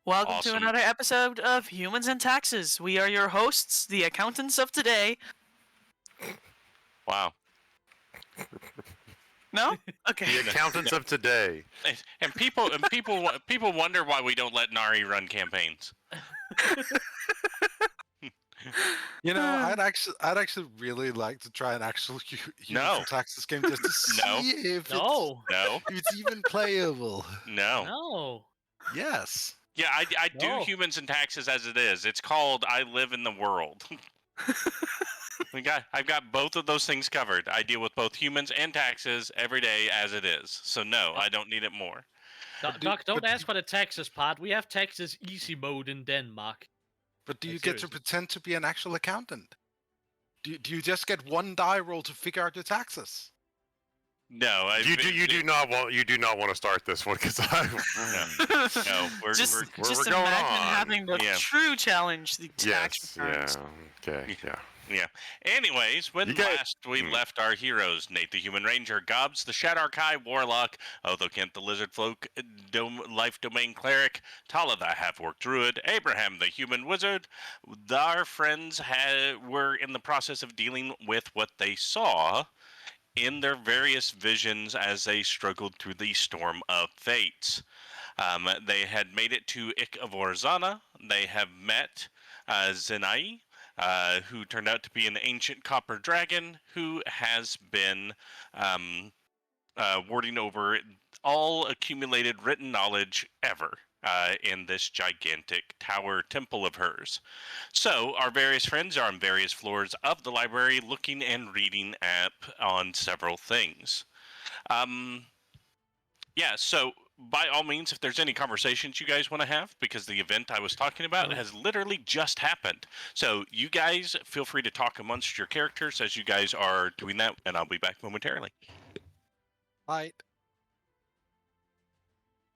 Welcome to Awesome. another episode of Humans and Taxes. We are your hosts, the accountants of today. Wow. No? Okay. The accountants of today. And people wonder why we don't let Nari run campaigns. You know, I'd actually really like to try an actual No. Human Taxes game just to see No. if No. it's even playable. No. No. Yes. Yeah, I do No. humans and taxes as it is. It's called I live in the world. I've got both of those things covered. I deal with both humans and taxes every day as it is. So no, I don't need it more. Doc, don't ask for the Texas part. We have Texas easy mode in Denmark. But do you Like, get to seriously. pretend to be an actual accountant? Do you just get one die roll to figure out your taxes? No, You do not want to start this one because No, we're Just going imagine on. having the Yeah. true challenge, the tax yes, returns. okay, yeah. Yeah. Anyways, when You guys- last we left our heroes, Nate the Human Ranger, Gobbs the Shadar-kai Warlock, Othokent the Lizard Folk Life Domain Cleric, Talah the Half-Orc Druid, Abraham the Human Wizard, our friends were in the process of dealing with what they saw in their various visions as they struggled through the storm of fates. They had made it to Ik of Orzana. They have met Zenai, who turned out to be an ancient copper dragon who has been warding over all accumulated written knowledge ever in this gigantic tower temple of hers. So our various friends are on various floors of the library looking and reading on several things. Yeah, so by all means, if there's any conversations you guys want to have, because the event I was talking about has literally just happened. So you guys feel free to talk amongst your characters as you guys are doing that, and I'll be back momentarily. Right.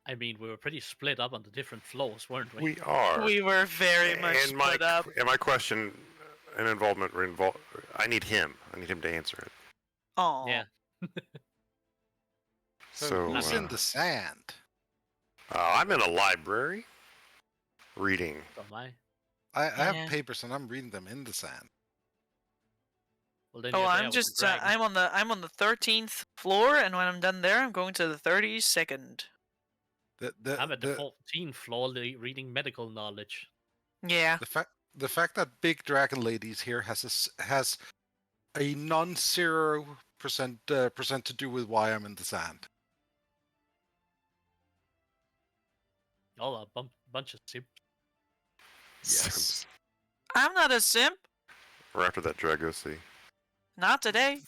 I mean, we were pretty split up on the different floors, weren't we? We are. We were very much and split up. And my question and involvement were involved. I need him to answer it. Oh. Yeah. So who's in the sand? I'm in a library reading. Oh my. I Yeah. have papers and I'm reading them in the sand. Well, then Oh, you're there I'm with just the dragon. I'm on the 13th floor, and when I'm done there, I'm going to the 32nd. I'm at the 14th floor reading medical knowledge. Yeah. The fact that Big Dragon Ladies here has a non-0% percent to do with why I'm in the sand. Oh, a bunch of simp. Yes. I'm not a simp. We're after that Dragosi. Not today.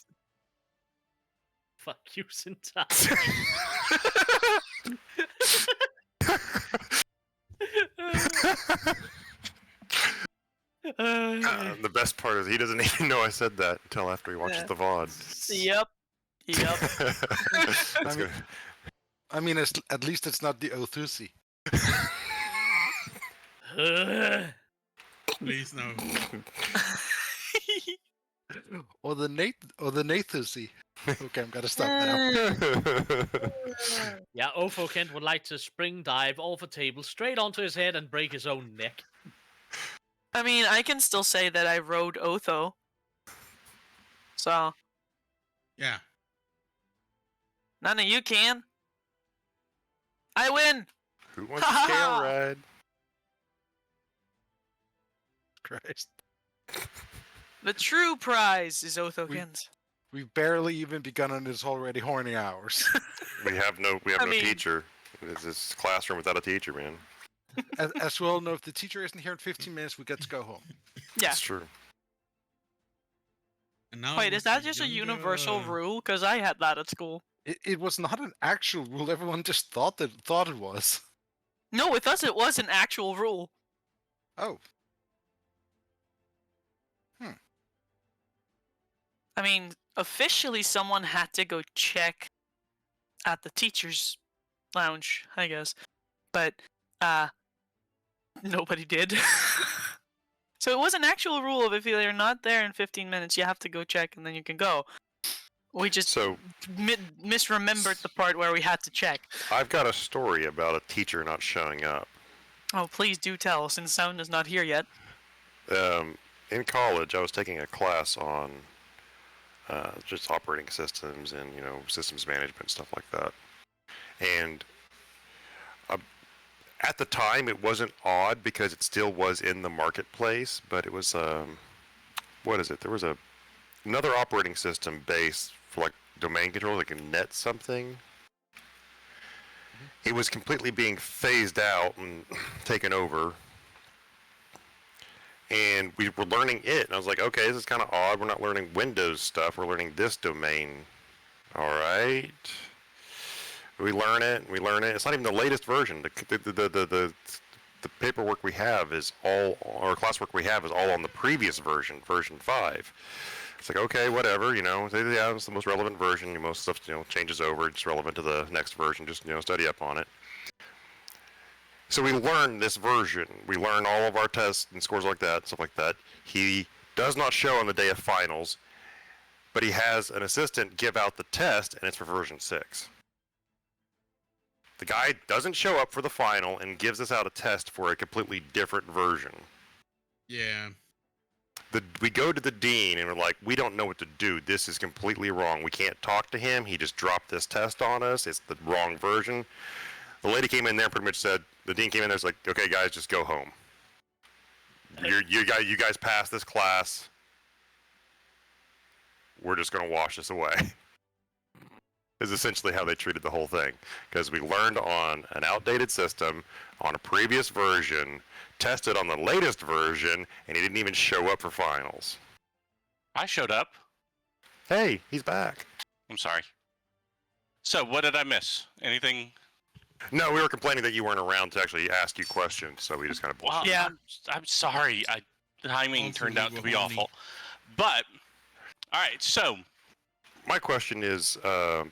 Fuck you, Cyntari. The best part is he doesn't even know I said that until after he watches the VOD. Yep. That's good. I mean, at least it's not the Othusi. Please no. Or the Nathusi. Okay, I'm gonna stop now. Yeah, Othokent would like to spring dive off a table straight onto his head and break his own neck. I mean, I can still say that I rode Otho. So, Yeah. none of you can. I win! Who wants a scale ride? Christ. The true prize is Othokent. We've barely even begun and it's already horny hours. We have no I mean- teacher. It's this classroom without a teacher, man. as we all know, if the teacher isn't here in 15 minutes, we get to go home. Yeah. It's true. And now Wait, is with that the just a younger- universal rule? Because I had that at school. It was not an actual rule. Everyone just thought it was. No, with us it was an actual rule. Oh. I mean, officially someone had to go check at the teacher's lounge, I guess. But, nobody did. So it was an actual rule of if you're not there in 15 minutes, you have to go check and then you can go. We just So misremembered the part where we had to check. I've got a story about a teacher not showing up. Oh, please do tell, since Sound is not here yet. In college, I was taking a class on just operating systems and systems management, stuff like that. And at the time, it wasn't odd because it still was in the marketplace, but it was what is it? There was another operating system base for like domain control, like a net something. It was completely being phased out and taken over. And we were learning it, and I was like, okay, this is kind of odd. We're not learning Windows stuff. We're learning this domain. All right. We learn it. It's not even the latest version. The paperwork we have is all, or classwork we have is all on the previous version, version 5. It's like, okay, whatever, yeah, it's the most relevant version. Most stuff, changes over. It's relevant to the next version. Just, study up on it. So we learn this version. We learn all of our tests and scores like that, stuff like that. He does not show on the day of finals, but he has an assistant give out the test, and it's for version 6. The guy doesn't show up for the final and gives us out a test for a completely different version. Yeah. We go to the dean and we're like, we don't know what to do. This is completely wrong. We can't talk to him. He just dropped this test on us. It's the wrong version. The lady came in there and pretty much said, the dean came in there and was like, okay, guys, just go home. You guys passed this class. We're just going to wash this away. Is essentially how they treated the whole thing. Because we learned on an outdated system, on a previous version, tested on the latest version, and he didn't even show up for finals. I showed up. Hey, he's back. I'm sorry. So, what did I miss? Anything? No, we were complaining that you weren't around to actually ask you questions, so we just kind of Well, Yeah. I'm sorry. The timing Also, turned we out to were be horny. awful. But, all right, so My question is,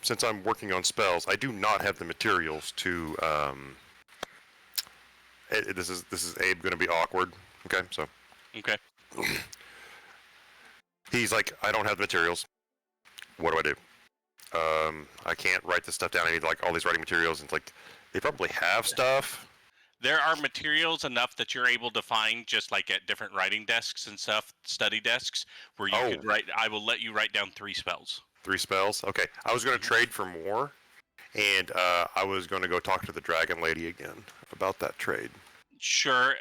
since I'm working on spells, I do not have the materials to. This is Abe going to be awkward. Okay, so okay. he's like, I don't have the materials. What do I do? I can't write this stuff down. I need like all these writing materials. And it's like they probably have stuff. There are materials enough that you're able to find just like at different writing desks and stuff, study desks, where you could write. I will let you write down 3 spells. 3 spells. Okay, I was going to trade for more, and I was going to go talk to the dragon lady again about that trade. Sure.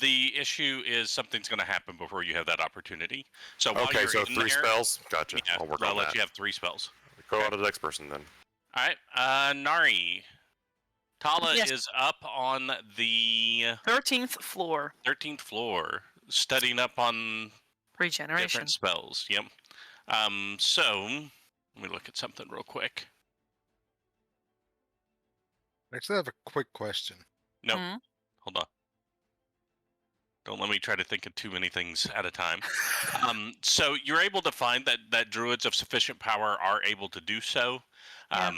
The issue is something's going to happen before you have that opportunity. So while Okay, you're so in 3 there, spells. Gotcha. yeah, I'll work I'll on let that. you have 3 spells. Go on to the next person then. All right. Nari. Talah Yes. is up on the 13th floor. 13th floor, studying up on Regeneration. different spells. Yep. So let me look at something real quick. Actually, I have a quick question. Nope. Mhm. Hold on. Don't let me try to think of too many things at a time. So you're able to find that druids of sufficient power are able to do so, Yeah.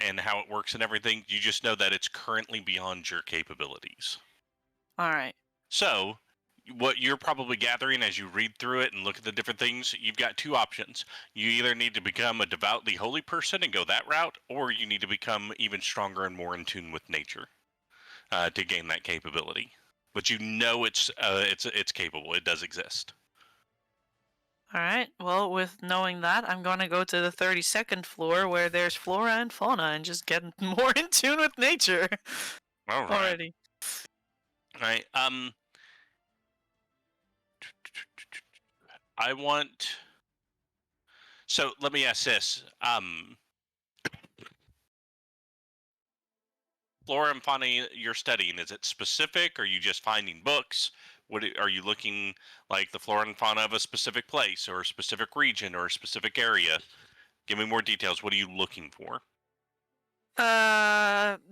and how it works and everything. You just know that it's currently beyond your capabilities. All right. So what you're probably gathering as you read through it and look at the different things, you've got 2 options. You either need to become a devoutly holy person and go that route, or you need to become even stronger and more in tune with nature to gain that capability. But you know it's capable. It does exist. All right. Well, with knowing that, I'm going to go to the 32nd floor where there's flora and fauna and just get more in tune with nature All right. already. All right. I want. So let me ask this. Flora and fauna you're studying, is it specific? Are you just finding books? Are you looking like the flora and fauna of a specific place or a specific region or a specific area? Give me more details. What are you looking for?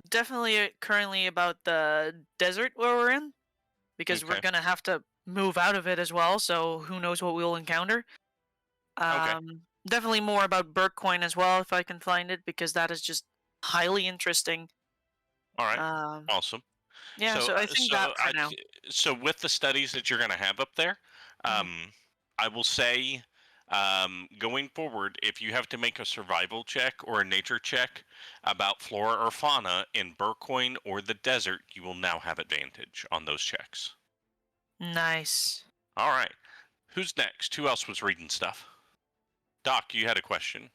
Definitely currently about the desert where we're in, because we're Okay. gonna have to move out of it as well. So who knows what we'll encounter? Okay. Definitely more about Bergcoin as well if I can find it, because that is just highly interesting. All right. Um, Awesome. yeah. So I think that for now. So with the studies that you're going to have up there, Mhm. I will say Going forward, if you have to make a survival check or a nature check about flora or fauna in Burcoin or the desert, you will now have advantage on those checks. Nice. All right. Who's next? Who else was reading stuff? Doc, you had a question.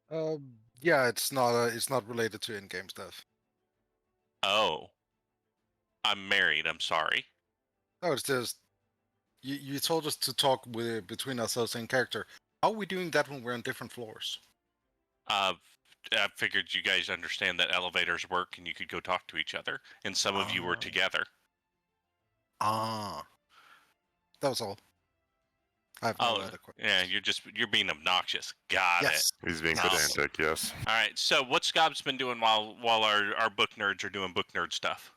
Yeah, it's not related to in-game stuff. Oh. I'm married, I'm sorry. No, it's just you told us to talk between ourselves in character. How are we doing that when we're on different floors? I figured you guys understand that elevators work and you could go talk to each other, and some of you were Ah. together. That was all. I have no other questions. Yeah, you're being obnoxious. Got it. Yes. He's being Yes. pedantic, yes. All right, so what's Scob's been doing while our book nerds are doing book nerd stuff?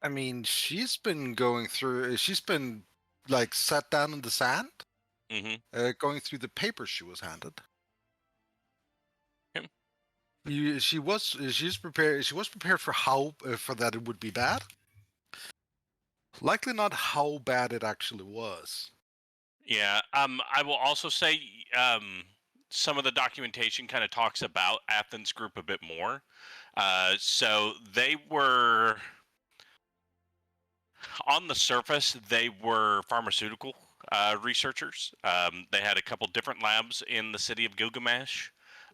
I mean, she's been going through. She's been like sat down in the sand, going through the papers she was handed. Okay. She's prepared. She was prepared for how for that it would be bad. Likely not how bad it actually was. Yeah. I will also say some of the documentation kind of talks about Athens Group a bit more. So they were on the surface, they were pharmaceutical researchers. They had a couple different labs in the city of Gilgamesh.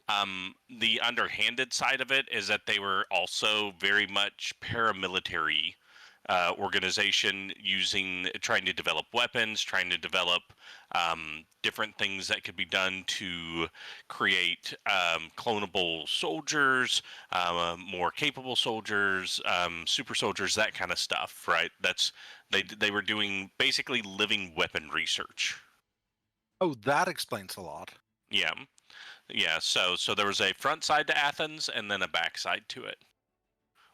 The underhanded side of it is that they were also very much paramilitary organization, trying to develop weapons, trying to develop different things that could be done to create clonable soldiers, more capable soldiers, super soldiers, that kind of stuff. Right? They were doing basically living weapon research. Oh, that explains a lot. Yeah. Yeah, so there was a front side to Athens and then a back side to it,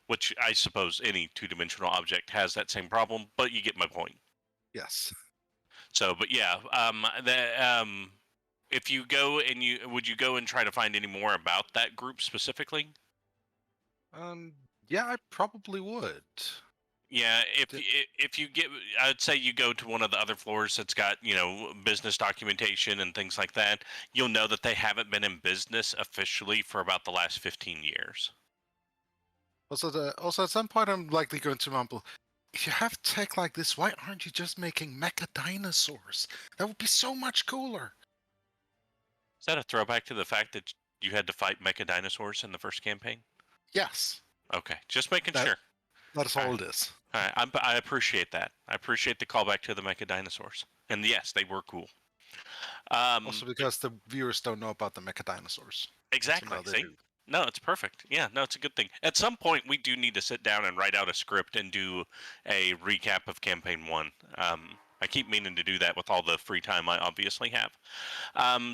which I suppose any two-dimensional object has that same problem, but you get my point. Yes. So, but yeah, if you go and would you go and try to find any more about that group specifically? Yeah, I probably would. Yeah, if you get, I'd say you go to one of the other floors that's got business documentation and things like that. You'll know that they haven't been in business officially for about the last 15 years. Also, at some point, I'm likely going to mumble, if you have tech like this, why aren't you just making mecha dinosaurs? That would be so much cooler. Is that a throwback to the fact that you had to fight mecha dinosaurs in the first campaign? Yes. Okay, just making That- sure. That's all it is. All right, I appreciate that. I appreciate the callback to the mecha dinosaurs. And yes, they were cool. Also because the viewers don't know about the mecha dinosaurs. Exactly. So now they See? do. No, it's perfect. Yeah, no, it's a good thing. At some point, we do need to sit down and write out a script and do a recap of Campaign 1. I keep meaning to do that with all the free time I obviously have.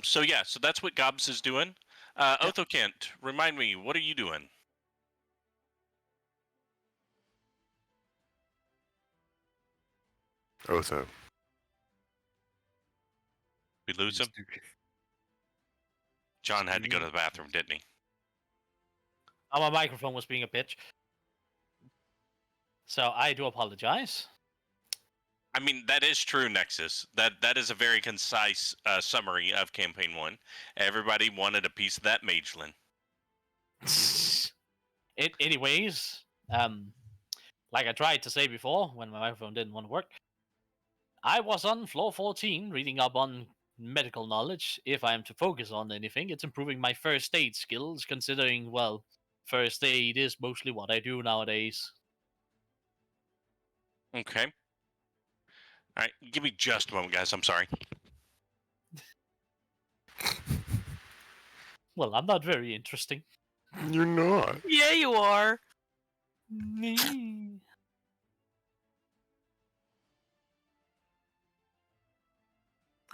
So yeah, so that's what Gobs is doing. Othokent, remind me, what are you doing? Otho. We lose him? John had to go to the bathroom, didn't he? Oh, my microphone was being a bitch. So I do apologize. I mean, that is true, Nexus. That is a very concise summary of Campaign 1. Everybody wanted a piece of that Magelin. Anyways, like I tried to say before when my microphone didn't want to work, I was on floor 14 reading up on medical knowledge. If I am to focus on anything, it's improving my first aid skills, considering, well, first aid is mostly what I do nowadays. Okay. All right, give me just a moment, guys. I'm sorry. Well, I'm not very interesting. You're not. Yeah, you are.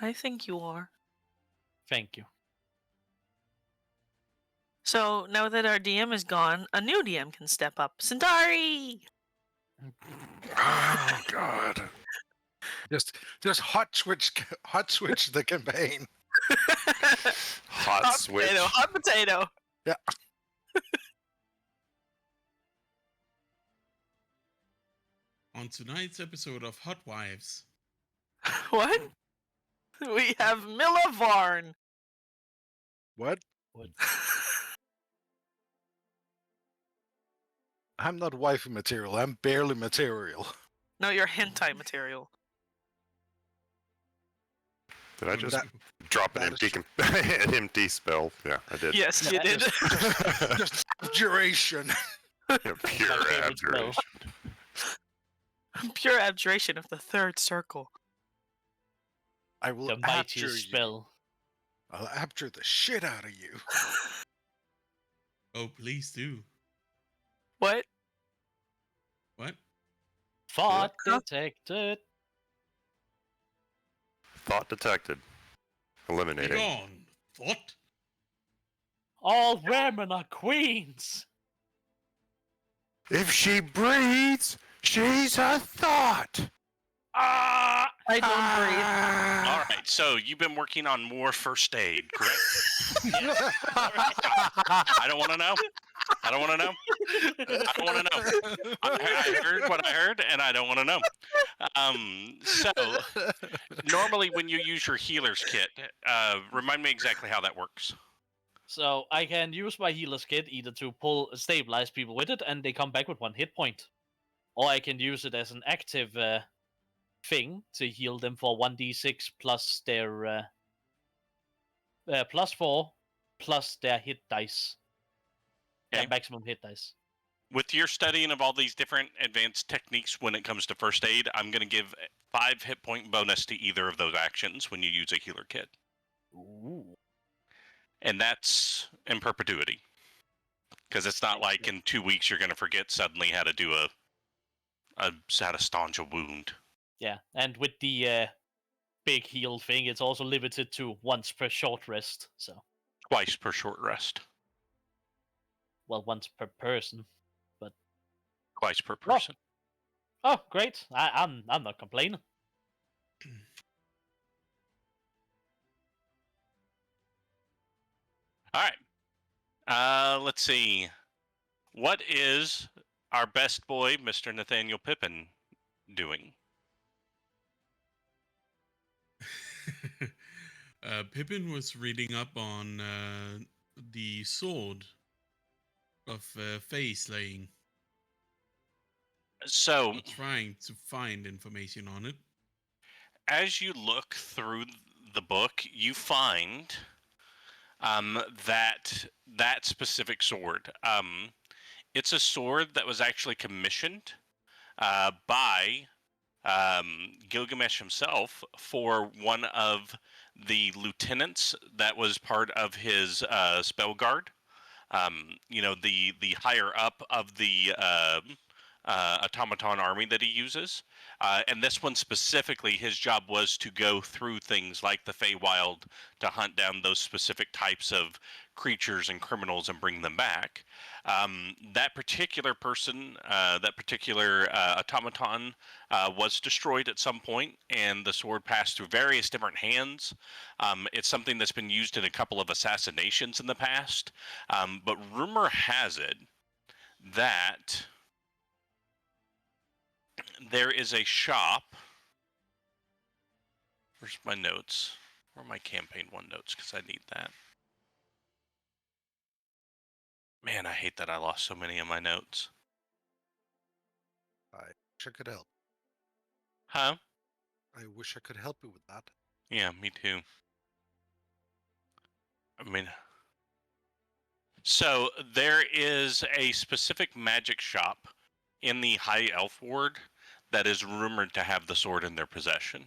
I think you are. Thank you. So now that our DM is gone, a new DM can step up. Cyntari! Oh, God. Just hot switch the campaign. Hot switch. Potato, hot potato. Yeah. On tonight's episode of Hot Wives, What? We have Millavarn. What? What? I'm not waifu material. I'm barely material. No, you're hentai material. Did I just That- drop an that is empty true. an empty spell? Yeah, I did. Yes, you did. Just abjuration. Yeah, My pure favorite spell. abjuration. Pure abjuration of the third circle. I will The abjure mightiest you. spell. I'll abjure the shit out of you. Oh, please do. What? What? Thought Huh? detected. Thought detected. Be Eliminating. gone. What? All women are queens. If she breathes, she's a thought. Ah! I don't breathe. All right, so you've been working on more first aid, correct? I don't want to know. I don't want to know. I don't want to know. I heard what I heard, and I don't want to know. So normally when you use your healer's kit, remind me exactly how that works. So I can use my healer's kit either to stabilize people with it, and they come back with 1 hit point, or I can use it as an active thing to heal them for 1d6 plus their +4 plus their hit dice, their Okay. maximum hit dice. With your studying of all these different advanced techniques when it comes to first aid, I'm going to give 5 hit point bonus to either of those actions when you use a healer kit. Ooh. And that's in perpetuity. Because it's not like in 2 weeks you're going to forget suddenly how to do how to staunch a wound. Yeah, and with the big heal thing, it's also limited to once per short rest. So, Twice per short rest. well, once per person. Twice per person. Oh, great! I'm not complaining. All right. Let's see. What is our best boy, Mr. Nathaniel Pippin, doing? Pippin was reading up on the sword of Fae slaying. So, Trying to find information on it. as you look through the book, you find that specific sword. It's a sword that was actually commissioned by Gilgamesh himself for one of the lieutenants that was part of his spell guard. The higher up of the automaton army that he uses. And this one specifically, his job was to go through things like the Feywild to hunt down those specific types of creatures and criminals and bring them back. That particular person, that particular automaton was destroyed at some point, and the sword passed through various different hands. It's something that's been used in a couple of assassinations in the past, but rumor has it that there is a shop. Where's my notes? Where are my campaign 1 notes? Because I need that. Man, I hate that I lost so many of my notes. I wish I could help. Huh? I wish I could help you with that. Yeah, me too. I mean, so there is a specific magic shop in the High Elf Ward that is rumored to have the sword in their possession.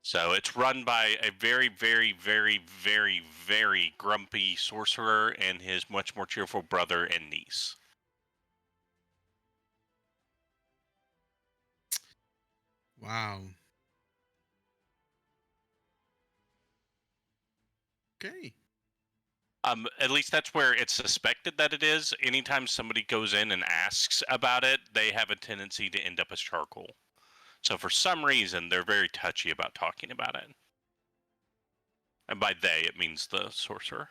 So it's run by a very, very, very, very, very grumpy sorcerer and his much more cheerful brother and niece. Wow. Okay. At least that's where it's suspected that it is. Anytime somebody goes in and asks about it, they have a tendency to end up as charcoal. So for some reason, they're very touchy about talking about it. And by they, it means the sorcerer.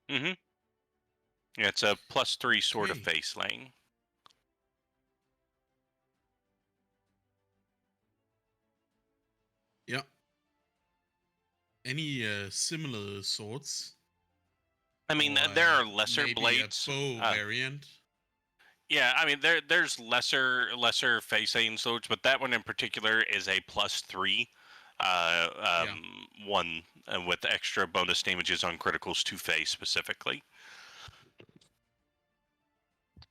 Mm-hmm. Yeah, it's a +3 sword of Okay. face slaying. Yeah. Any similar swords? I mean, Or, there are lesser maybe blades. a bow variant? Yeah, I mean, there's lesser face slaying swords, but that one in particular is a +3 one with extra bonus damages on criticals to face specifically.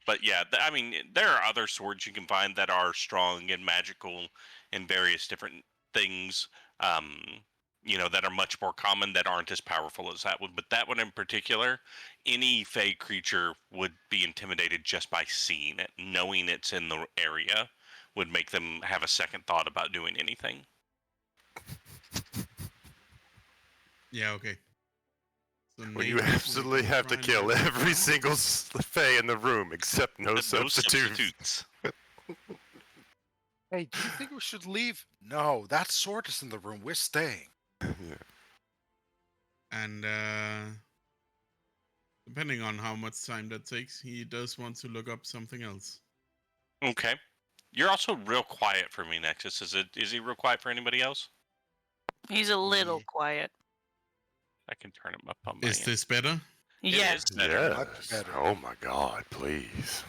But yeah, I mean, there are other swords you can find that are strong and magical and various different things, that are much more common that aren't as powerful as that one. But that one in particular, any fey creature would be intimidated just by seeing it. Knowing it's in the area would make them have a second thought about doing anything. Yeah, okay. So Well, Nate you is going absolutely have to try and kill write that every down. single Fey in the room except no No substitutes. Hey, do you think we should leave? No, that sword is in the room. We're staying. Yeah. And depending on how much time that takes, he does want to look up something else. Okay. You're also real quiet for me, Nexus. Is he real quiet for anybody else? He's a little Ye- quiet. I can turn him up on my Is end. this better? Yes. It is better. Much Yes. better. Oh my God! Please.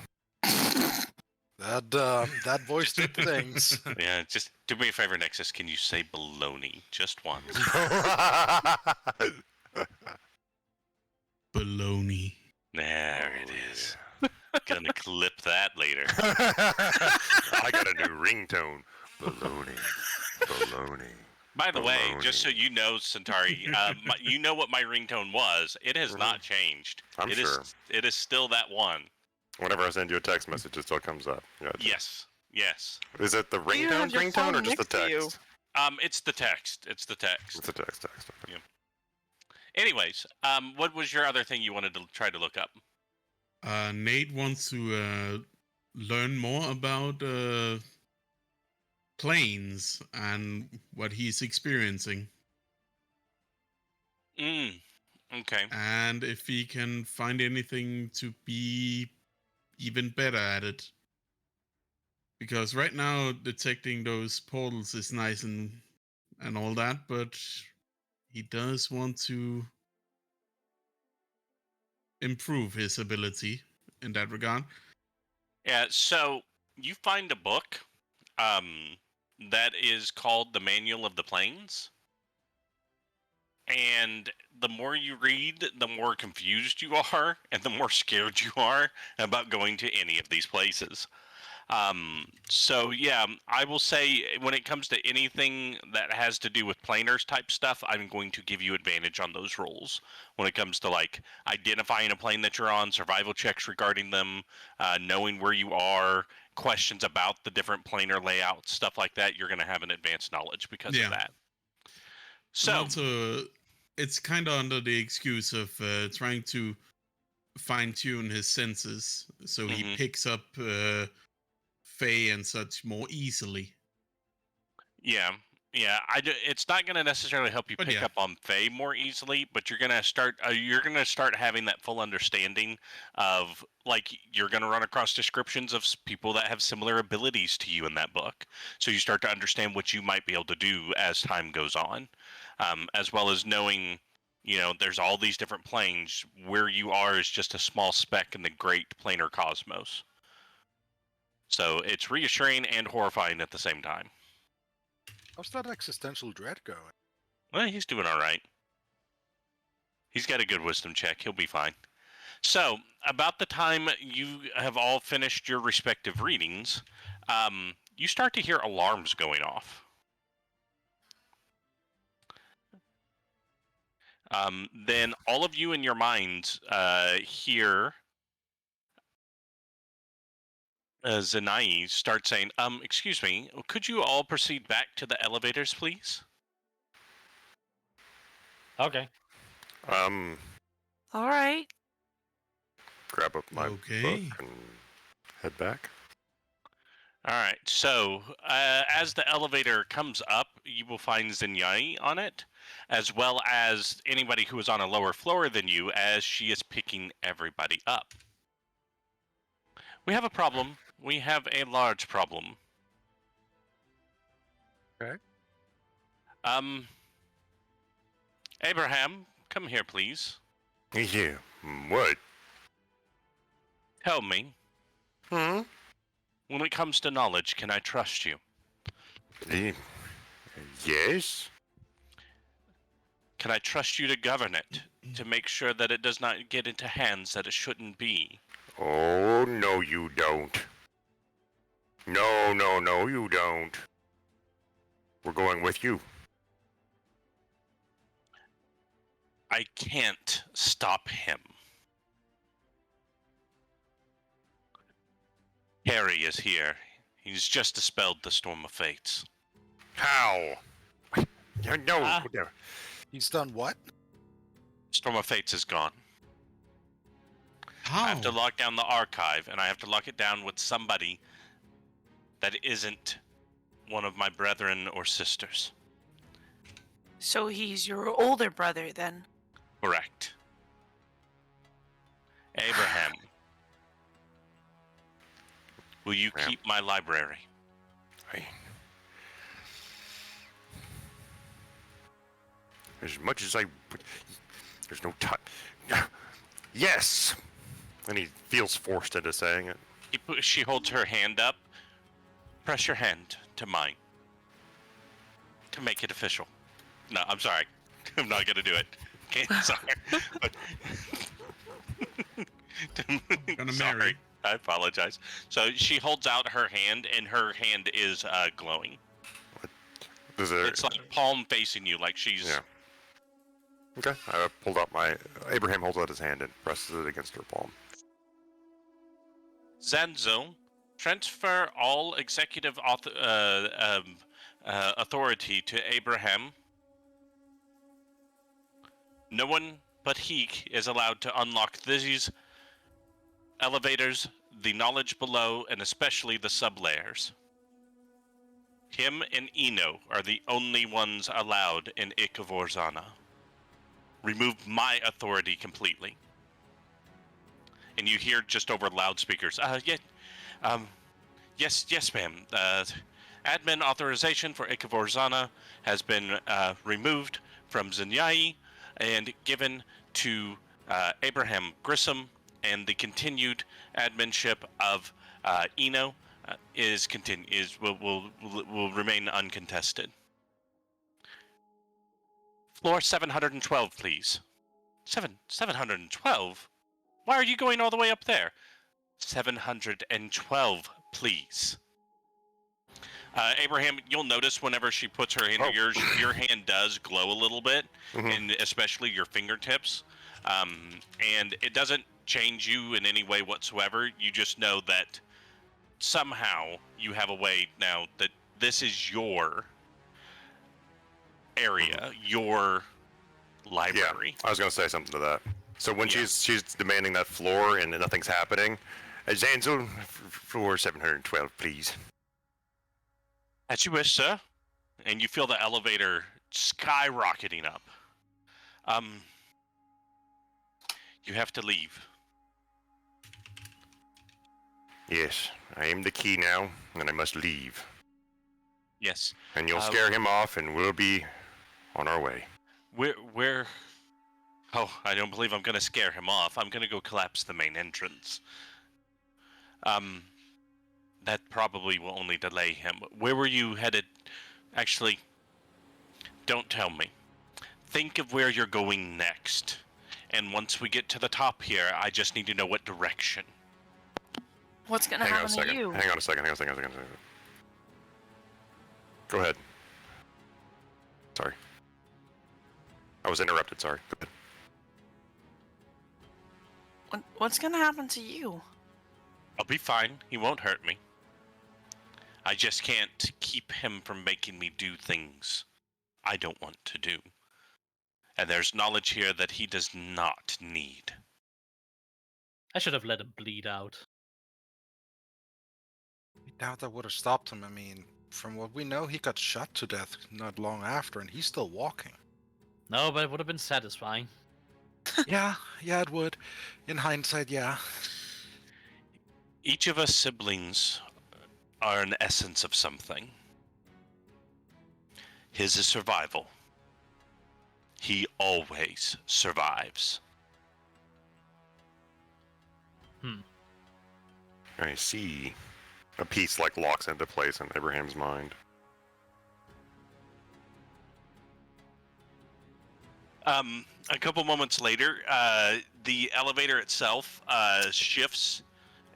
That voice did things. Yeah, just do me a favor, Nexus. Can you say baloney just once? Baloney. There it is. Gonna clip that later. I got a new ringtone. Baloney. Baloney. By the way, just so you know, Cyntari, you know what my ringtone was. It has not changed. I'm sure. It is still that one. Whenever I send you a text message, it still comes up. Gotcha. Yes. Yes. Is it the You have ringtone's your ringtone phone or just the next to you. text? It's the text. It's the text. It's the text. Okay. Yeah. Anyways, what was your other thing you wanted to try to look up? Nate wants to learn more about planes and what he's experiencing. Okay. And if he can find anything to be even better at it. Because right now detecting those portals is nice and all that, but he does want to improve his ability in that regard. Yeah, so you find a book that is called The Manual of the Planes. And the more you read, the more confused you are, and the more scared you are about going to any of these places. So yeah, I will say when it comes to anything that has to do with planers type stuff, I'm going to give you advantage on those rolls. When it comes to like identifying a plane that you're on, survival checks regarding them, knowing where you are, questions about the different planar layouts, stuff like that, you're going to have an advanced knowledge because of that. So and also, it's kind of under the excuse of trying to fine tune his senses so he picks up Fey and such more easily. Yeah, it's not going to necessarily help you pick up on Fey more easily, but you're going to start having that full understanding of, like, you're going to run across descriptions of people that have similar abilities to you in that book. So you start to understand what you might be able to do as time goes on, as well as knowing, there's all these different planes. Where you are is just a small speck in the great planar cosmos. So it's reassuring and horrifying at the same time. How's that existential dread going? Well, he's doing all right. He's got a good wisdom check. He'll be fine. So, about the time you have all finished your respective readings, you start to hear alarms going off. Then all of you in your minds hear Zanai start saying, excuse me, could you all proceed back to the elevators, please? Okay. All right. Grab up my book and head back. All right. So, as the elevator comes up, you will find Zinyae on it, as well as anybody who is on a lower floor than you, as she is picking everybody up. We have a problem. We have a large problem. Okay. Abraham, come here, please. Yeah. What? Tell me, Hmm? when it comes to knowledge, can I trust you? Yes? Can I trust you to govern it, to make sure that it does not get into hands that it shouldn't be? Oh, no, you don't. No, no, no, you don't. We're going with you. I can't stop him. Harry is here. He's just dispelled the Storm of Fates. How? No. Ah. He's done what? Storm of Fates is gone. How? I have to lock down the archive, and I have to lock it down with somebody that isn't one of my brethren or sisters. So he's your older brother then? Correct. Abraham, will you Yeah. keep my library? As much as there's no time. Yes! And he feels forced into saying it. She holds her hand up. Press your hand to mine to make it official. No, I'm sorry. I'm not gonna do it. Okay, sorry. Gonna Sorry. marry. I apologize. So she holds out her hand, and her hand is glowing. It's like palm facing you, like she's. Yeah. Okay. I pulled out Abraham holds out his hand and presses it against her palm. Zanzo, transfer all executive authority to Abraham. No one but he is allowed to unlock these elevators, the knowledge below, and especially the sublayers. Him and Eno are the only ones allowed in Ikevorzana. Remove my authority completely. And you hear just over loudspeakers, yes, ma'am. Admin authorization for Ikevorzana has been removed from Zinyae and given to Abraham Grissom, and the continued adminship of Eno will remain uncontested. Floor 712, please. 712? Why are you going all the way up there? 712, please. Abraham, you'll notice whenever she puts her hand in yours, your hand does glow a little bit, and especially your fingertips. And it doesn't change you in any way whatsoever. You just know that somehow you have a way now that this is your area, your library. Yeah, I was going to say something to that. So when she's demanding that floor and nothing's happening, Zanzo, floor 712, please. As you wish, sir. And you feel the elevator skyrocketing up. You have to leave. Yes, I am the key now, and I must leave. Yes. And you'll scare him off, and we'll be on our way. Where? Oh, I don't believe I'm gonna scare him off. I'm gonna go collapse the main entrance. That probably will only delay him. Where were you headed? Actually, don't tell me. Think of where you're going next. And once we get to the top here, I just need to know what direction. What's gonna happen to you? Hang on a second. Go ahead. Sorry. I was interrupted, sorry. Go ahead. What's gonna happen to you? I'll be fine. He won't hurt me. I just can't keep him from making me do things I don't want to do. And there's knowledge here that he does not need. I should have let him bleed out. doubt that would have stopped him. I mean, from what we know, he got shot to death not long after, and he's still walking. No, but it would have been satisfying. Yeah, it would. In hindsight, yeah. Each of us siblings are an essence of something. His is survival. He always survives. I see. A piece like locks into place in Abraham's mind. A couple moments later, the elevator itself shifts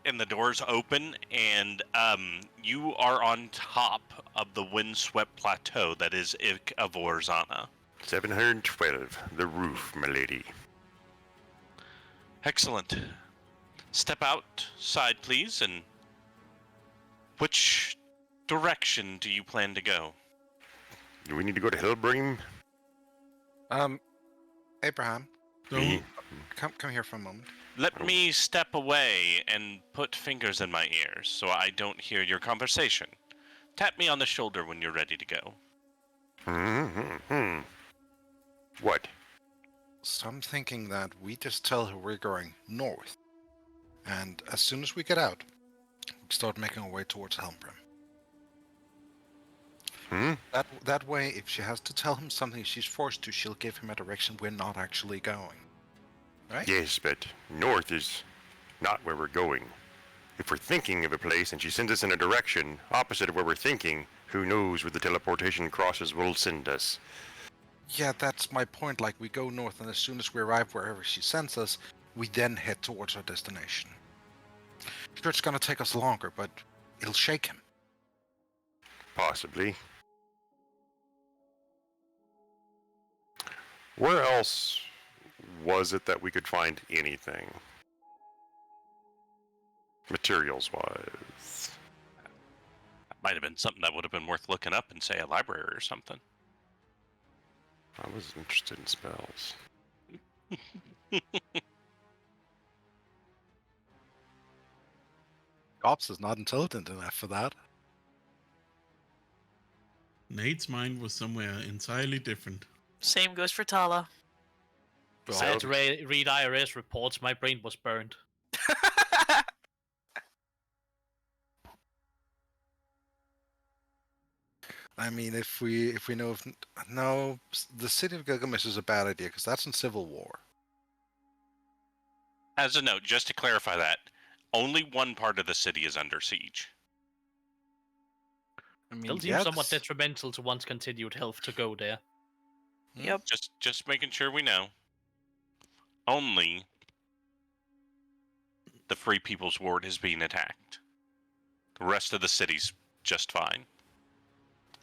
and the doors open, and you are on top of the windswept plateau that is Ik of Orzana. 712, the roof, milady. Excellent. Step outside, please, and which direction do you plan to go? Do we need to go to Hillbrim? Abraham, Me? come here for a moment. Let me step away and put fingers in my ears so I don't hear your conversation. Tap me on the shoulder when you're ready to go. What? So I'm thinking that we just tell her we're going north. And as soon as we get out, we start making our way towards Helmbrim. That way, if she has to tell him something she's forced to, she'll give him a direction we're not actually going. Right? Yes, but north is not where we're going. If we're thinking of a place and she sends us in a direction opposite of where we're thinking, who knows where the teleportation crosses will send us. Yeah, that's my point. Like, we go north, and as soon as we arrive wherever she sends us, we then head towards our destination. Sure, it's gonna take us longer, but it'll shake him. Possibly. Where else was it that we could find anything? Materials-wise. Might have been something that would have been worth looking up in, say, a library or something. I was interested in spells. Ops is not intelligent enough for that. Nate's mind was somewhere entirely different. Same goes for Talah. I had to read IRS reports. My brain was burned. I mean, if we know if no, the City of Gilgamesh is a bad idea because that's in civil war. As a note, just to clarify that, only one part of the city is under siege. I mean, Still seems somewhat detrimental to one's continued health to go there. Yep. Just making sure we know. Only the Free People's Ward is being attacked. The rest of the city's just fine.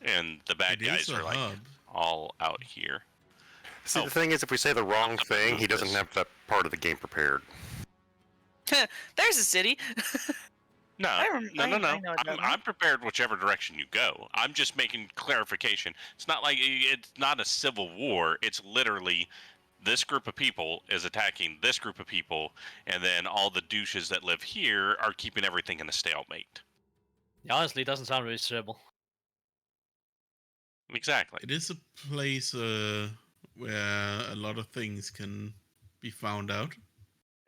And the bad guys are like all out here. See, the thing is, if we say the wrong thing, he doesn't have that part of the game prepared. There's a city. No. I know I'm prepared whichever direction you go. I'm just making clarification. It's not like it's not a civil war. It's literally this group of people is attacking this group of people, and then all the douches that live here are keeping everything in a stalemate. Yeah, honestly, it doesn't sound really civil. Exactly. It is a place where a lot of things can be found out.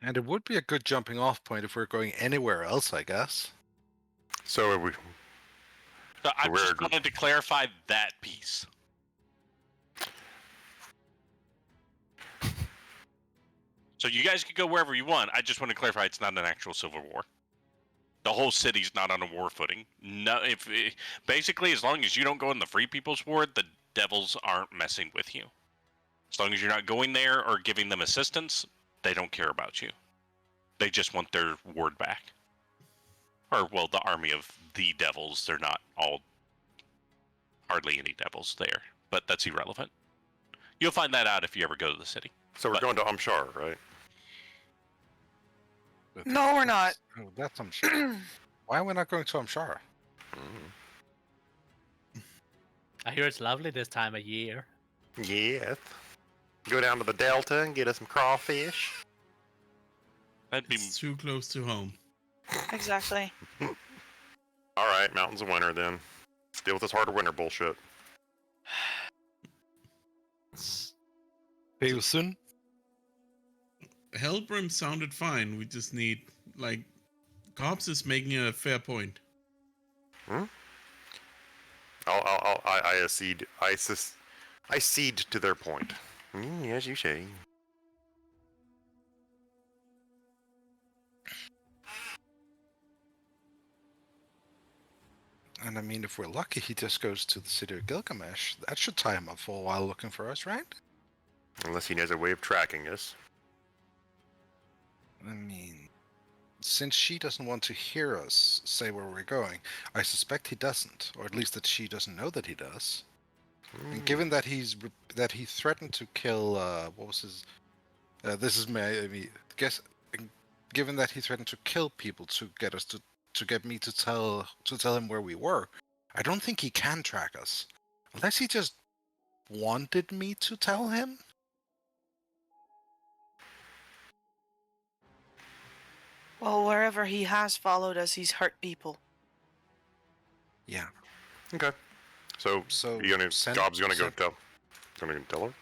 And it would be a good jumping off point if we're going anywhere else, I guess. So we. So I just wanted to clarify that piece. So you guys can go wherever you want. I just want to clarify it's not an actual civil war. The whole city's not on a war footing. No, basically, as long as you don't go in the Free People's Ward, the devils aren't messing with you. As long as you're not going there or giving them assistance, they don't care about you. They just want their ward back. Or, well, the army of the devils. They're not hardly any devils there. But that's irrelevant. You'll find that out if you ever go to the city. So we're going to Umshar, right? No, we're not. Oh, that's Umshar. Why are we not going to Umshar? I hear it's lovely this time of year. Yes. Go down to the Delta and get us some crawfish. That'd be It's too close to home. Exactly. All right, Mountain's a winner then. Let's deal with this harder winter bullshit. Pilsen? Hellbrim sounded fine. We just need, like, Cops is making a fair point. I accede. I cede to their point. As you say. And I mean, if we're lucky, he just goes to the City of Gilgamesh. That should tie him up for a while looking for us, right? Unless he knows a way of tracking us. I mean, since she doesn't want to hear us say where we're going, I suspect he doesn't, or at least that she doesn't know that he does. And given that that he threatened to kill, what was his? This is me. Guess. Given that he threatened to kill people to get us to get me to tell him where we were, I don't think he can track us, unless he just wanted me to tell him. Well, wherever he has followed us, he's hurt people. Yeah. Okay. So you gonna Gob's gonna go tell. Gonna tell her.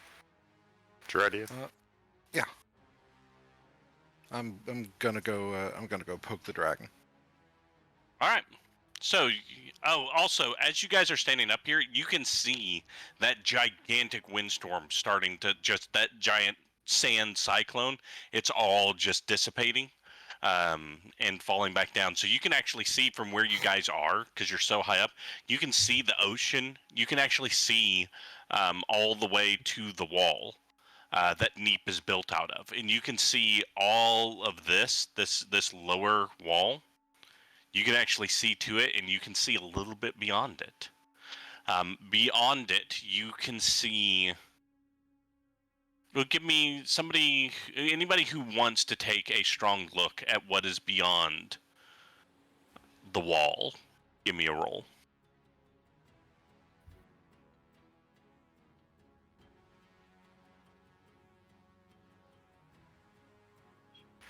It's your idea. Yeah. I'm gonna go. I'm gonna go poke the dragon. All right. So, also, as you guys are standing up here, you can see that gigantic windstorm starting to that giant sand cyclone. It's all just dissipating and falling back down. So you can actually see from where you guys are, because you're so high up, you can see the ocean. You can actually see all the way to the wall that Neap is built out of. And you can see all of this lower wall. You can actually see to it, and you can see a little bit beyond it. Beyond it, you can see... Well, give me anybody who wants to take a strong look at what is beyond the wall. Give me a roll.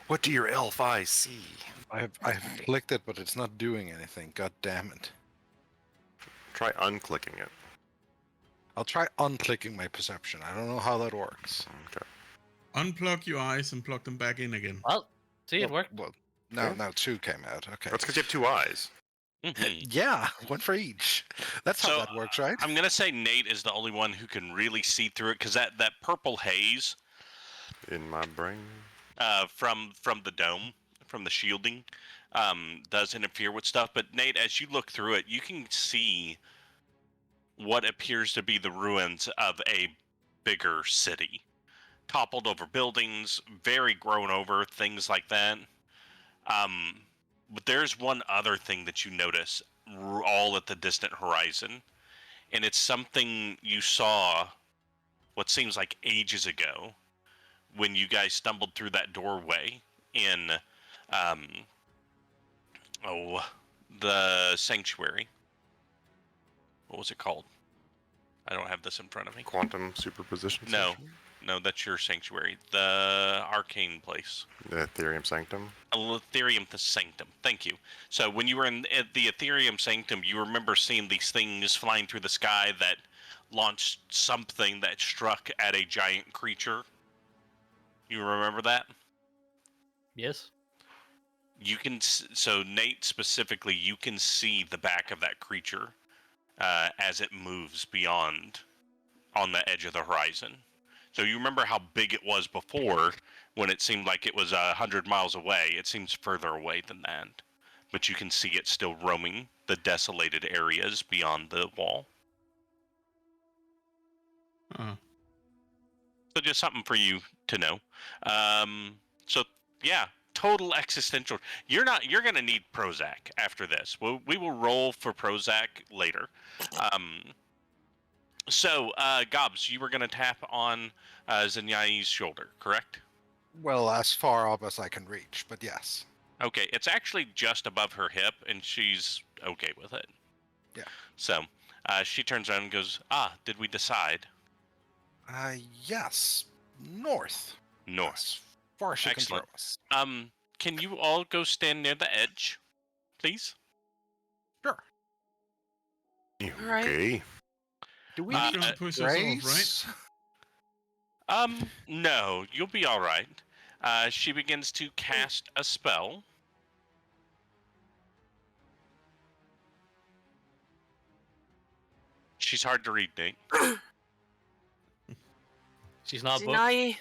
What do your elf eyes see? I've clicked it, but it's not doing anything. God damn it! Try unclicking it. I'll try unclicking my perception. I don't know how that works. Okay. Unplug your eyes and plug them back in again. Well, see, it worked. Well, now two came out. Okay. That's because you have two eyes. Yeah, one for each. That's how So, that works, right? I'm gonna say Nate is the only one who can really see through it, because that purple haze In my brain. from the dome, from the shielding, does interfere with stuff. But Nate, as you look through it, you can see what appears to be the ruins of a bigger city. Toppled over buildings, very grown over, things like that. But there's one other thing that you notice all at the distant horizon, and it's something you saw what seems like ages ago when you guys stumbled through that doorway in the sanctuary. What was it called? I don't have this in front of me. Quantum superposition. No, that's your sanctuary. The arcane place. The Ethereum Sanctum. Ethereum Sanctum. Thank you. So when you were at the Ethereum Sanctum, you remember seeing these things flying through the sky that launched something that struck at a giant creature. You remember that? Yes. You can. So Nate specifically, you can see the back of that creature as it moves beyond on the edge of the horizon. So you remember how big it was before, when it seemed like it was 100 miles away. It seems further away than that. But you can see it still roaming the desolated areas beyond the wall. So just something for you to know. So yeah, total existential. You're gonna need Prozac after this. We will roll for Prozac later. So Gobs, you were gonna tap on Zenyayi's shoulder, correct? Well, as far up as I can reach, but yes. Okay, it's actually just above her hip, and she's okay with it. Yeah. So she turns around and goes, did we decide? Yes. North. North. As far as she can throw Excellent. us. Can you all go stand near the edge, please? Sure. Right. Okay. Do we Uh, need Don't to push us off, right? brace? No, you'll be all right. She begins to cast a spell. She's hard to read, Nate. She's not booked. Zinai,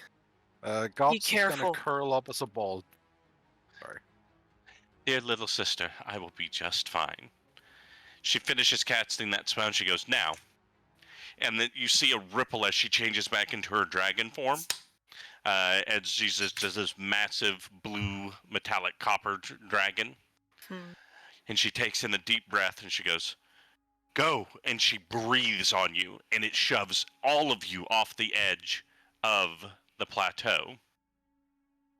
Gobs is careful. gonna curl up as a ball. Sorry. Dear little sister, I will be just fine. She finishes casting that spell and she goes, now. And then you see a ripple as she changes back into her dragon form. As she does this massive blue metallic copper dragon. Hmm. And she takes in a deep breath and she goes, go. And she breathes on you and it shoves all of you off the edge of the plateau.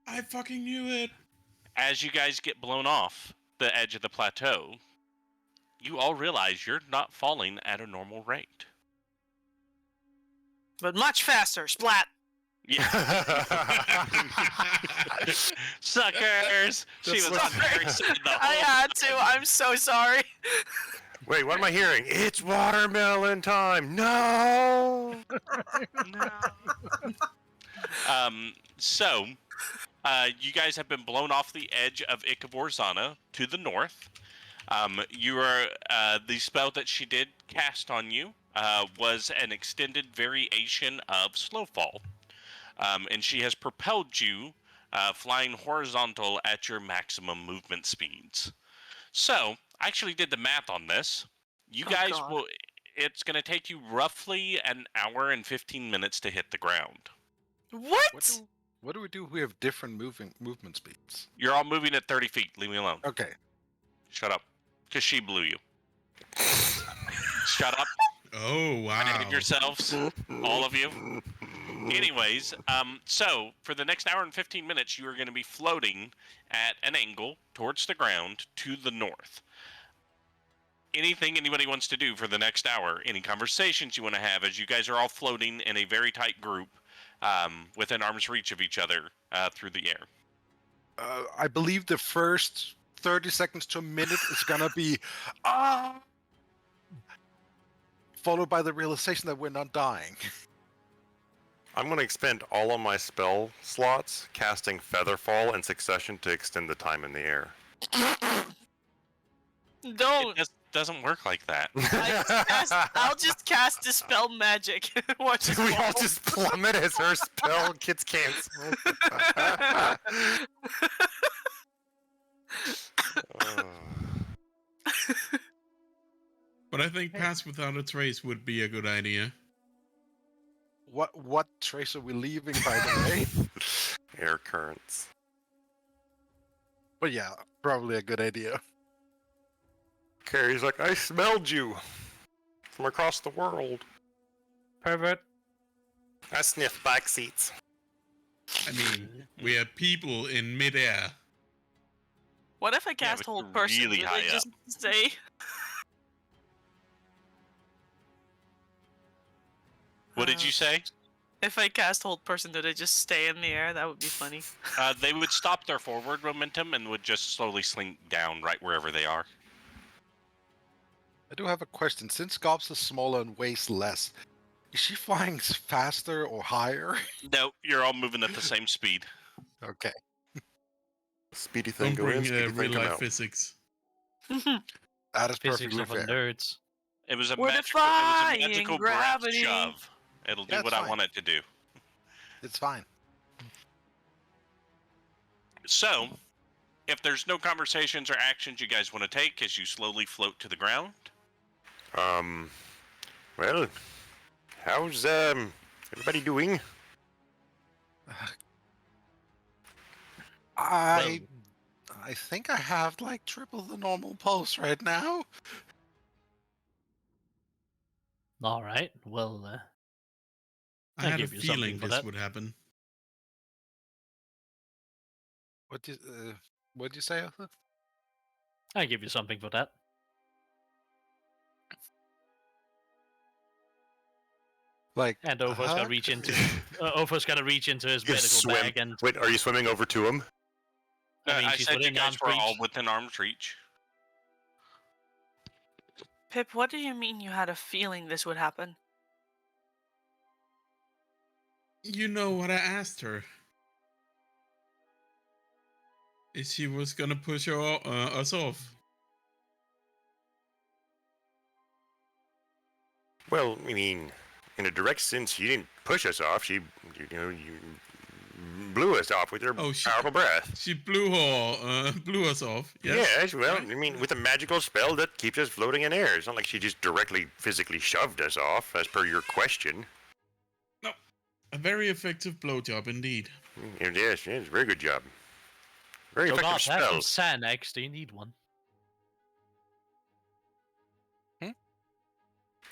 I fucking knew it. As you guys get blown off the edge of the plateau, you all realize you're not falling at a normal rate. But much faster. Splat. Yeah. Suckers! She was on very side the I whole had to. I'm so sorry. Wait, what am I hearing? It's watermelon time. No. So, you guys have been blown off the edge of Ikavorzana to the north. You are, the spell that she did cast on you was an extended variation of Slowfall. And she has propelled you flying horizontal at your maximum movement speeds. So, I actually did the math on this. You Oh, guys God. will. It's going to take you roughly an hour and 15 minutes to hit the ground. What? What do we do if we have different movement speeds? You're all moving at 30 feet. Leave me alone. Okay. Shut up. Because she blew you. Shut up. Oh wow. Behave yourselves. All of you. Anyways, so for the next hour and 15 minutes, you are going to be floating at an angle towards the ground to the north. Anything anybody wants to do for the next hour, any conversations you want to have as you guys are all floating in a very tight group within arm's reach of each other through the air. I believe the first 30 seconds to a minute is gonna be followed by the realization that we're not dying. I'm going to expend all of my spell slots casting Featherfall in succession to extend the time in the air. Don't. It doesn't work like that. I'll just cast Dispel Magic. Watch this We all fall. just plummet as her spell gets canceled. But I think Pass Without a Trace would be a good idea. What trace are we leaving, by the way? Air currents. But yeah, probably a good idea. Carrie's like, I smelled you from across the world. Pervert. I sniff back seats. I mean, we have people in midair. What if I cast but Hold you're Person? really Do high they just stay? What did you say? If I cast Hold Person, do they just stay in the air? That would be funny. They would stop their forward momentum and would just slowly slink down right wherever they are. I do have a question. Since Gobs is smaller and weighs less, is she flying faster or higher? No, you're all moving at the same speed. Okay. Speedy thing Don't go in, bring speedy thing real come life out. physics. That is Physics perfectly of a fair. nerds. It was a We're magical defying breath gravity. shove. It'll do That's what I fine. want it to do. It's fine. So, if there's no conversations or actions you guys want to take as you slowly float to the ground, Well, how's everybody doing? I think I have like triple the normal pulse right now. All right. Well, I I'll had a give you something feeling for this that. would happen. What'd you say, Arthur? I'll give you something for that. Like, And Ofo's huh? gotta reach into Ofo's gotta reach into his You medical swim. bag and Wait, are you swimming over to him? I mean I she's said you within guys arm's were all reach. within arm's reach. Pip, what do you mean you had a feeling this would happen? You know what I asked her? If she was gonna push us off. Well, I mean, in a direct sense, she didn't push us off. You blew us off with her powerful breath. She blew us off. Yes, well, right? I mean, with a magical spell that keeps us floating in air. It's not like she just directly, physically shoved us off, as per your question. No, a very effective blowjob indeed. Yes, yes, very good job. Very So effective God, have some spell. Xanax. Do you need one?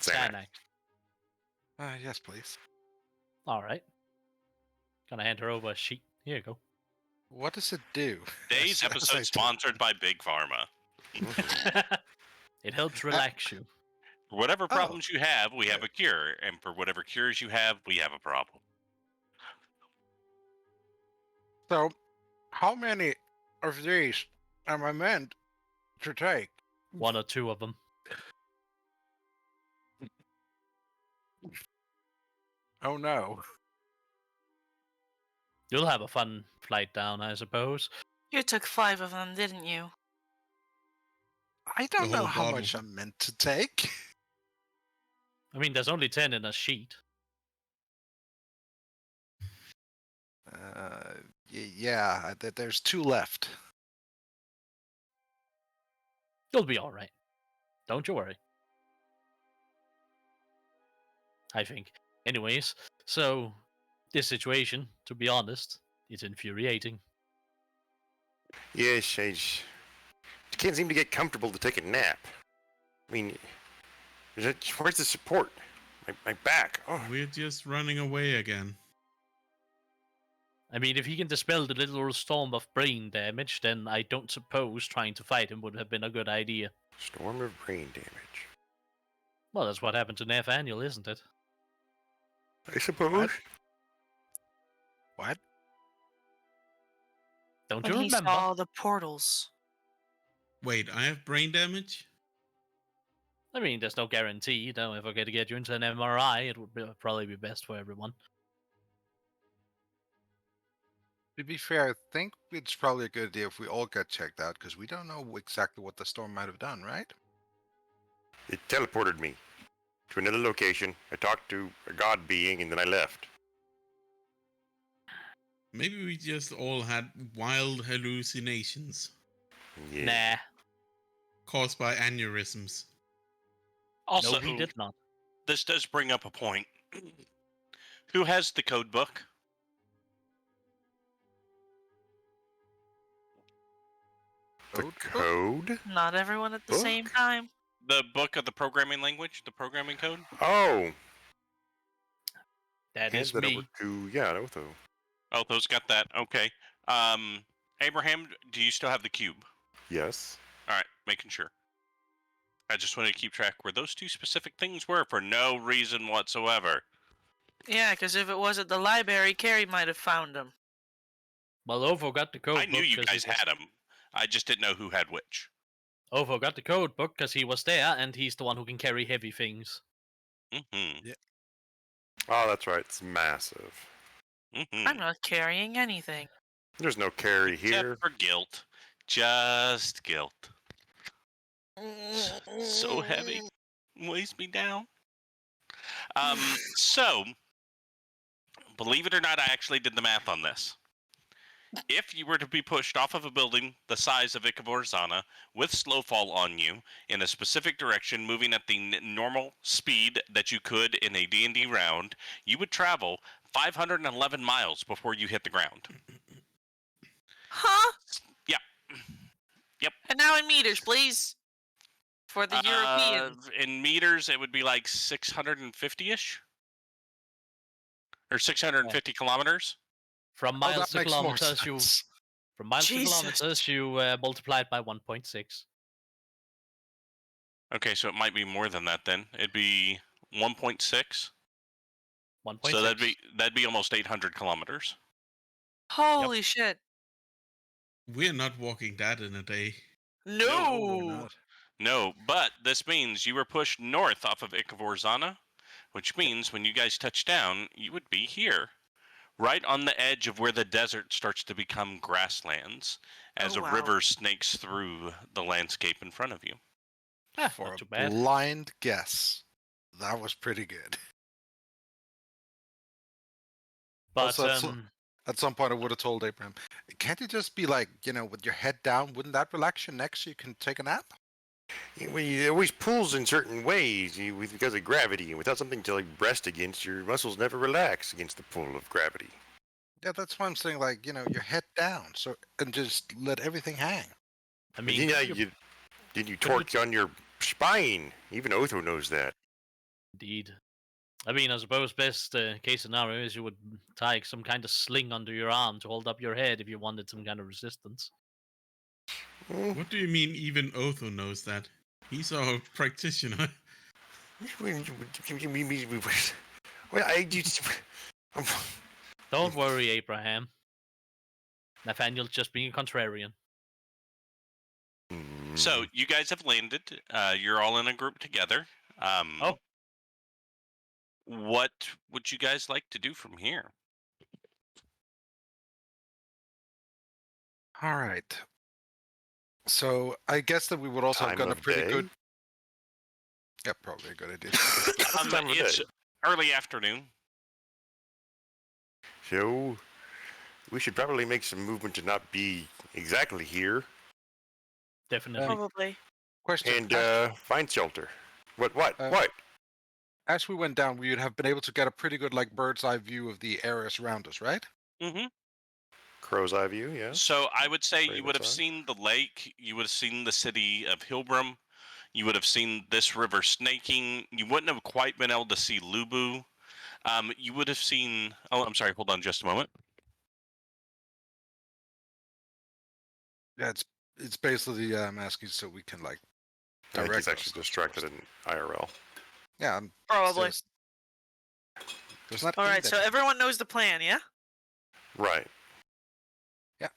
Xanax. Yes, please. All right. Gonna hand her over a sheet. Here you go. What does it do? Today's As I episode do. sponsored by Big Pharma. It helps relax you. For whatever problems you have, we have a cure, and for whatever cures you have, we have a problem. So, how many of these am I meant to take? One or two of them. Oh no. You'll have a fun flight down, I suppose. You took 5 of them, didn't you? I don't The know whole how bottle. much I'm meant to take. I mean, there's only 10 in a sheet. Yeah, there's 2 left. You'll be all right. Don't you worry. I think. Anyways, so this situation, to be honest, is infuriating. Yes, I can't seem to get comfortable to take a nap. I mean, where's the support? My back. Oh, We're just running away again. I mean, if he can dispel the little storm of brain damage, then I don't suppose trying to fight him would have been a good idea. storm of brain damage. Well, that's what happened to Nathaniel, isn't it? I suppose. What? Don't When you he remember? saw the portals. Wait, I have brain damage? I mean, there's no guarantee. Though, if I get to get you into an MRI, it would probably be best for everyone. To be fair, I think it's probably a good idea if we all get checked out, because we don't know exactly what the storm might have done, right? It teleported me to another location. I talked to a god being, and then I left. Maybe we just all had wild hallucinations Yeah. Nah. caused by aneurysms. Also, No, he did not. this does bring up a point. Who has the code book? The code? Not everyone at the Book? same time. The book of the programming language? The programming code? Oh, That hand is that me. over to Otho. Oh, those got that. Okay. Abraham, do you still have the cube? Yes. All right, making sure. I just wanted to keep track where those 2 specific things were for no reason whatsoever. Yeah, because if it was at the library, Carrie might have found them. Well, Ovo got the code I knew book you 'cause guys he was- had them. I just didn't know who had which. Ovo got the code book because he was there, and he's the one who can carry heavy things. Mm-hmm. Oh, that's right. It's massive. Mm-hmm. I'm not carrying anything. There's no carry Except here. for guilt. Just guilt. So heavy. Weighs me down. So, believe it or not, I actually did the math on this. If you were to be pushed off of a building the size of Ikaborzana with slowfall on you in a specific direction, moving at the normal speed that you could in a D&D round, you would travel 511 miles before you hit the ground. Huh? Yeah. Yep. And now in meters, please. For the Europeans. In meters, it would be like 650-ish? Or 650 kilometers? From Oh, miles that to makes more kilometers, you sense. from miles Jesus. to kilometers, you multiply it by 1.6. Okay, so it might be more than that then. It'd be 1.6. 1.6. So that'd be almost 800 kilometers. Holy shit. We're not walking that in a day. No. we're not. No, but this means you were pushed north off of Ikavorzana, which means when you guys touch down, you would be here, right on the edge of where the desert starts to become grasslands, as Oh, a wow. river snakes through the landscape in front of you. For not a too bad. blind guess, that was pretty good. But Also, at some point, I would have told Abraham, "Can't you just be like, with your head down? Wouldn't that relax your neck so you can take a nap?" Well, it always pulls in certain ways because of gravity, and without something to like rest against, your muscles never relax against the pull of gravity. Yeah, that's why I'm saying, like, your head down, and just let everything hang. I But mean, you torque on your spine. Even Otho knows that. indeed. I mean, I suppose best case scenario is you would tie some kind of sling under your arm to hold up your head if you wanted some kind of resistance. What do you mean even Otho knows that? He's our practitioner. Well, Don't worry, Abraham. Nathaniel's just being a contrarian. So you guys have landed. You're all in a group together. Oh. What would you guys like to do from here? All right. So I guess that we would also have Time gotten a of pretty day? good. Yeah, probably a good idea. Time of It's day. early afternoon. So we should probably make some movement to not be exactly here Definitely. Probably. Question: and find shelter. What? What? as we went down, we would have been able to get a pretty good, like, bird's eye view of the areas around us, right? Mm-hmm. Crow's eye view, yes. So I would say you would have Raven's eye. seen the lake. You would have seen the city of Hilbram. You would have seen this river snaking. You wouldn't have quite been able to see Lubu. You would have seen. Oh, I'm sorry. Hold on, just a moment. Yeah, it's basically I'm asking so we can, like, I think he's direct actually ourselves distracted first. in IRL. Yeah, Probably. There's not. All right, so everyone knows the plan, yeah? Right.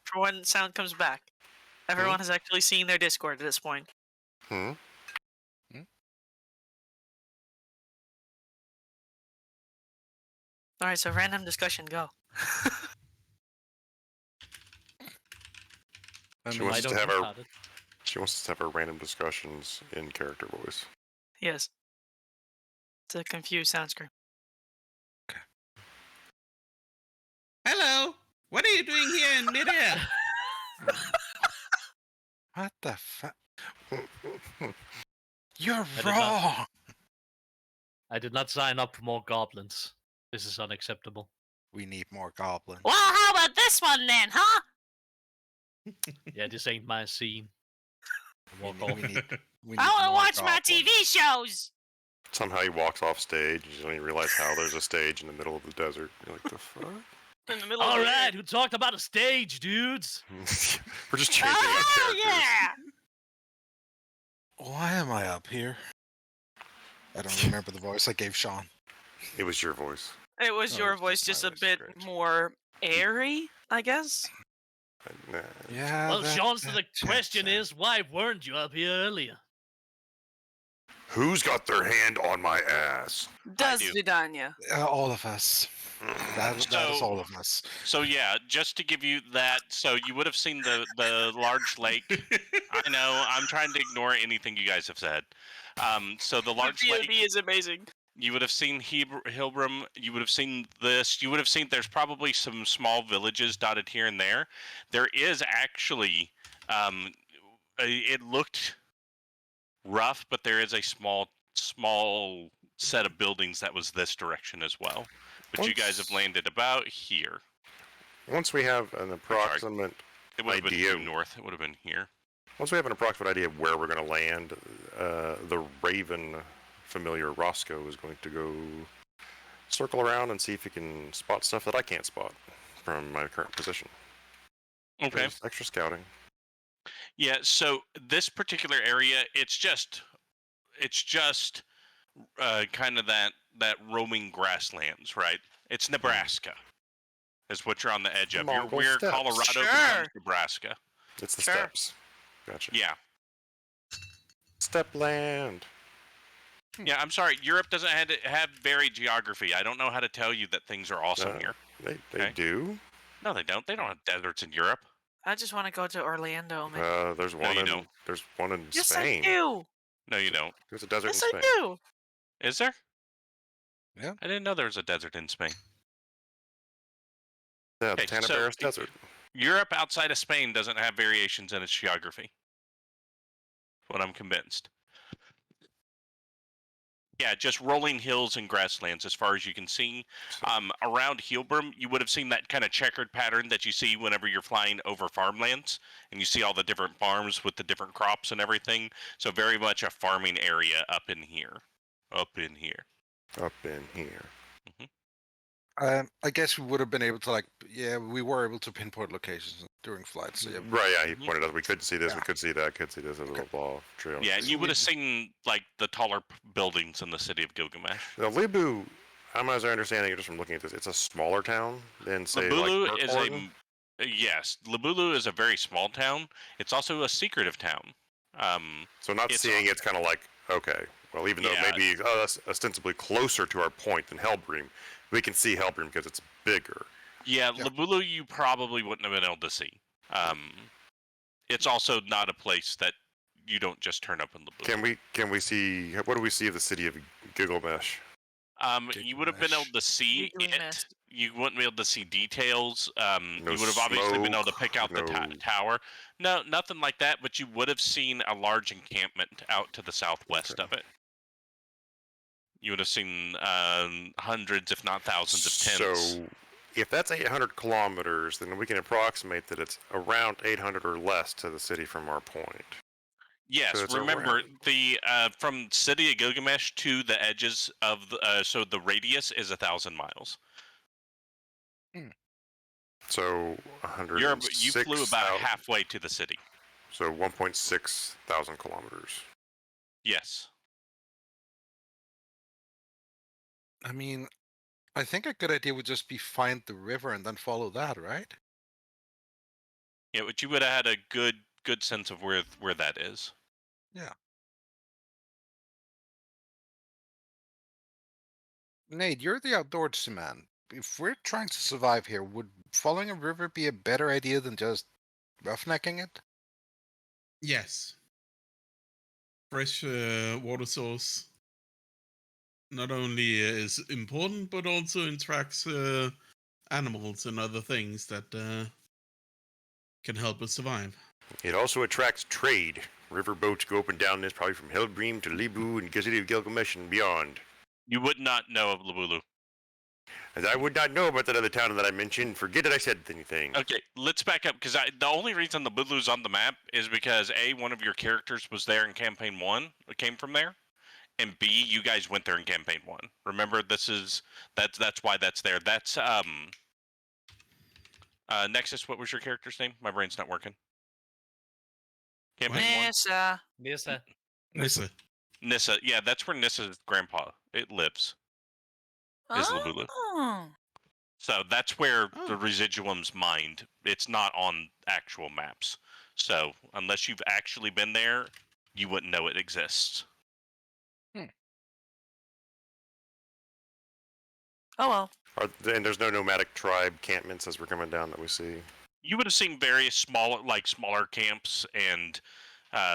For when sound comes back. Everyone has actually seen their Discord at this point. Hmm. All right, so random discussion, go. She Why wants us don't to have you our start it? she wants us to have our random discussions in character voice. Yes. To confuse sound screen. Hello! What are you doing here in midair? What the fuck? You're did not- wrong. I did not sign up for more goblins. This is unacceptable. We need more goblins. Well, how about this one then, huh? Yeah, this ain't my scene. Walk We off. need I want to more watch my goblins. TV shows. Somehow he walks off stage and you don't even realize how there's a stage in the middle of the desert. You're like, the fuck? In the middle All of the right, who talked about a stage, dudes? We're just changing our Oh, characters. yeah! Why am I up here? I don't remember the voice I gave Sean. It was your voice. It was Oh, your it's voice, just just my a voice, bit great. more airy, I guess. Nah. Yeah. Well, Sean's the question is, why weren't you up here earlier? Who's got their hand on my ass? Does do. Vidania. all of us. That is So- all of us. So yeah, just to give you that, so you would have seen the large lake. I know, I'm trying to ignore anything you guys have said. So the large The lake, POV is amazing. you would have seen Hilbram, you would have seen this, you would have seen there's probably some small villages dotted here and there. There is actually, it looked rough, but there is a small set of buildings that was this direction as well. But you guys have landed about here. Once we have an approximate It would have been idea. due north. It would have been here. Once we have an approximate idea of where we're going to land, the Raven familiar Roscoe is going to go circle around and see if he can spot stuff that I can't spot from my current position. Okay. Just extra scouting. Yeah. So this particular area, it's just kind of that roaming grasslands, right? It's Nebraska, is what you're on the edge of. You're Mongol where steppes. Colorado Sure. becomes Nebraska. It's the Sure. steps. Gotcha. Yeah. Stepland. Yeah, I'm sorry. Europe doesn't have varied geography. I don't know how to tell you that things are awesome here. They Okay. do. No, they don't. They don't have deserts in Europe. I just want to go to Orlando, man. There's No, one you in don't. Yes, Spain. I do. No, you don't. There's a desert in Yes, I Spain. do. Is there? Yeah. I didn't know there was a desert in Spain. Yeah, the Okay, so Tanaberas Desert. Europe outside of Spain doesn't have variations in its geography. What I'm convinced. Yeah, just rolling hills and grasslands as far as you can see. Around Heilbrim, you would have seen that kind of checkered pattern that you see whenever you're flying over farmlands, and you see all the different farms with the different crops and everything. So very much a farming area up in here. Up in here. Up in here. I guess we would have been able to we were able to pinpoint locations during flights. So yeah, Right, yeah, he Mhm. pointed out we couldn't see this, we Yeah. could see that, could see this as a little ball trail. Yeah, and you So would we- have seen like the taller buildings in the city of Gilgamesh. Now, Libu, as I understand it, just from looking at this, it's a smaller town than, say, Labulu like is Burkhorn? yes, Labulu is a very small town. It's also a secretive town. So not it's seeing it's kind of like, okay, well, even though Yeah. it may be that's ostensibly closer to our point than Helbrim, we can see Helbrim because it's bigger. Yeah, Yeah. Labulu you probably wouldn't have been able to see. It's also not a place that you don't just turn up in Labulu. Can we see, what do we see of the city of Gilgamesh? You would have been able to see Giggly it. mess. You wouldn't be able to see details. No You would have obviously been able to smoke, pick out the no- tower. No, nothing like that. But you would have seen a large encampment out to the southwest Okay. of it. You would have seen hundreds, if not thousands, of tents. So, if that's 800 kilometers, then we can approximate that it's around 800 or less to the city from our point. Yes, it's remember around. the from City of Gilgamesh to the edges of the so the radius is 1,000 miles. So, You flew about 106,000. halfway to the city. So 1.6 thousand kilometers. Yes. I mean, I think a good idea would just be find the river and then follow that, right? Yeah, but you would have had a good sense of where that is. Nate, you're the outdoorsy man. If we're trying to survive here, would following a river be a better idea than just roughnecking it? Yes. Fresh water source not only is important, but also attracts animals and other things that can help us survive. It also attracts trade. River boats go up and down this, probably from Helbrim to Libu and City of Gilgamesh and beyond. You would not know of Labulu. And I would not know about that other town that I mentioned. Forget that I said anything. Okay, let's back up because the only reason Labulu's on the map is because A, one of your characters was there in campaign 1, came from there, and B, you guys went there in campaign 1. Remember, that's why that's there. That's Nexus. What was your character's name? My brain's not working. Campaign 1. Nissa. Nissa. Nissa. Nissa. Yeah, that's where Nissa's grandpa lives. Is Labulu. Oh. So that's where the Oh. residuum's mined. It's not on actual maps. So unless you've actually been there, you wouldn't know it exists. Oh well. And there's no nomadic tribe campments as we're coming down that we see. You would have seen various smaller camps and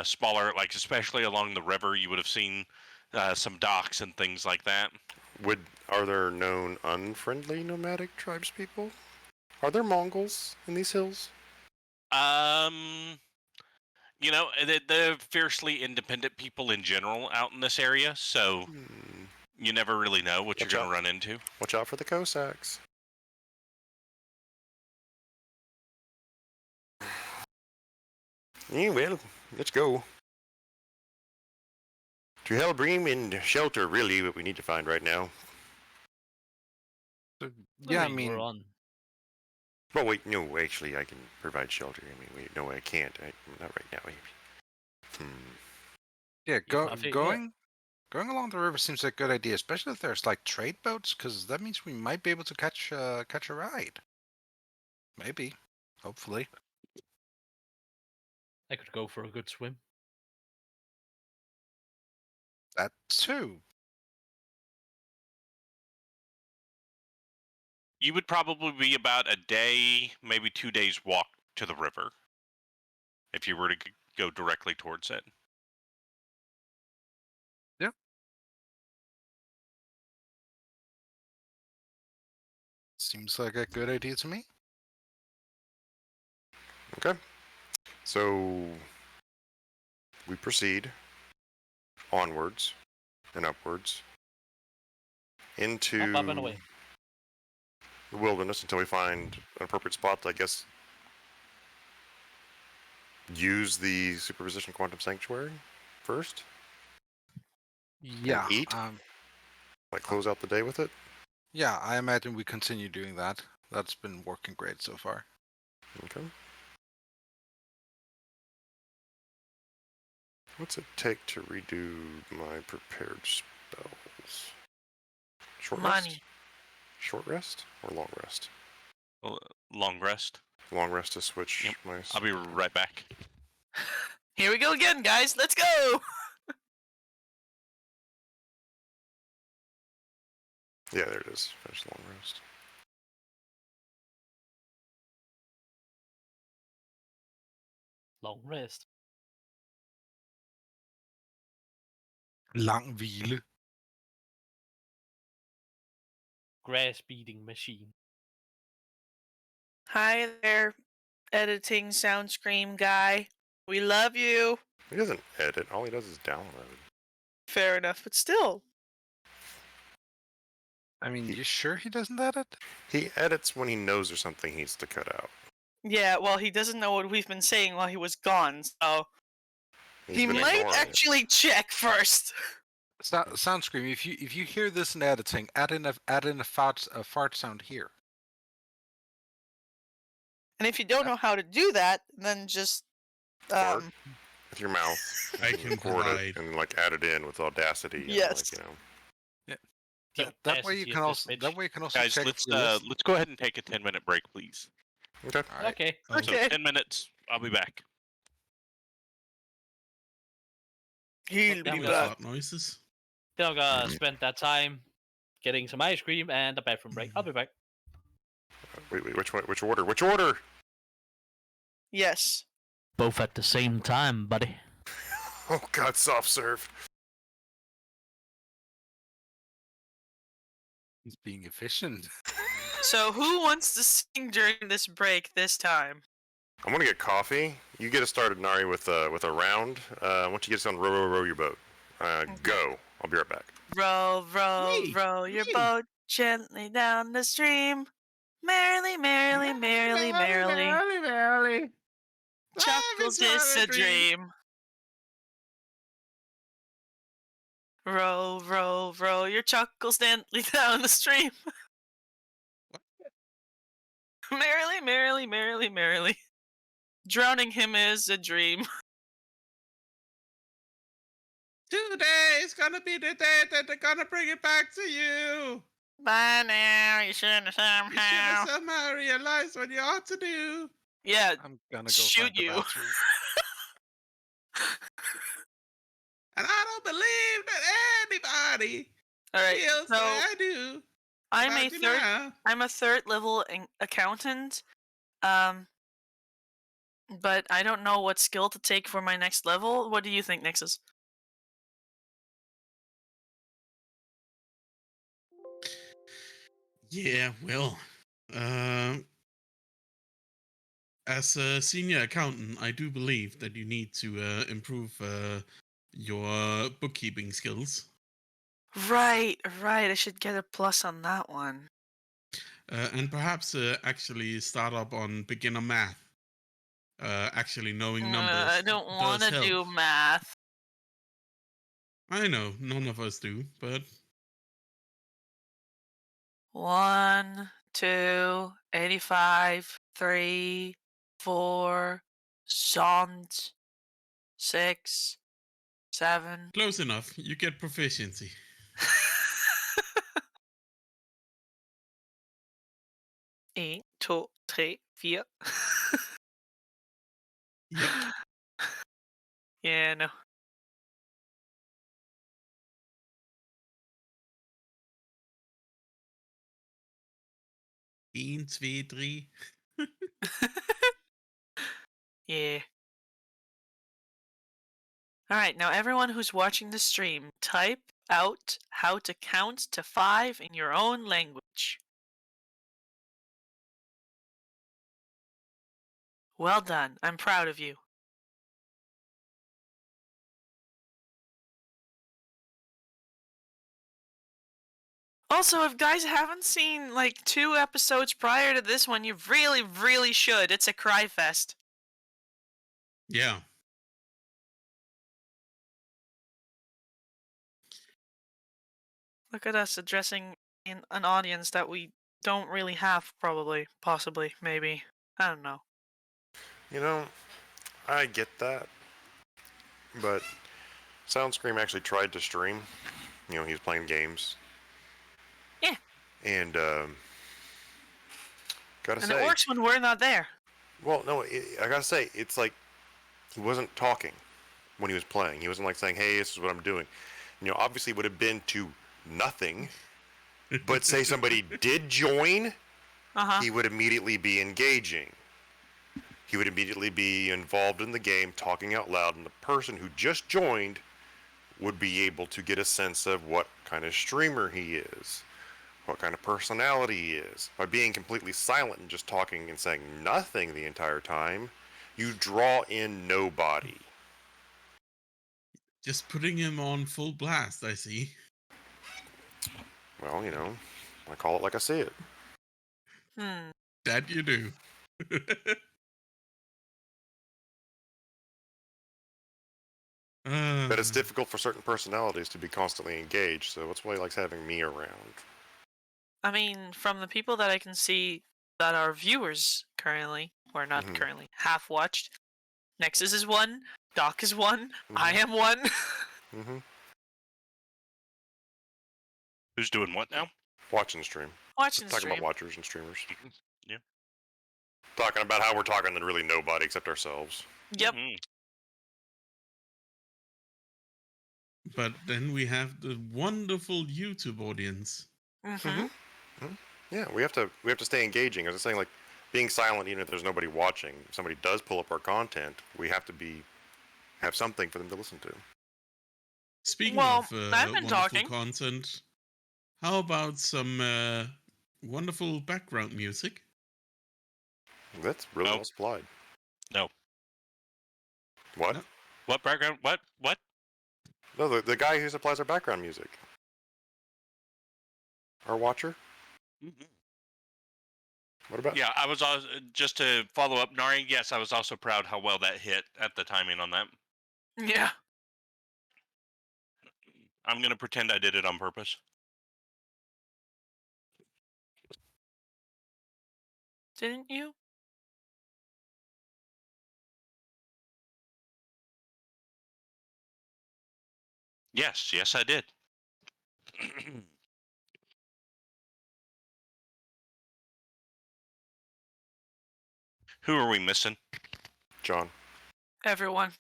smaller, like especially along the river. You would have seen some docks and things like that. Are there known unfriendly nomadic tribes people? Are there Mongols in these hills? You know, they're fiercely independent people in general out in this area, so you never really know what you're Watch going out. to run into. Watch out for the Cossacks. Yeah, well, let's go. To Helbrim and shelter, really, what we need to find right now. Yeah, I we're mean, on. Well, wait, no, actually, I can provide shelter. I mean, wait, no, I can't. Not right now. yeah, I think- going along the river seems like a good idea, especially if there's like trade boats, because that means we might be able to catch a ride. Maybe, hopefully. I could go for a good swim. That too. You would probably be about a day, maybe 2 days walk to the river if you were to go directly towards it. Seems like a good idea to me. Okay. So we proceed onwards and upwards into Up and away. the wilderness until we find an appropriate spot to, I guess, use the superposition quantum sanctuary first. Yeah. eat? Like close out the day with it. Yeah, I imagine we continue doing that. That's been working great so far. Okay. What's it take to redo my prepared spells? Short rest? Money. Short rest or long rest? Long rest. Long rest to switch Yep. my. I'll be right back. Here we go again, guys. Let's go. Yeah, there it is. Finish long rest. Long rest. Lang hvile. Grass beating machine. Hi there, editing sound scream guy. We love you. He doesn't edit. All he does is download. Fair enough, but still. I mean, you sure he doesn't edit? He edits when he knows there's something he needs to cut out. Yeah, well, he doesn't know what we've been saying while he was gone, so He's he been might ignoring it. actually check first. Soundscream. If you hear this in editing, add in a fart sound here. And if you don't know how to do that, then just Fart with your mouth. I and can record provide. it and like add it in with Audacity. And, Yes. like, That way you can also Guys, check. let's go ahead and take a 10-minute break, please. Okay. All right. Okay. Oh, So Okay. 10 minutes. I'll be back. He'll Damn be it. back. fart noises. Then I'm gonna spend that time getting some ice cream and a bathroom break. I'll be back. Wait, which one? Which order? Which order? Yes. Both at the same time, buddy. Oh God, soft serve. He's being efficient. So who wants to sing during this break this time? I'm gonna get coffee. You get us started, Nari, with a round. Once you get us on row your boat. Go. I'll be right back. Row, row, Me, row your me. boat gently down the stream. Merrily, merrily, merrily, merrily. Chuckles is a dream. Row, row, row your chuckles gently down the stream. Merrily, merrily, merrily, merrily. Drowning him is a dream. Today is gonna be the day that they're gonna bring it back to you. By now, you should have You should somehow. have somehow realized what you ought to do. Yeah, I'm gonna go shoot find the you. bathroom. And I don't believe that anybody All right, feels so that I do. I'm about a you third. now. I'm a third level accountant. But I don't know what skill to take for my next level. What do you think, Nexus? Yeah, well, as a senior accountant, I do believe that you need to improve your bookkeeping skills. Right. I should get a plus on that one. And perhaps actually start up on beginner math. Actually knowing numbers. I don't does want to help. do math. I know, none of us do, but 1, 2, 85, 3, 4, Zond, 6, 7. close enough. You get proficiency. 1, 2, 3, 4. Yep. Yeah, no. 1, 2, 3. Yeah. Alright, now everyone who's watching the stream, type out how to count to 5 in your own language. Well done. I'm proud of you. Also, if guys haven't seen like 2 episodes prior to this one, you really, really should. It's a cry fest. Yeah. Look at us addressing an audience that we don't really have, probably, possibly, maybe. I don't know. You know, I get that, but Soundscream actually tried to stream. You know, he was playing games. Yeah. And gotta And say, it works when we're not there. well, no, I gotta say, it's like he wasn't talking when he was playing. He wasn't like saying, "Hey, this is what I'm doing." You know, obviously, it would have been to nothing. But say somebody did join, he would immediately be engaging. He would immediately be involved in the game, talking out loud, and the person who just joined would be able to get a sense of what kind of streamer he is, what kind of personality he is. By being completely silent and just talking and saying nothing the entire time, you draw in nobody. Just putting him on full blast, I see. Well, you know, I call it like I see it. That you do. But it's difficult for certain personalities to be constantly engaged, so that's why he likes having me around. I mean, from the people that I can see that are viewers currently, or not currently, half watched, Nexus is one, Doc is one, I am one. Who's doing what now? Watching stream. Watching Talking stream. about watchers and streamers. Yeah. Talking about how we're talking to really nobody except ourselves. Yep. But then we have the wonderful YouTube audience. Yeah, we have to stay engaging. As I was saying, like being silent, even if there's nobody watching. If somebody does pull up our content, we have to have something for them to listen to. Speaking Well, of I've been wonderful talking. content, how about some wonderful background music? That's really No. well supplied. No. What? No. What background? What? No, the guy who supplies our background music. Our watcher? What about? Yeah, I was also, just to follow up, Nari, yes, I was also proud how well that hit at the timing on that. Yeah. I'm going to pretend I did it on purpose. Didn't you? Yes, I did. Who are we missing? John. Everyone.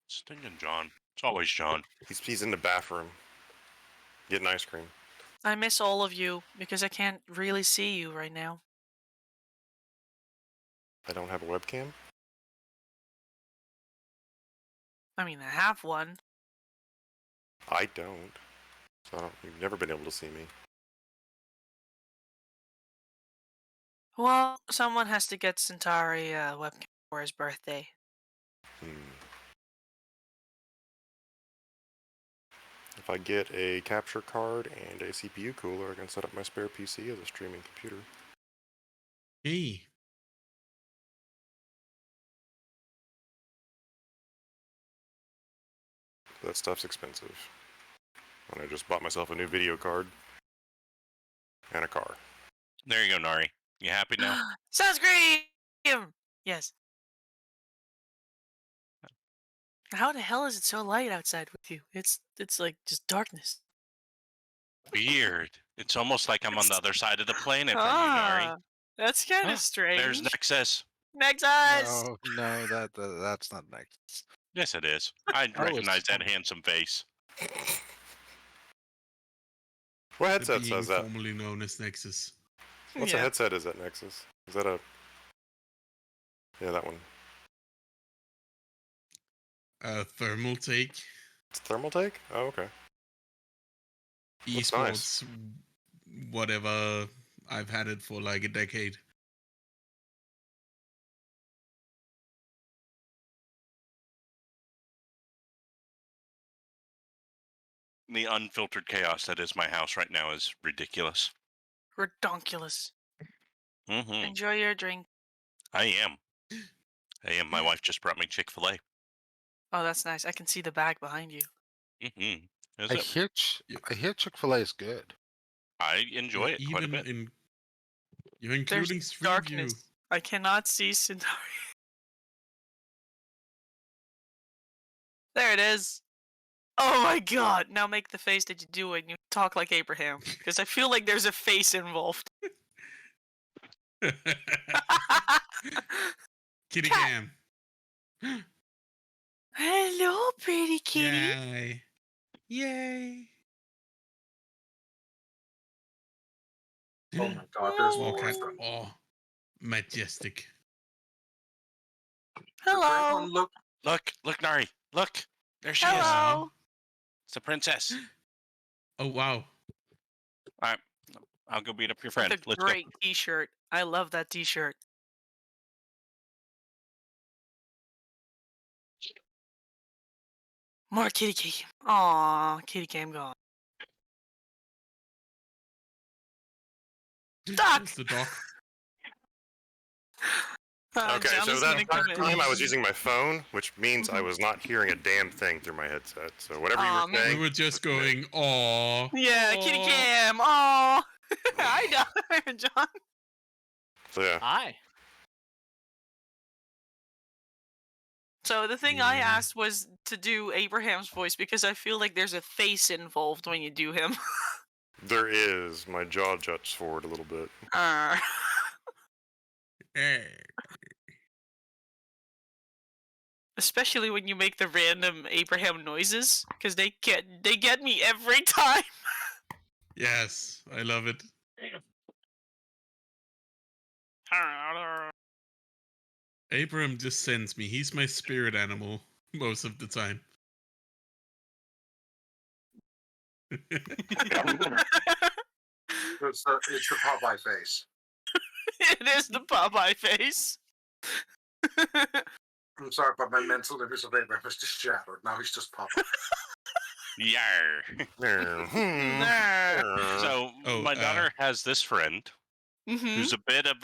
Stinging John. It's always John. He's in the bathroom getting ice cream. I miss all of you because I can't really see you right now. I don't have a webcam. I mean, I have one. I don't. So you've never been able to see me. Well, someone has to get Cyntari a webcam for his birthday. If I get a capture card and a CPU cooler, I can set up my spare PC as a streaming computer. Hey. That stuff's expensive. And I just bought myself a new video card and a car. There you go, Nari. You happy now? Sounds great! Yes. How the hell is it so light outside with you? It's like just darkness. Weird. It's almost like I'm on the other side of the planet from you, Nari. That's kind of strange. There's Nexus. Nexus! No, that's not Nexus. Yes, it is. I recognize that handsome face. What The headset being says that? formerly known as Nexus. What's a headset is that, Nexus? Is that a... Yeah, that one. Thermal take. It's thermal take? Oh, okay. Looks nice. Esports, whatever. I've had it for like a decade. The unfiltered chaos that is my house right now is ridiculous. Redonkulous. Mm-hmm. Enjoy your drink. I am. My wife just brought me Chick-fil-A. Oh, that's nice. I can see the bag behind you. Mm-hmm. I hear Chick-fil-A is good. I enjoy it quite a Even bit. you're including There's Street View. darkness. I cannot see Cyntari. There it is. Oh my god! Now make the face that you do when you talk like Abraham. Because I feel like there's a face involved. Kitty Cat. cam. Hello, pretty kitty. Yay. Yay. Oh my god, there's More more cat. of them. Oh, majestic. Hello. Look, Look, Nari. Look. There she is. Hello. It's the princess. Oh, wow. All right. I'll go beat up your friend. That's a Let's great t-shirt. I love that t-shirt. More kitty cam. Aw, kitty cam gone. Duck! It's the dog. Okay, John so is that gonna come in. time I was using my phone, which means I was not hearing a damn thing through my headset. So whatever you Aw, were man. saying... We were just going, oh. Yeah, kitty cam. Aw. I know, John. So yeah. Hi. So the thing I Yeah. asked was to do Abraham's voice because I feel like there's a face involved when you do him. There is. My jaw juts forward a little bit. Eh. Especially when you make the random Abraham noises, because they get me every time. Yes, I love it. Abraham just sends me. He's my spirit animal most of the time. it's the Popeye face. It is the Popeye face. I'm sorry, but my mental image of Abraham is just shattered. Now he's just Popeye. Yar. Nah. So my daughter has this friend Mhm. who's a bit of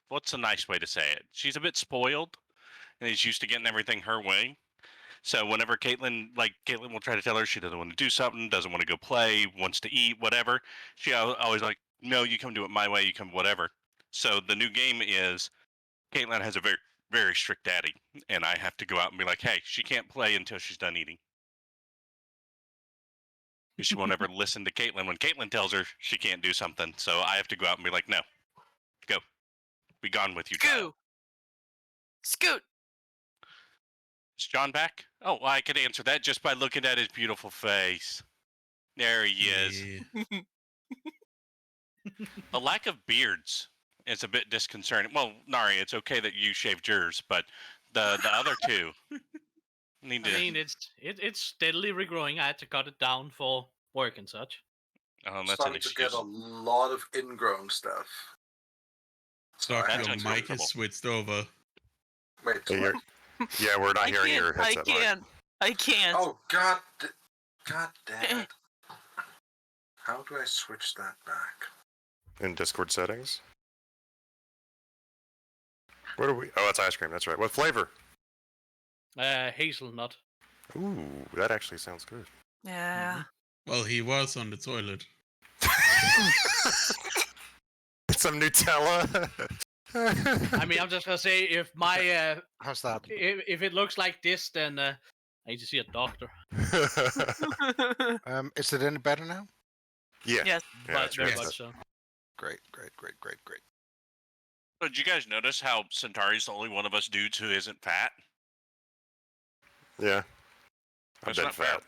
what's a nice way to say it? She's a bit spoiled, and she's used to getting everything her way. So whenever Caitlin will try to tell her she doesn't want to do something, doesn't want to go play, wants to eat, whatever, she always like, no, you come do it my way, you come whatever. So the new game is Caitlin has a very, very strict daddy, and I have to go out and be like, hey, she can't play until she's done eating. She won't ever listen to Caitlin when Caitlin tells her she can't do something. So I have to go out and be like, no, go. Be gone with you, child. Scoot. Is John back? Oh, well, I could answer that just by looking at his beautiful face. There he is. Yeah. The lack of beards is a bit disconcerting. Well, Nari, it's okay that you shaved yours, but the other two need to... I mean, it's steadily regrowing. I had to cut it down for work and such. Oh, that's an Starting to excuse. get a lot of ingrown stuff. Doc, That's your mic uncomfortable. is switched over. Wait, Yeah, yeah, we're not hearing your headset mic. I can't. oh god damn it. How do I switch that back? In Discord settings. What are we? Oh, it's ice cream. That's right. What flavor? Hazelnut. Ooh, that actually sounds good. Yeah. Well, he was on the toilet. Some Nutella. I mean, I'm just gonna say if my How's that? if it looks like this, then I need to see a doctor. Is it any better now? Yeah. Yes. Yeah, But that's very right. much so. Great. So did you guys notice how Cyntari's the only one of us dudes who isn't fat? Yeah. I've That's been not fair. fat.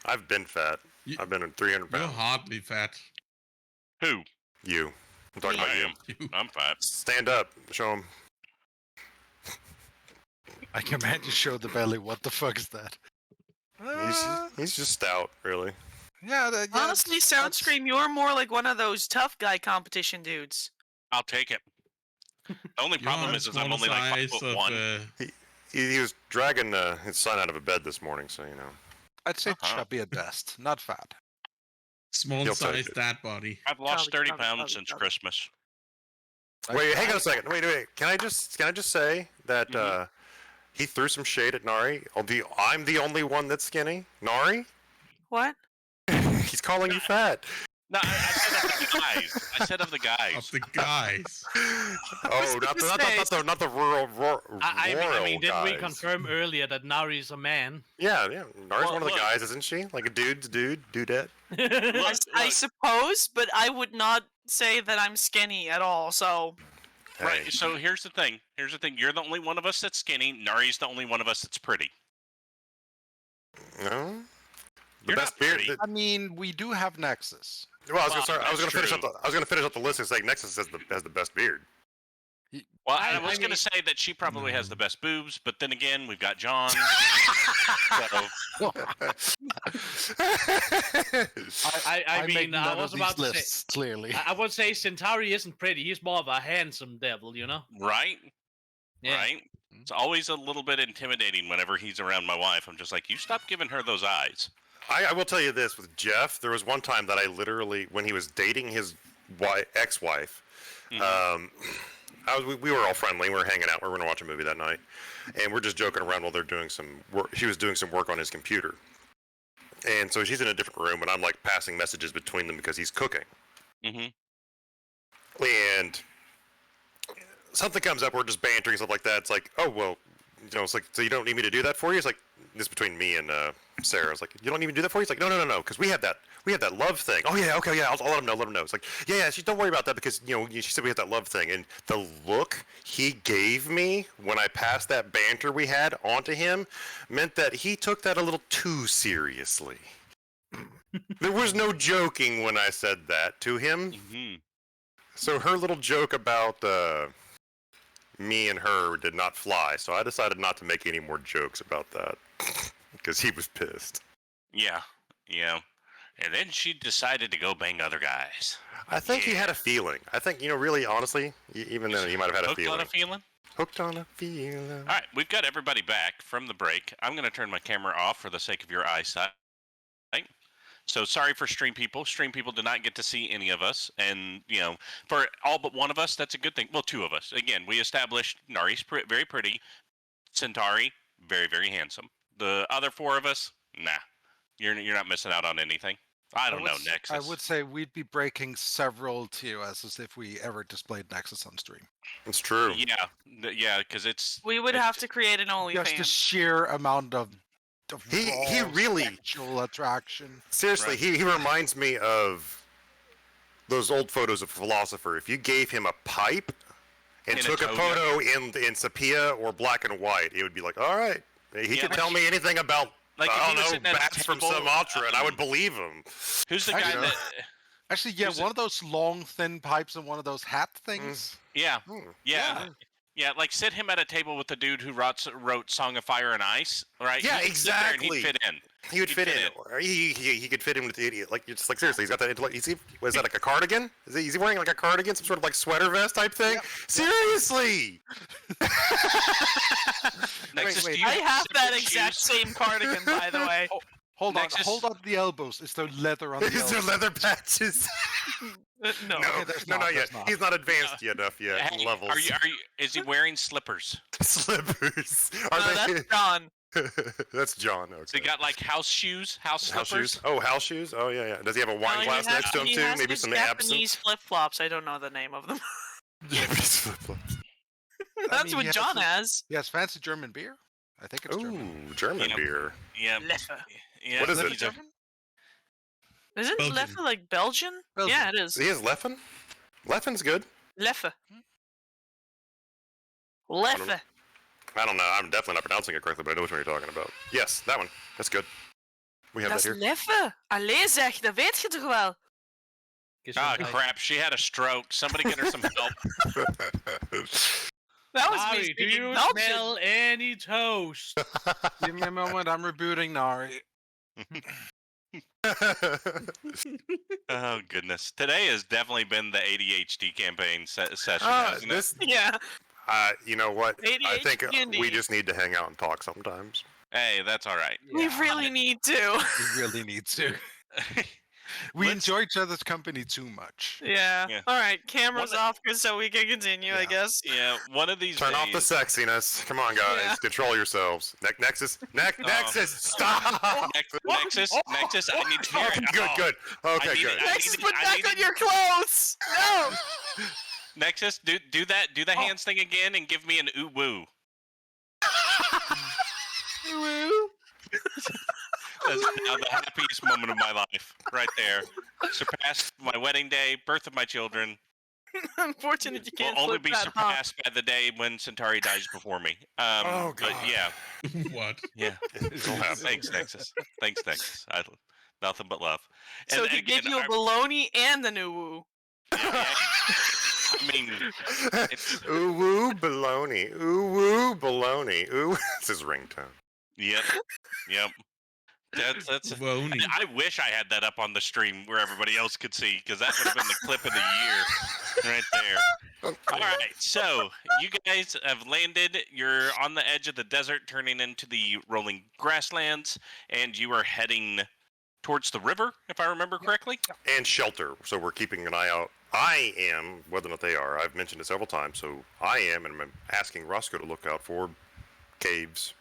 I've been fat. You- I've been in 300 You're pounds. hardly fat. Who? You. I'm talking about I you. am. I'm 5. Stand up. Show him. I command you show the belly. What the fuck is that? He's just stout, really. Yeah, Honestly, Soundscream, you're more like one of those tough guy competition dudes. I'll take it. The only You problem are is the I'm only like size 5'1". He was dragging his son out of a bed this morning, so you know. I'd say Uh-huh. chubby at best, not fat. small He'll take size it. dad body. I've lost Probably, 30 probably, pounds probably, since probably. Christmas. Wait, hang on a second. Wait. Can I just say that he threw some shade at Nari? I'm the only one that's skinny. Nari? What? He's calling you fat. No, I said of the guys. I said of the Of guys. the guys. Oh, not the rural I mean, didn't we guys. confirm earlier that Nari's a man? Yeah. Nari's Well, one of the look. guys, isn't she? Like a dudette. I suppose, but I would not say that I'm skinny at all. So Right. Hey. So here's the thing. You're the only one of us that's skinny. Nari's the only one of us that's pretty. No. The You're best not beard. pretty. I mean, we do have Nexus. Well, I was Well, gonna that's finish up. true. I was gonna finish up the list and say Nexus has the best beard. Well, I I was mean- going to say that she probably has the best boobs, but then again, we've got John. so, I make mean, none I of was these about to say, lists, clearly. I would say Cyntari isn't pretty. He's more of a handsome devil, you know? right? Yeah. Right? It's always a little bit intimidating whenever he's around my wife. I'm just like, you stop giving her those eyes. I will tell you this with Jeff. There was one time that I literally, when he was dating his ex-wife, we were all friendly. We were hanging out. We were going to watch a movie that night, and we're just joking around while they're doing some work. She was doing some work on his computer, and so she's in a different room, and I'm like passing messages between them because he's cooking, Mm-hmm. and something comes up. We're just bantering stuff like that. It's like, oh well, you know, it's like, so you don't need me to do that for you? It's like, this is between me and Sarah. It's like, you don't even do that for you? It's like, no, because we have that love thing. Oh yeah, okay, yeah, I'll let him know. It's like, yeah, don't worry about that because you know she said we have that love thing. And the look he gave me when I passed that banter we had onto him meant that he took that a little too seriously. There was no joking when I said that to him. Mm-hmm. So her little joke about me and her did not fly. So I decided not to make any more jokes about that because he was pissed. Yeah. And then she decided to go bang other guys. I think he had a feeling. I think, really, honestly, even though he might have had a Hooked feeling. on a feeling? Hooked on a feeling. All right, we've got everybody back from the break. I'm going to turn my camera off for the sake of your eyesight. So sorry for stream people. Stream people do not get to see any of us. And, for all but one of us, that's a good thing. Well, two of us. Again, we established Nari's very pretty. Cyntari, very, very handsome. The other four of us, nah. You're not missing out on anything. I don't know, Nexus. I would say we'd be breaking several TOSs if we ever displayed Nexus on stream. It's true. Yeah, because it's... we would have to create an Just the OnlyFans. sheer amount of He raw really- sexual attraction. Seriously, Right. he reminds me of those old photos of Philosopher. If you gave him a pipe and In a took a toga. photo in sepia or black and white, it would be like, all right, he Yeah, could like tell me anything about, like if he I was don't sitting know, at a bats from table, Sumatra, and I would believe him. Who's the I guy know. that... Actually, yeah, Who's one of those long, thin pipes and one of those hat things. Yeah, Hmm. yeah, like sit him at a table with the dude who wrote Song of Fire and Ice, right? Yeah, He could sit there and exactly. he'd fit in. He would He'd fit fit in. in. Or he could fit in with the idiot. Like, it's like, seriously, he's got that intellect. Was that like a cardigan? Is he wearing like a cardigan, some sort of like sweater vest type thing? Yep. Seriously! Nexus, wait. do you I have that separate exact shoes? same cardigan, by the way. Hold Nexus- hold up the elbows. Is there leather on the Is there elbows? leather patches? No. No, there's no, not, not yet. there's not. He's not advanced enough yet. Hey, Levels. Are you? Is he wearing slippers? Slippers. Are No, they? that's John. That's John. Okay. So he got like house shoes, house house slippers. shoes. Oh, house shoes. Oh yeah, yeah. Does he have a wine No, glass he has- next to him he too? has Maybe his some Japanese absinthe. flip flops. I don't know the name of them. Japanese flip-flops. That's mean, what he has John some- has. Yes, fancy German beer. I think it's German. Ooh, German Yeah. beer. Yeah. Leffe. Yeah. What is he's it? a- German? Isn't Belgian. Leffe like Belgian? Belgian. Yeah, it is. He has Leffen. Leffen's good. Leffe. Leffe. I don't know. I'm definitely not pronouncing it correctly, but I know which one you're talking about. Yes, that one. That's good. We have Dat that is here. Leffe. Allee zeg, dat weet je toch wel? Ah, Gesundheit. crap. She had a stroke. Somebody get her some help. That was me Nari, do speaking you Belgian. smell any toast? Give me a moment. I'm rebooting Nari. Oh, goodness. Today has definitely been the ADHD campaign session, hasn't this, Yeah. you know what? I think ADHD. we just need to hang out and talk sometimes. it? Hey, that's all right. We really need to. We really need to. We Let's- enjoy each other's company too much. Yeah. Yeah. All right, cameras One- off so we can continue, I Yeah. guess. Yeah, one of these Turn days. off the sexiness. Come on, guys. Yeah. Control yourselves. Nexus. Nexus. Stop. Nexus, I need to hear it. Good, Oh, good. Okay, need good. it. Nexus, put I back need on it. your clothes. No. Nexus, do that. Do the hands thing again and give me an ooh woo. Woo. That's now the happiest moment of my life, right there. Surpassed my wedding day, birth of my children. Unfortunate you Will can't only flip be that, huh? surpassed by the day when Cyntari dies before me. Oh, But God. yeah, What? yeah. It'll happen. Thanks, Nexus. Thanks, Nexus. Nothing but love. So he gave you a baloney and the new woo. I mean, it's- Ooh woo baloney. Ooh woo baloney. Ooh. This is ringtone. yep. That's. Wony. I wish I had that up on the stream where everybody else could see, because that would have been the clip of the year, right there. All right, so you guys have landed. You're on the edge of the desert, turning into the rolling grasslands, and you are heading towards the river, if I remember correctly. And shelter. So we're keeping an eye out. I am, whether or not they are, I've mentioned it several times, so I am, and I'm asking Roscoe to look out for caves,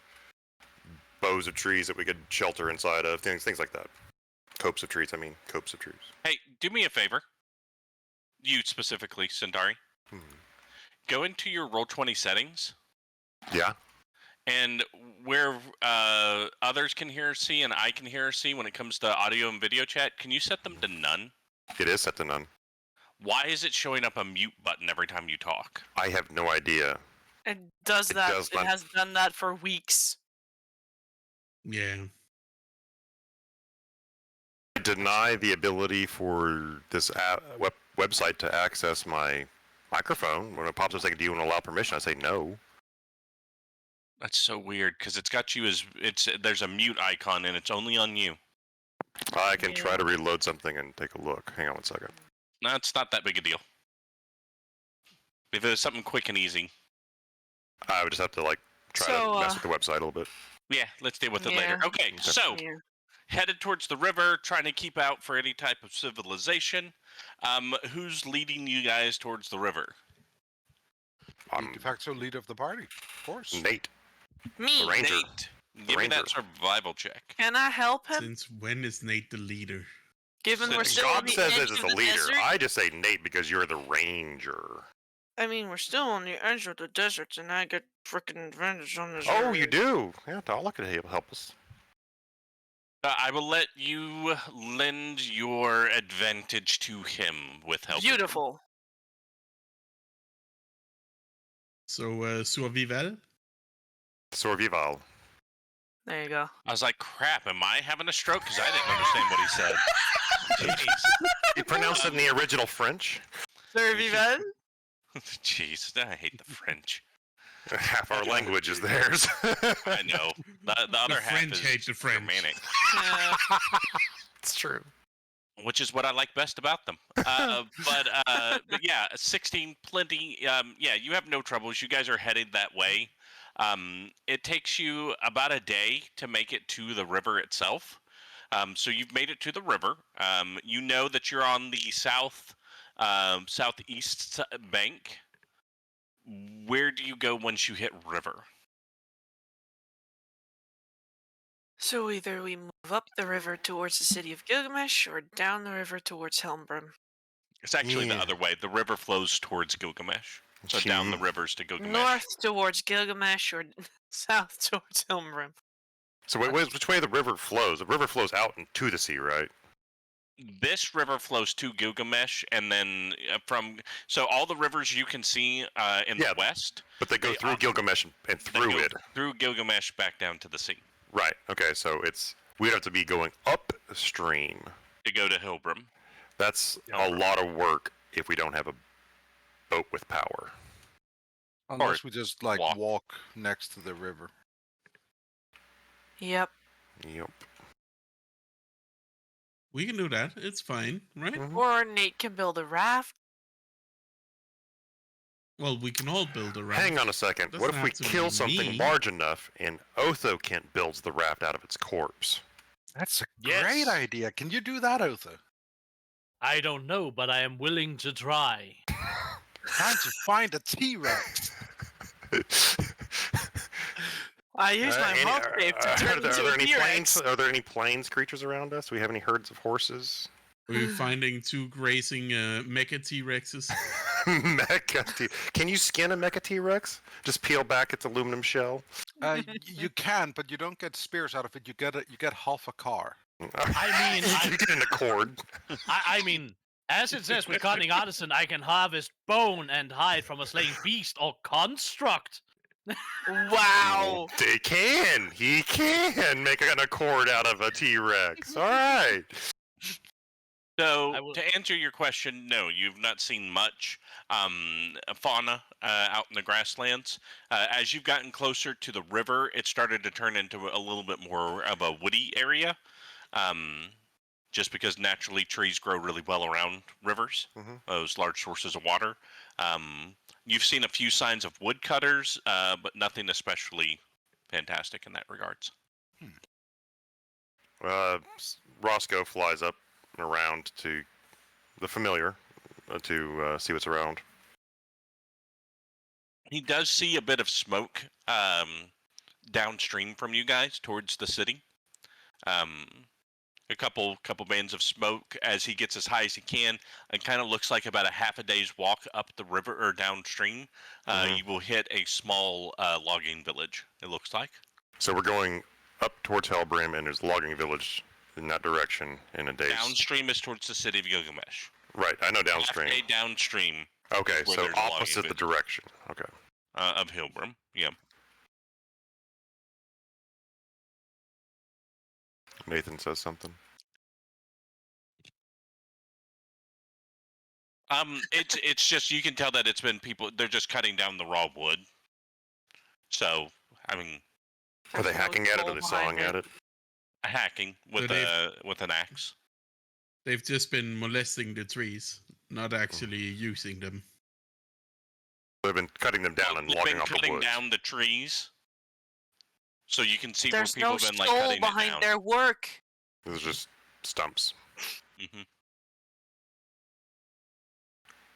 bows of trees that we could shelter inside of, things like that. Copes of trees. Hey, do me a favor. You specifically, Cyntari. Go into your Roll20 settings, Yeah. and where others can hear or see and I can hear or see when it comes to audio and video chat, can you set them to none? It is set to none. Why is it showing up a mute button every time you talk? I have no idea. It does It that. does It not- has done that for weeks. Yeah. Deny the ability for this website to access my microphone. When it pops up saying, do you want to allow permission? I say no. That's so weird, because it's got you as there's a mute icon and it's only on you. I can try to reload something and take a look. Hang on one second. No, it's not that big a deal. If it was something quick and easy. I would just have to try So, to mess with the website a little bit. Yeah, let's deal with it later. Yeah. Okay, so Yeah. headed towards the river, trying to keep out for any type of civilization. Who's leading you guys towards the river? The de facto leader of the party, of course. Nate, Me. the ranger. Nate. Give me that survival check. Can I help him? Since when is Nate the leader? Given we're Since still on God the says edge that it's of the leader. desert. I just say Nate because you're the ranger. I mean, we're still on the edge of the desert, and I get freaking advantage on this. Oh, area. you do? Yeah, Talah could help us. I will let you lend your advantage to him with help. Beautiful. So, survival? Survival. There you go. I was like, crap, am I having a stroke? Because I didn't understand what he said. You pronounced it in the original French. Survival. Jeez, I hate the French. Half our language is theirs. I know. The other half French is hate the French. Germanic, It's true. which is what I like best about them. But yeah, 16, plenty. Yeah, you have no troubles. You guys are headed that way. It takes you about a day to make it to the river itself. So you've made it to the river. You know that you're on the southeast bank. Where do you go once you hit river? So either we move up the river towards the city of Gilgamesh, or down the river towards Helmbrim. It's actually the Yeah. other way. The river flows towards Gilgamesh. So down the rivers to Gilgamesh. North towards Gilgamesh, or south towards Helmbrim. So which way the river flows? The river flows out into the sea, right? This river flows to Gilgamesh, and then so all the rivers you can see in Yeah, the west, But they go They through often- Gilgamesh and they through go it. through Gilgamesh back down to the sea Right. Okay. So we'd have to be going upstream. to go to Hilbrim. That's Yeah. a lot of work if we don't have a boat with power. Unless we just like walk. walk next to the river. Yep. Yep. We can do that. It's fine, right? Mhm. Or Nate can build a raft. Well, we can all build a raft. Hang on a second. What Doesn't if we have to kill be something me. large enough and Othokent builds the raft out of its corpse? That's a Yes. great idea. Can you do that, Otho? I don't know, but I am willing to try. Trying to find a T-Rex. I use my mouth shape to turn into a T-Rex. Are there any plains creatures around us? Do we have any herds of horses? We're finding 2 grazing mecha T-Rexes. Mecha T. Can you skin a Mecha T-Rex? Just peel back its aluminum shell. You can, but you don't get spears out of it. You get half a car. I mean, you get an accord. I mean, as it says with Cutting Artisan, I can harvest bone and hide from a slain beast or construct. Wow. They can. He can make an accord out of a T-Rex. All right. So, I will- to answer your question, no, you've not seen much fauna out in the grasslands. As you've gotten closer to the river, it started to turn into a little bit more of a woody area, just because naturally trees grow really well around rivers, those large sources of water. You've seen a few signs of woodcutters, but nothing especially fantastic in that regards. Roscoe flies up and around to the familiar to see what's around. He does see a bit of smoke downstream from you guys towards the city. A couple bands of smoke as he gets as high as he can. It kind of looks like about a half a day's walk up the river or downstream. You will hit a small logging village, it looks like. So we're going up towards Hellbrim, and there's a logging village in that direction in a day's... Downstream is towards the City of Gilgamesh. Right, I know downstream. Half a day downstream Okay, where so there's a logging opposite the village. direction. Okay. Of Hellbrim, yeah. Nathan says something. It's just you can tell that it's been people. They're just cutting down the raw wood. So I mean, Are they There's no hacking at it? Are soul they behind sawing at it? hacking with So with an axe. They've just been molesting the trees, not actually using them. They've been cutting them down and They've logging been off the cutting woods. down the trees, so you can see There's where people no have been like soul cutting it behind down. their work. Those are just stumps. hmm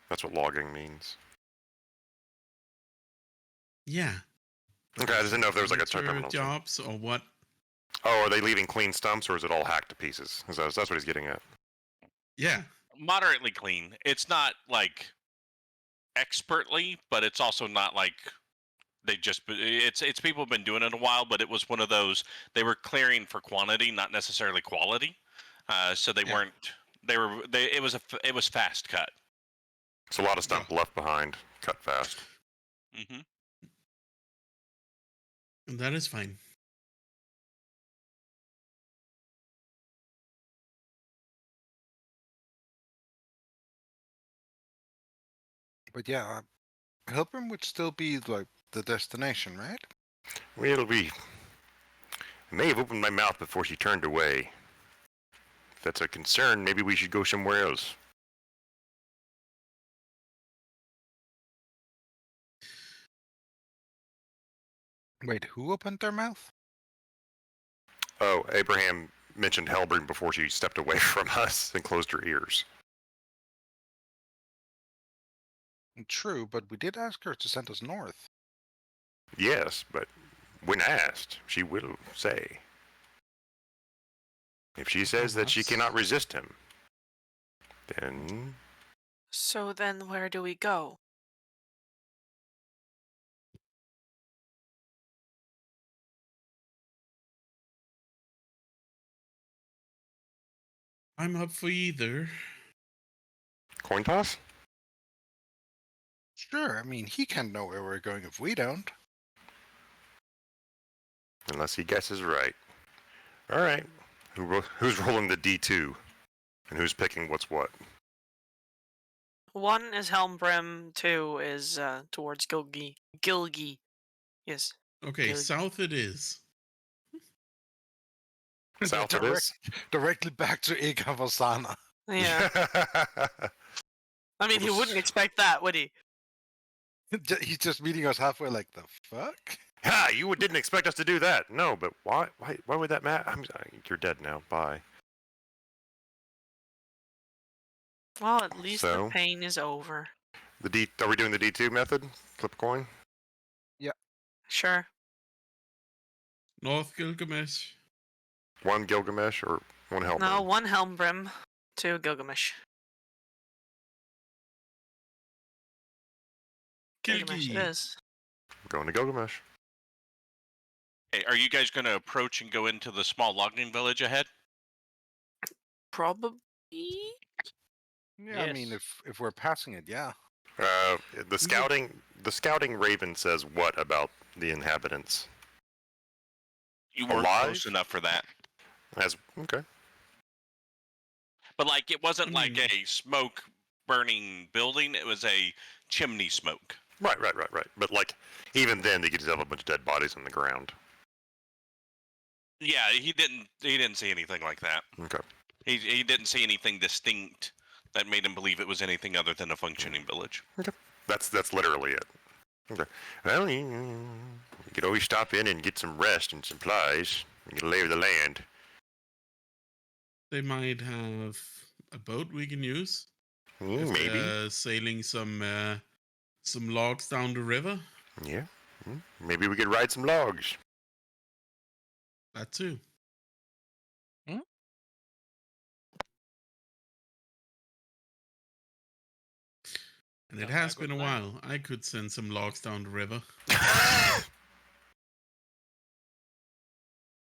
That's what logging means. Yeah. Okay, I just didn't know if there was like a Amateur terminal. jobs or what? Oh, are they leaving clean stumps, or is it all hacked to pieces? 'Cause that's what he's getting at. Yeah. Moderately clean. It's not like expertly, but it's also not like they just. It's people have been doing it a while, but it was one of those they were clearing for quantity, not necessarily quality. So they Yeah. weren't. It was fast cut. It's a lot of stump left behind, cut fast. hmm That is fine. But yeah, Hellbrim would still be like the destination, right? Well, it'll be. I may have opened my mouth before she turned away. If that's a concern, maybe we should go somewhere else. Wait, who opened their mouth? Oh, Abraham mentioned Hellbrim before she stepped away from us and closed her ears. True, but we did ask her to send us north. Yes, but when asked, she will say. If she says that she cannot resist him, then So then where do we go? I'm up for either. coin toss? Sure, I mean, he can't know where we're going if we don't. Unless he guesses right. All right. Who's rolling the D2? And who's picking what's what? 1 is Helmbrim, 2 is towards Gilgi. Yes. Okay, Gilgi. south it is. South it is. Directly back to Ikavasana. Yeah. I mean, he wouldn't expect that, would he? He's just meeting us halfway. Like the fuck? Ha! You didn't expect us to do that. No, but why? Why would that matter? You're dead now. Bye. Well, at least the So? pain is over. Are we doing the D2 method? Flip a coin. Sure. North Gilgamesh. 1 Gilgamesh or 1 Helm? No, 1 Helmbrim, 2 Gilgamesh. Gilgamesh it Gilgi. is. Going to Gilgamesh. Hey, are you guys going to approach and go into the small logging village ahead? Probably. Yeah, I mean, Yes. if we're passing it, yeah. The scouting raven says what about the inhabitants? You weren't Alive? close enough for that. Okay. But like, it wasn't like Mm. a smoke burning building. It was a chimney smoke. Right. But like, even then, they could just have a bunch of dead bodies on the ground. Yeah, he didn't see anything like that. Okay. He didn't see anything distinct that made him believe it was anything other than a functioning village. That's literally it. Okay. Well, you could always stop in and get some rest and supplies. You can lay of the land. They might have a boat we can use. If Maybe. they're sailing some logs down the river. Yeah. Maybe we could ride some logs. That too. Hmm? And it Sounds like has a been good a plan. while. I could send some logs down the river.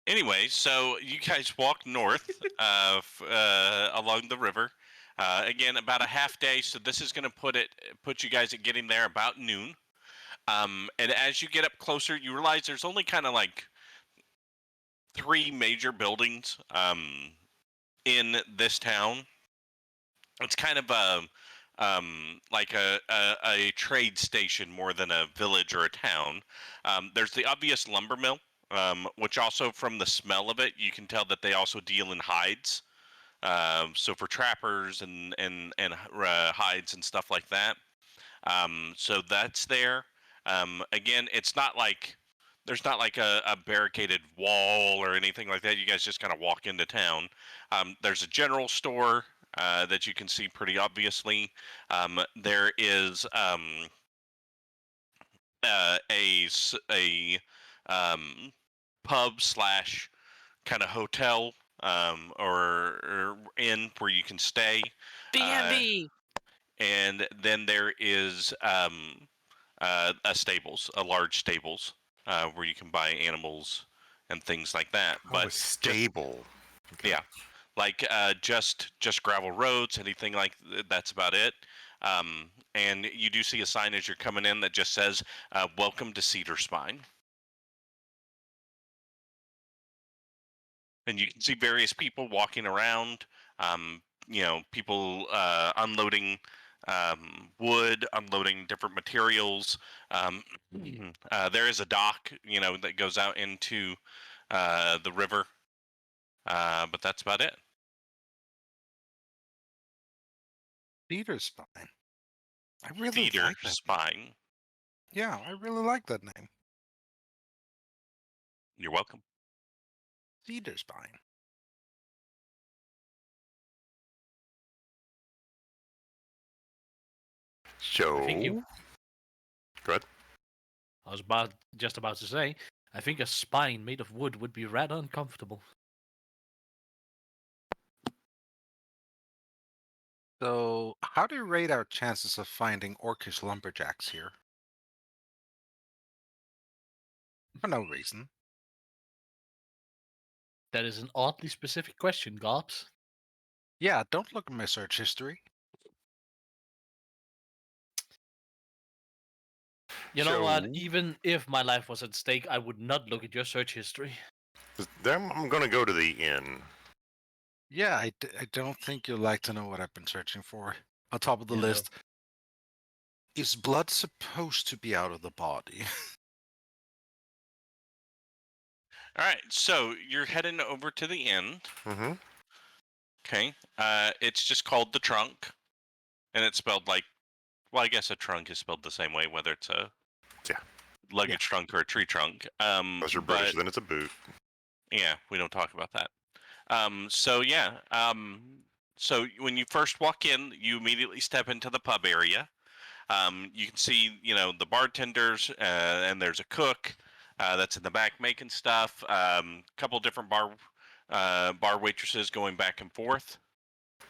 Anyway, so you guys walk north along the river. Again, about a half day, so this is going to put you guys at getting there about noon. And as you get up closer, you realize there's only kind of like 3 major buildings in this town. It's kind of like a trade station more than a village or a town. There's the obvious lumber mill, which also from the smell of it, you can tell that they also deal in hides. So for trappers and hides and stuff like that. So that's there. Again, it's not like there's not like a barricaded wall or anything like that. You guys just kind of walk into town. There's a general store that you can see pretty obviously. There is a pub slash kind of hotel or inn where you can stay. B&B. And then there is a large stables where you can buy animals and things like that. But a stable. Okay. yeah, like just gravel roads, anything like that's about it. And you do see a sign as you're coming in that just says, "Welcome to Cedar Spine." And you can see various people walking around. People unloading wood, unloading different materials. There is a dock, that goes out into the river. But that's about it. Cedar Spine. I really Cedar like that. Spine. Yeah, I really like that name. You're welcome. Cedar Spine. So. Thank you. Go ahead. I was just about to say, I think a spine made of wood would be rather uncomfortable. So, how do you rate our chances of finding orcish lumberjacks here? For no reason. That is an oddly specific question, Gobs. Yeah, don't look at my search history. You know what? So- Even if my life was at stake, I would not look at your search history. I'm going to go to the inn. Yeah, I don't think you'll like to know what I've been searching for. On top of the Yeah, no. list, Is blood supposed to be out of the body? All right, so you're heading over to the end. Mm-hmm. Okay. It's just called the trunk, and it's spelled like, well, I guess a trunk is spelled the same way, whether it's a Yeah. luggage trunk or a tree trunk. Unless you're But British, then it's a boot. yeah, we don't talk about that. So yeah. So when you first walk in, you immediately step into the pub area. You can see, the bartenders, and there's a cook that's in the back making stuff. Couple different bar waitresses going back and forth.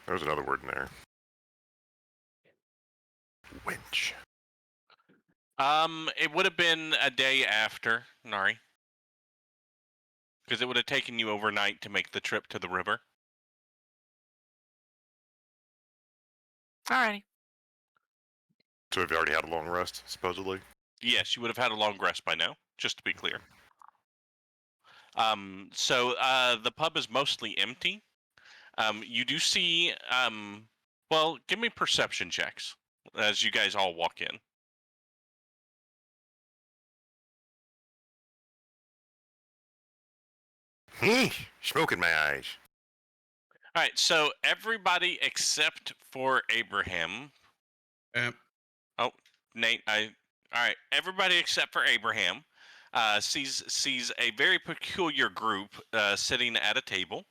There's another word in there. Winch. It would have been a day after, Nari, because it would have taken you overnight to make the trip to the river. Alrighty. So have you already had a long rest, supposedly? Yes, you would have had a long rest by now, just to be clear. So the pub is mostly empty. You do see, well, give me perception checks as you guys all walk in. Smoke in my eyes. All right, so everybody except for Abraham. Oh, Nate, all right, everybody except for Abraham sees a very peculiar group sitting at a table.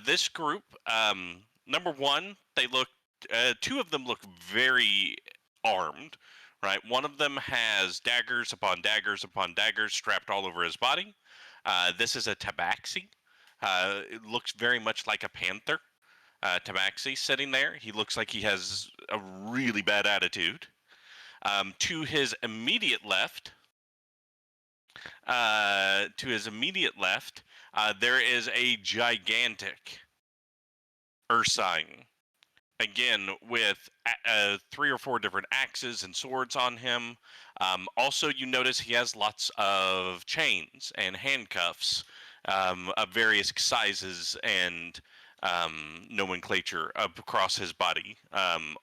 This group, number one, two of them look very armed, right? One of them has daggers upon daggers upon daggers strapped all over his body. This is a tabaxi. It looks very much like a panther. Tabaxi sitting there. He looks like he has a really bad attitude. To his immediate left, there is a gigantic Ursine. Again, with 3 or 4 different axes and swords on him. Also, you notice he has lots of chains and handcuffs of various sizes and nomenclature across his body.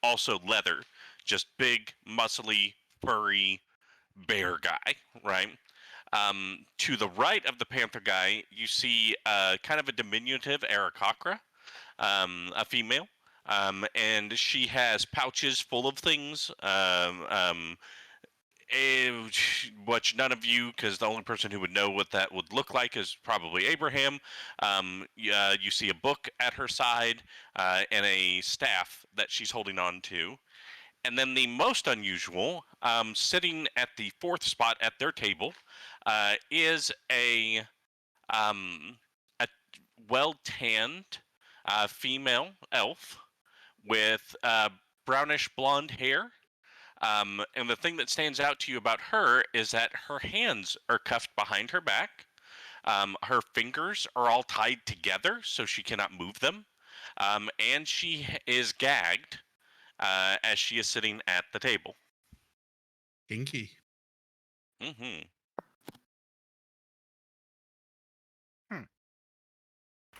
Also, leather. Just big, muscly, furry bear guy, right? To the right of the panther guy, you see kind of a diminutive Aarakocra, a female. And she has pouches full of things, which none of you, because the only person who would know what that would look like is probably Abraham. You see a book at her side and a staff that she's holding on to. And then the most unusual, sitting at the 4th spot at their table, is a well-tanned female elf with brownish blonde hair. And the thing that stands out to you about her is that her hands are cuffed behind her back. Her fingers are all tied together so she cannot move them. And she is gagged as she is sitting at the table. Kinky. Mm-hmm.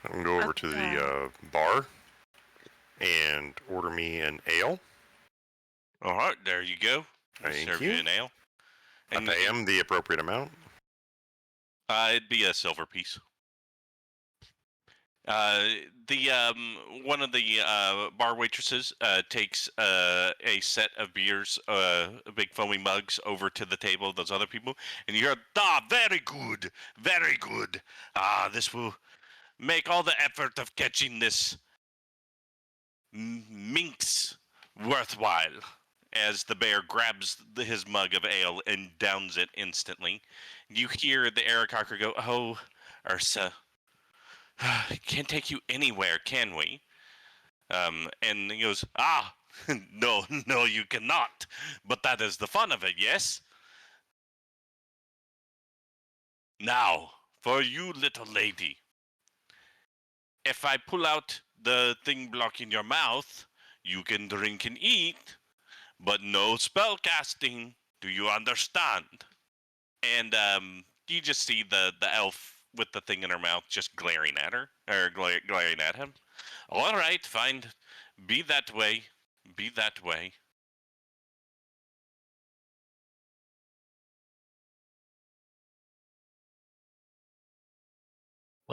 I can go over to the bar and order me an ale. All right, there you go. Thank Serve you. an ale. I pay him the appropriate amount. It'd be a silver piece. One of the bar waitresses takes a set of beers, big foamy mugs, over to the table of those other people, and you hear, very good, very good. This will make all the effort of catching this minx worthwhile. As the bear grabs his mug of ale and downs it instantly, you hear the Aarakocra go, "Oh, Ursa. Can't take you anywhere, can we?" And he goes, no, you cannot. But that is the fun of it, yes? Now, for you, little lady. If I pull out the thing blocking your mouth, you can drink and eat, but no spell casting. Do you understand? And you just see the elf with the thing in her mouth just glaring at her, or glaring at him. All right, fine. Be that way. Be that way.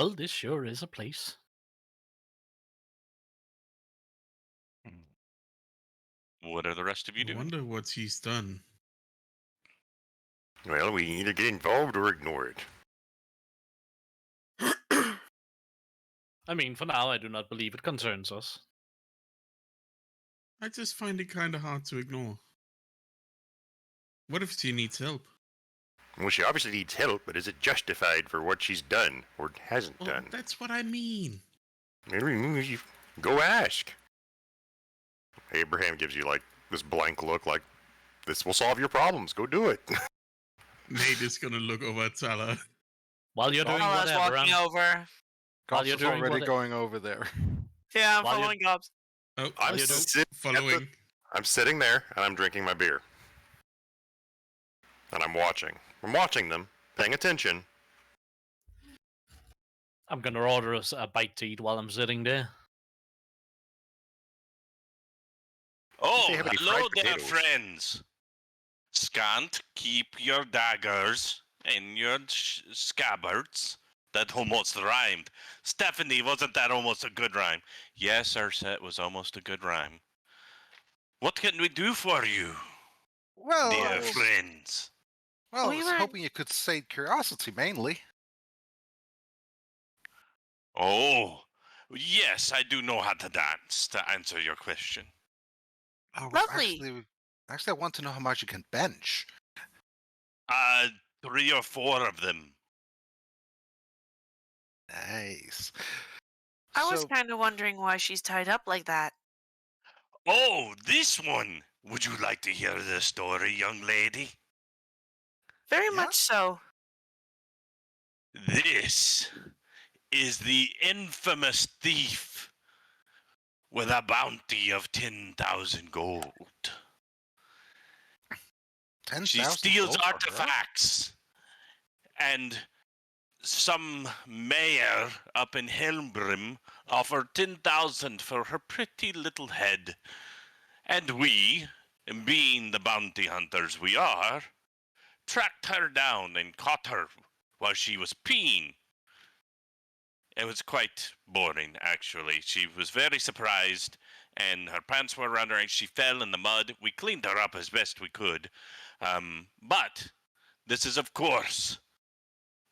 Well, this sure is a place. What are the rest of you I doing? wonder what he's done. Well, we either get involved or ignore it. I mean, for now, I do not believe it concerns us. I just find it kind of hard to ignore. What if she needs help? Well, she obviously needs help, but is it justified for what she's done or hasn't Well, done? that's what I mean. Go ask. Abraham gives you like this blank look, like this will solve your problems. Go do it. Nate is gonna look over at Talah. While you're doing While I was whatever, walking over. While Gops you're is doing already what- going over there. Yeah, I'm While you're- following Gobs. Oh, I'm you're doing- following. I'm sitting there and I'm drinking my beer. And I'm watching. I'm watching them, paying attention. I'm gonna order us a bite to eat while I'm sitting there. Oh, they have any hello fried there, potatoes? friends. Scant, keep your daggers in your scabbards. That almost rhymed. Stephanie, wasn't that almost a good rhyme? Yes, our set was almost a good rhyme. What can we do for you, Well, dear friends? well, I We was were- hoping you could sate curiosity mainly. Oh, yes, I do know how to dance, to answer your question. Oh, Lovely. Actually, I want to know how much you can bench. 3 or 4 of them. Nice. I was So, kind of wondering why she's tied up like that. Oh, this one! Would you like to hear the story, young lady? Very Yeah? much so. This is the infamous thief with a bounty of 10,000 gold. 10,000 She steals gold for her? artifacts, and some mayor up in Helmbrim offered 10,000 for her pretty little head. And we, being the bounty hunters we are, tracked her down and caught her while she was peeing. It was quite boring, actually. She was very surprised, and her pants were around her, and she fell in the mud. We cleaned her up as best we could. But this is, of course,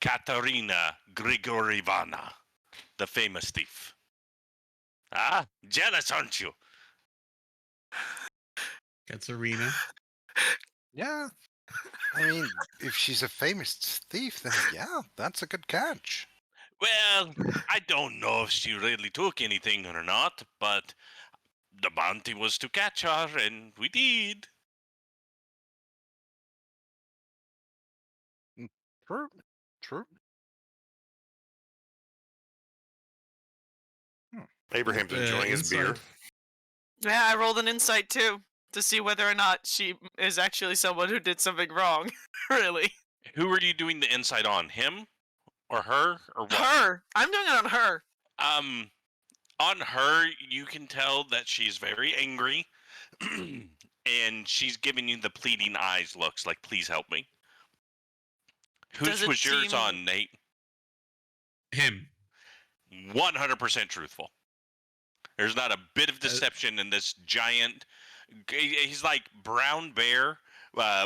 Katerina Grigorievna, the famous thief. Ah, jealous, aren't you? Katerina. Yeah. I mean, if she's a famous thief, then yeah, that's a good catch. Well, I don't know if she really took anything or not, but the bounty was to catch her, and we did. True. True. Abraham's enjoying his beer. Inside. Yeah, I rolled an insight too to see whether or not she is actually someone who did something wrong. Really. Who are you doing the insight on? Him? Or her? Or what? Her. I'm doing it on her. On her, you can tell that she's very angry, and she's giving you the pleading eyes looks, like, please help me. Does Whose it was yours seem- on, Nate? Him. 100% truthful. There's not a bit of deception in this giant. He's like brown bear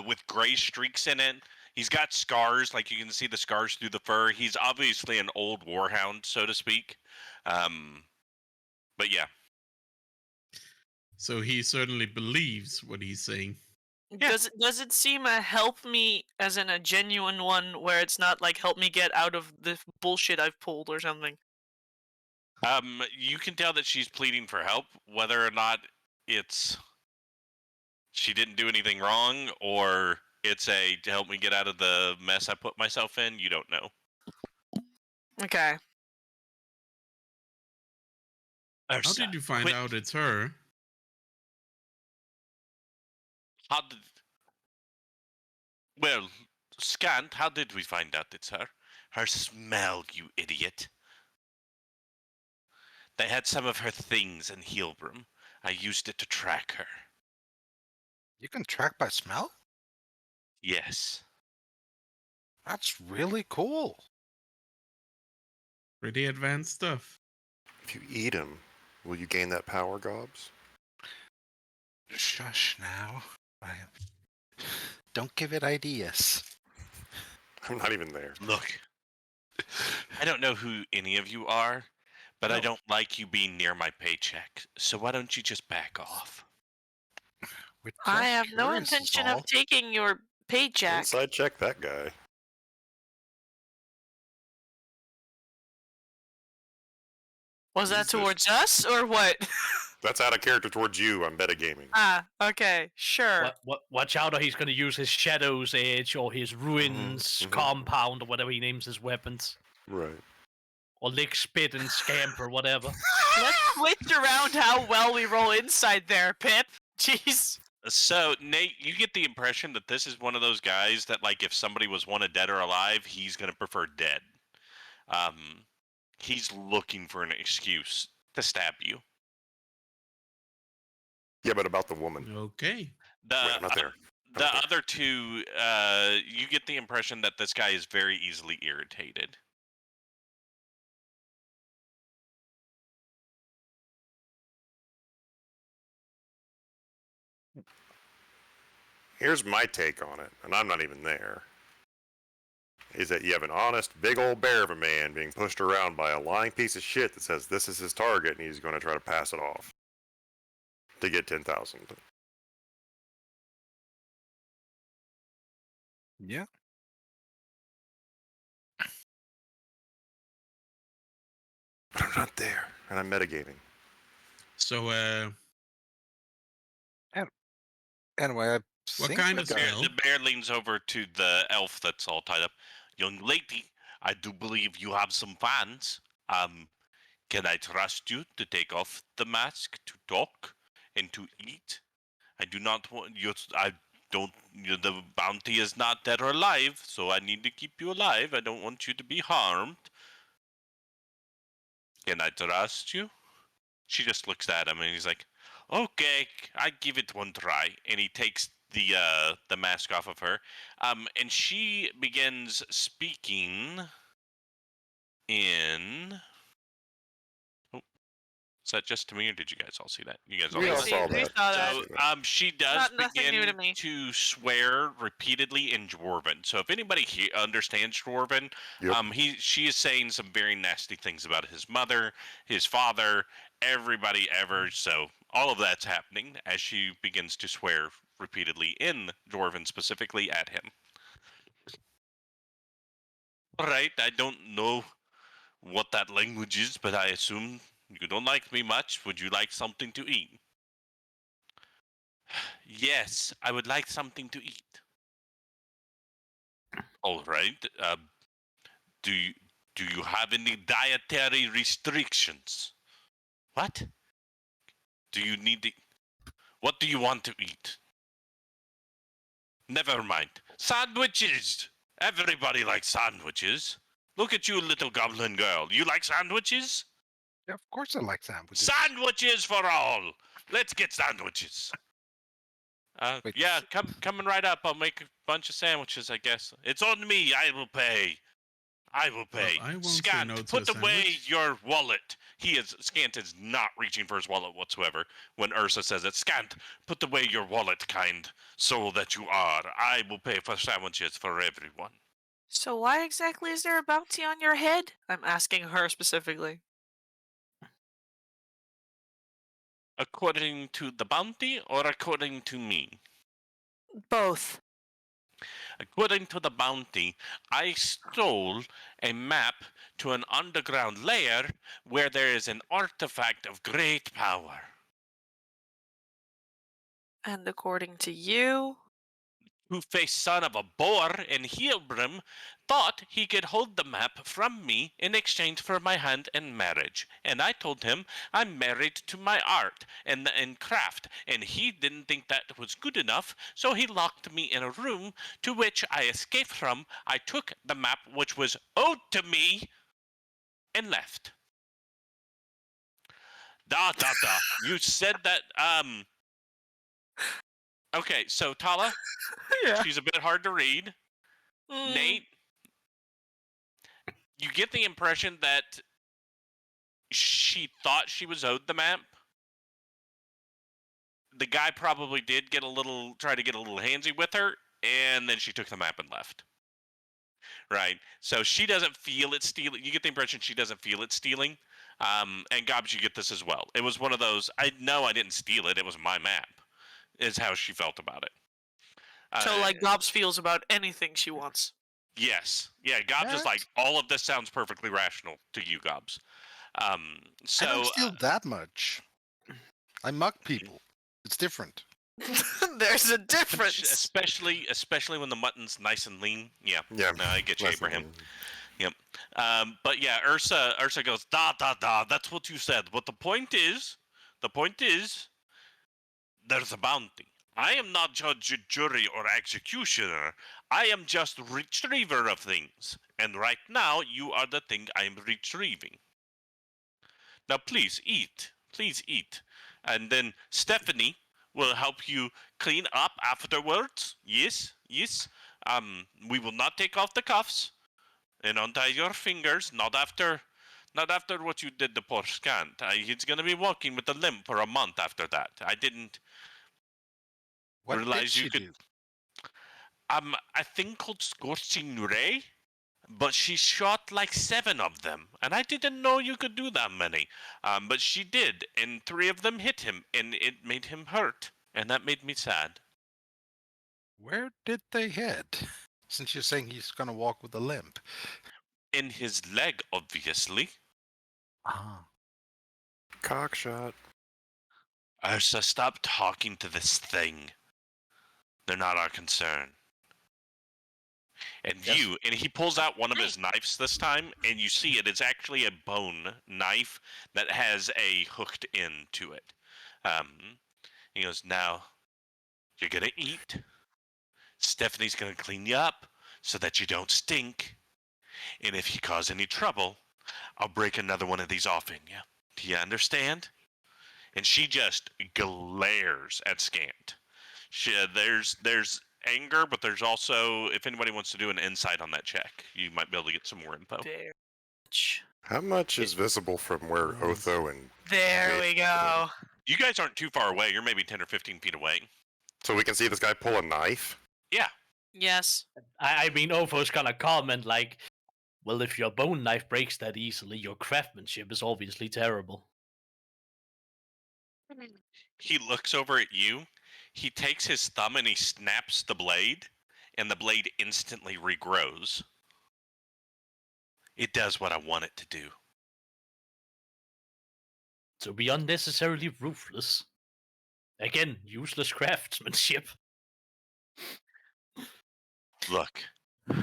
with gray streaks in it. He's got scars, like you can see the scars through the fur. He's obviously an old warhound, so to speak. But yeah. So he certainly believes what he's saying. Yeah. Does it seem a help me as in a genuine one where it's not like help me get out of the bullshit I've pulled or something? You can tell that she's pleading for help, whether or not it's she didn't do anything wrong or it's a to help me get out of the mess I put myself in. You don't know. Okay. How did you find Quit. out it's her? How did? Well, Scant, how did we find out it's her? Her smell, you idiot. They had some of her things in Helbrim. I used it to track her. You can track by smell? Yes. That's really cool. Pretty advanced stuff. If you eat him, will you gain that power, Gobs? Shush now. Don't give it ideas. I'm not even there. Look, I don't know who any of you are, but I No. don't like you being near my paycheck. So why don't you just back off? We're I just have no curious is intention all. of taking your paycheck. Inside check that guy. Was that Jesus. towards us or what? That's out of character towards you. I'm metagaming. Okay, sure. Watch out, or he's going to use his Shadow's Edge or his Ruins mhm. Compound or whatever he names his weapons. Right. Or Lick Spit and Scamp or whatever. Let's switch around how well we roll inside there, Pip. Jeez. So, Nate, you get the impression that this is one of those guys that, like, if somebody was wanted dead or alive, he's going to prefer dead. He's looking for an excuse to stab you. Yeah, but about the woman. Okay. The, Wait, I'm not there. The Okay. other two, you get the impression that this guy is very easily irritated. Here's my take on it, and I'm not even there. Is that you have an honest, big old bear of a man being pushed around by a lying piece of shit that says this is his target and he's going to try to pass it off to get 10,000. Yeah. But I'm not there, and I'm metagaming. So, Anyway, I What think kind we of got- spell? The bear leans over to the elf that's all tied up. Young lady, I do believe you have some fans. Can I trust you to take off the mask, to talk, and to eat? I do not want you. The bounty is not dead or alive, so I need to keep you alive. I don't want you to be harmed. Can I trust you? She just looks at him and he's like, "Okay, I give it one try." And he takes the mask off of her, and she begins speaking in. Oh, is that just to me, or did you guys all see that? You guys all We see all that? saw We that. saw that. So, she does Nothing new to begin me. to swear repeatedly in Dwarven. So if anybody understands Dwarven, Yep. she is saying some very nasty things about his mother, his father, everybody ever. So all of that's happening as she begins to swear repeatedly in Dwarven, specifically at him. All right, I don't know what that language is, but I assume you don't like me much. Would you like something to eat? Yes, I would like something to eat. All right. Do you have any dietary restrictions? What? Do you need to... What do you want to eat? Never mind. Sandwiches! Everybody likes sandwiches. Look at you, little goblin girl. You like sandwiches? Yeah, of course I like sandwiches. Sandwiches for all! Let's get sandwiches. Wait, Yeah, coming right up. I'll make a bunch of sandwiches, I guess. It's on me. I will pay. I will pay. I won't say Scant, no to put a away sandwich. your wallet. Scant is not reaching for his wallet whatsoever when Ursa says it. Scant, put away your wallet, kind soul that you are. I will pay for sandwiches for everyone. So why exactly is there a bounty on your head? I'm asking her specifically. According to the bounty or according to me? Both. According to the bounty, I stole a map to an underground lair where there is an artifact of great power. And according to you? Two-faced son of a boar in Heelbrim thought he could hold the map from me in exchange for my hand in marriage. And I told him I'm married to my art and craft, and he didn't think that was good enough, so he locked me in a room to which I escaped from. I took the map which was owed to me and left. You said that, Okay, so Talah, Yeah. she's a bit hard to read. Nate, you get the impression that she thought she was owed the map. The guy probably did try to get a little handsy with her, and then she took the map and left. Right? So she doesn't feel it stealing. You get the impression she doesn't feel it stealing. And Gobs, you get this as well. It was one of those, I didn't steal it. It was my map, is how she felt about it. So, like, Gobs feels about anything she wants. Yes. Yeah, Gobs is like, all of this sounds perfectly rational to you, Gobs. I So don't steal that much. I mug people. It's different. There's a difference. especially when the mutton's nice and lean. Yeah. Yeah. No, I get you, Listen, Abraham. Yep. But yeah, Ursa goes, that's what you said. But the point is, there's a bounty. I am not judge, jury, or executioner. I am just retriever of things. And right now, you are the thing I am retrieving. Now, please eat. Please eat. And then Stephanie will help you clean up afterwards. Yes, yes. We will not take off the cuffs and untie your fingers. Not after what you did to poor Scant. He's gonna be walking with a limp for a month after that. I didn't What realize did you she could. do? A thing called Scorching Ray, but she shot like 7 of them, and I didn't know you could do that many. But she did, and 3 of them hit him, and it made him hurt, and that made me sad. Where did they head? Since you're saying he's gonna walk with a limp. In his leg, obviously. Ah. Cockshot. Ursa, stop talking to this thing. They're not our concern. And Yes. and he pulls out one of his knives this time, and you see it's actually a bone knife that has a hooked end to it. He goes, now, you're gonna eat. Stephanie's gonna clean you up so that you don't stink. And if you cause any trouble, I'll break another one of these off in you. Do you understand? And she just glares at Scant. There's anger, but there's also, if anybody wants to do an insight on that check, you might be able to get some more info. How much is visible from where Otho and... There we go. You guys aren't too far away. You're maybe 10 or 15 feet away. So we can see this guy pull a knife? Yeah. Yes. I mean, Opho's gonna comment like, well, if your bone knife breaks that easily, your craftsmanship is obviously terrible. He looks over at you. He takes his thumb and he snaps the blade, and the blade instantly regrows. It does what I want it to do. To be unnecessarily ruthless. Again, useless craftsmanship. Look,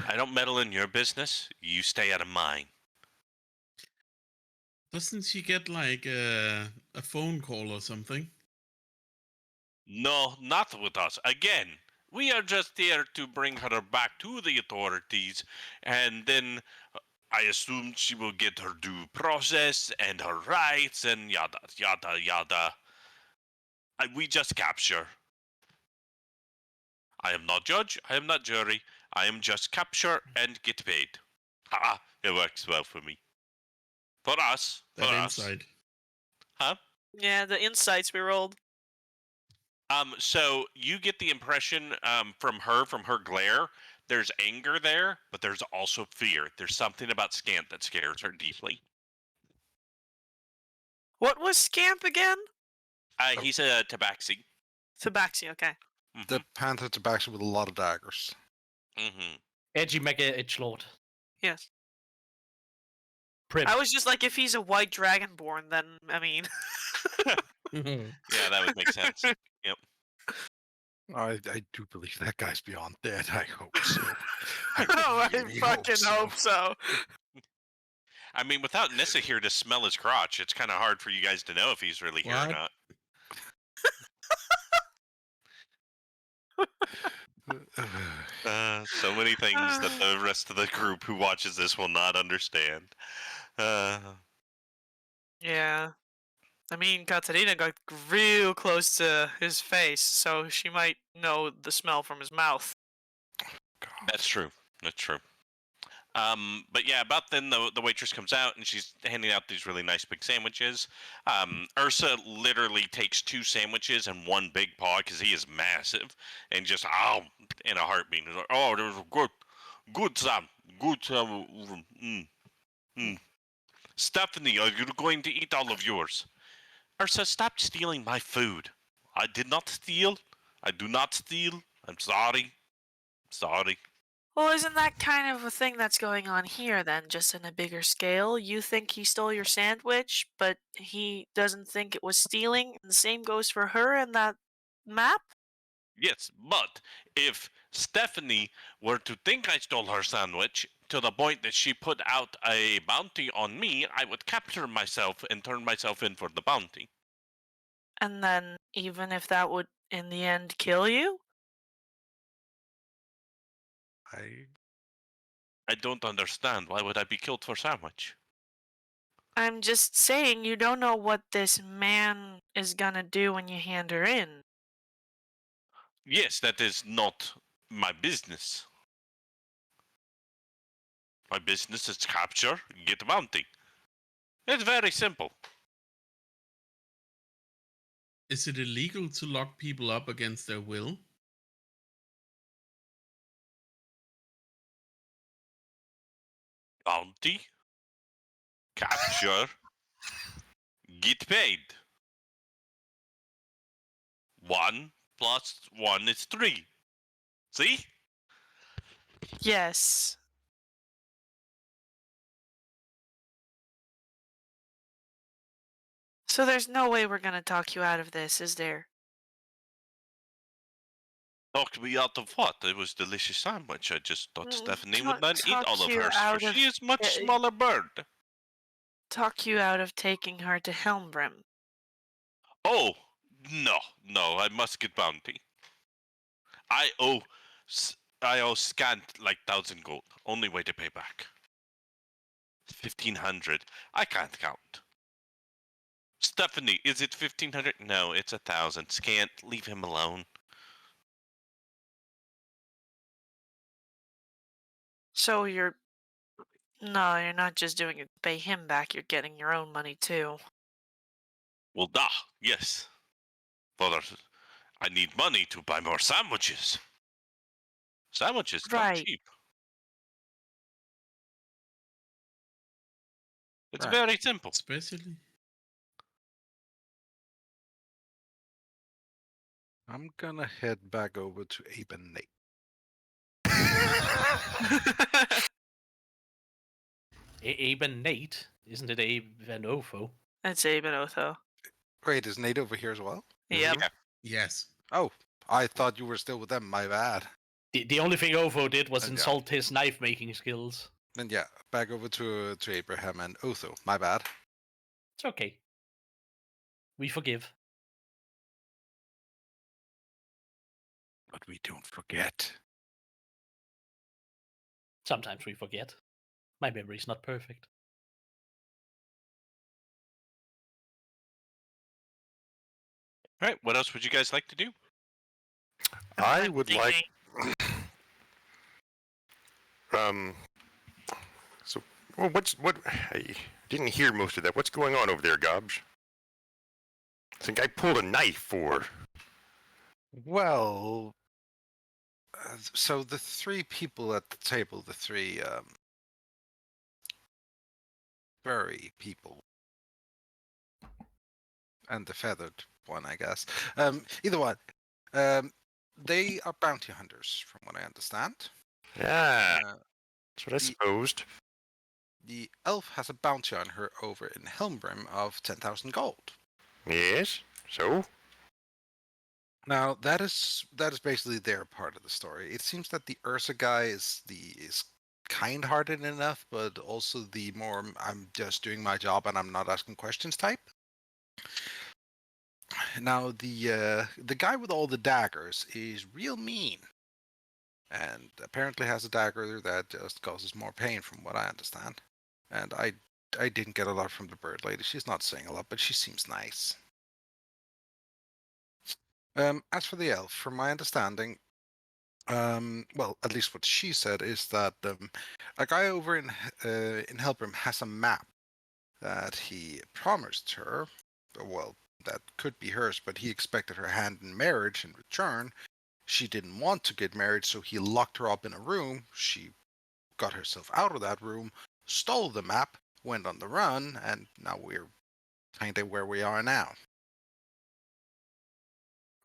I don't meddle in your business. You stay out of mine. Doesn't she get like a phone call or something? No, not with us. Again, we are just here to bring her back to the authorities, and then I assume she will get her due process and her rights and yada, yada, yada. We just capture. I am not judge, I am not jury. I am just capture and get paid. Ha! It works well for me. For us. For That us. inside. Huh? Yeah, the insights we rolled. So you get the impression from her glare, there's anger there, but there's also fear. There's something about Scant that scares her deeply. What was Scamp again? He's a tabaxi. Tabaxi, okay. The Panther Tabaxi with a lot of daggers. Mm-hmm. Edgy Mega Edgelord. Yes. Prim. I was just like, if he's a white dragonborn, then, I mean... Yeah, that would make sense. Yep. I do believe that guy's beyond dead. I hope so. I really fucking hope so. I mean, without Nissa here to smell his crotch, it's kind of hard for you guys to know if he's really here or What? not. So many things that the rest of the group who watches this will not understand. Yeah. I mean, Katarina got real close to his face, so she might know the smell from his mouth. That's true. That's true. But yeah, about then the waitress comes out and she's handing out these really nice big sandwiches. Ursa literally takes 2 sandwiches and 1 big paw because he is massive, and just in a heartbeat. He's like, oh, there's good Sam, good Sam. Stephanie, are you going to eat all of yours? Ursa, stop stealing my food. I did not steal. I do not steal. I'm sorry. Sorry. Well, isn't that kind of a thing that's going on here then, just in a bigger scale? You think he stole your sandwich, but he doesn't think it was stealing, and the same goes for her and that map? Yes, but if Stephanie were to think I stole her sandwich to the point that she put out a bounty on me, I would capture myself and turn myself in for the bounty. And then, even if that would, in the end, kill you? I don't understand. Why would I be killed for sandwich? I'm just saying, you don't know what this man is gonna do when you hand her in. Yes, that is not my business. My business is capture, get bounty. It's very simple. Is it illegal to lock people up against their will? Bounty, capture, get paid. 1 plus 1 is 3. See? Yes. So there's no way we're gonna talk you out of this, is there? Talked me out of what? It was delicious sandwich. I just thought Stephanie would not eat talk all of you hers, for out of she is much uh, smaller bird. talk you out of taking her to Helmbrim. Oh, no, I must get bounty. I owe scant like 1,000 gold. Only way to pay back. 1,500. I can't count. Stephanie, is it 1,500? No, it's 1,000. Scant, leave him alone. So you're not just doing it to pay him back, you're getting your own money too. Well, yes. Father, I need money to buy more sandwiches. Sandwiches, not Right. cheap. It's Right. very simple. Especially. I'm gonna head back over to Abe and Nate. Abe and Nate? Isn't it Abe and Ofo? That's Abe and Otho. Wait, is Nate over here as well? Yep. Yeah. Yes. Oh, I thought you were still with them. My bad. The only thing Ofo did was Yeah. insult his knife making skills. Then yeah, back over to Abraham and Otho. My bad. It's okay. We forgive. But we don't forget. Sometimes we forget. My memory's not perfect. All right, what else would you guys like to do? I I'm would like. thinking- So, well, I didn't hear most of that. What's going on over there, Gobs? I think I pulled a knife or. Well, so the 3 people at the table, the 3 furry people, and the feathered one, I guess. Either one. They are bounty hunters, from what I understand. Yeah, Uh, that's what I the- supposed. the elf has a bounty on her over in Helmbrim of 10,000 gold. Yes. So. Now that is basically their part of the story. It seems that the Ursa guy is kind-hearted enough, but also the more I'm just doing my job and I'm not asking questions type. Now the guy with all the daggers is real mean, and apparently has a dagger that just causes more pain, from what I understand. And I didn't get a lot from the bird lady. She's not saying a lot, but she seems nice. As for the elf, from my understanding, Well, at least what she said is that a guy over in Helbrim has a map that he promised her. Well, that could be hers, but he expected her hand in marriage in return. She didn't want to get married, so he locked her up in a room. She got herself out of that room, stole the map, went on the run, and now we're kind of where we are now.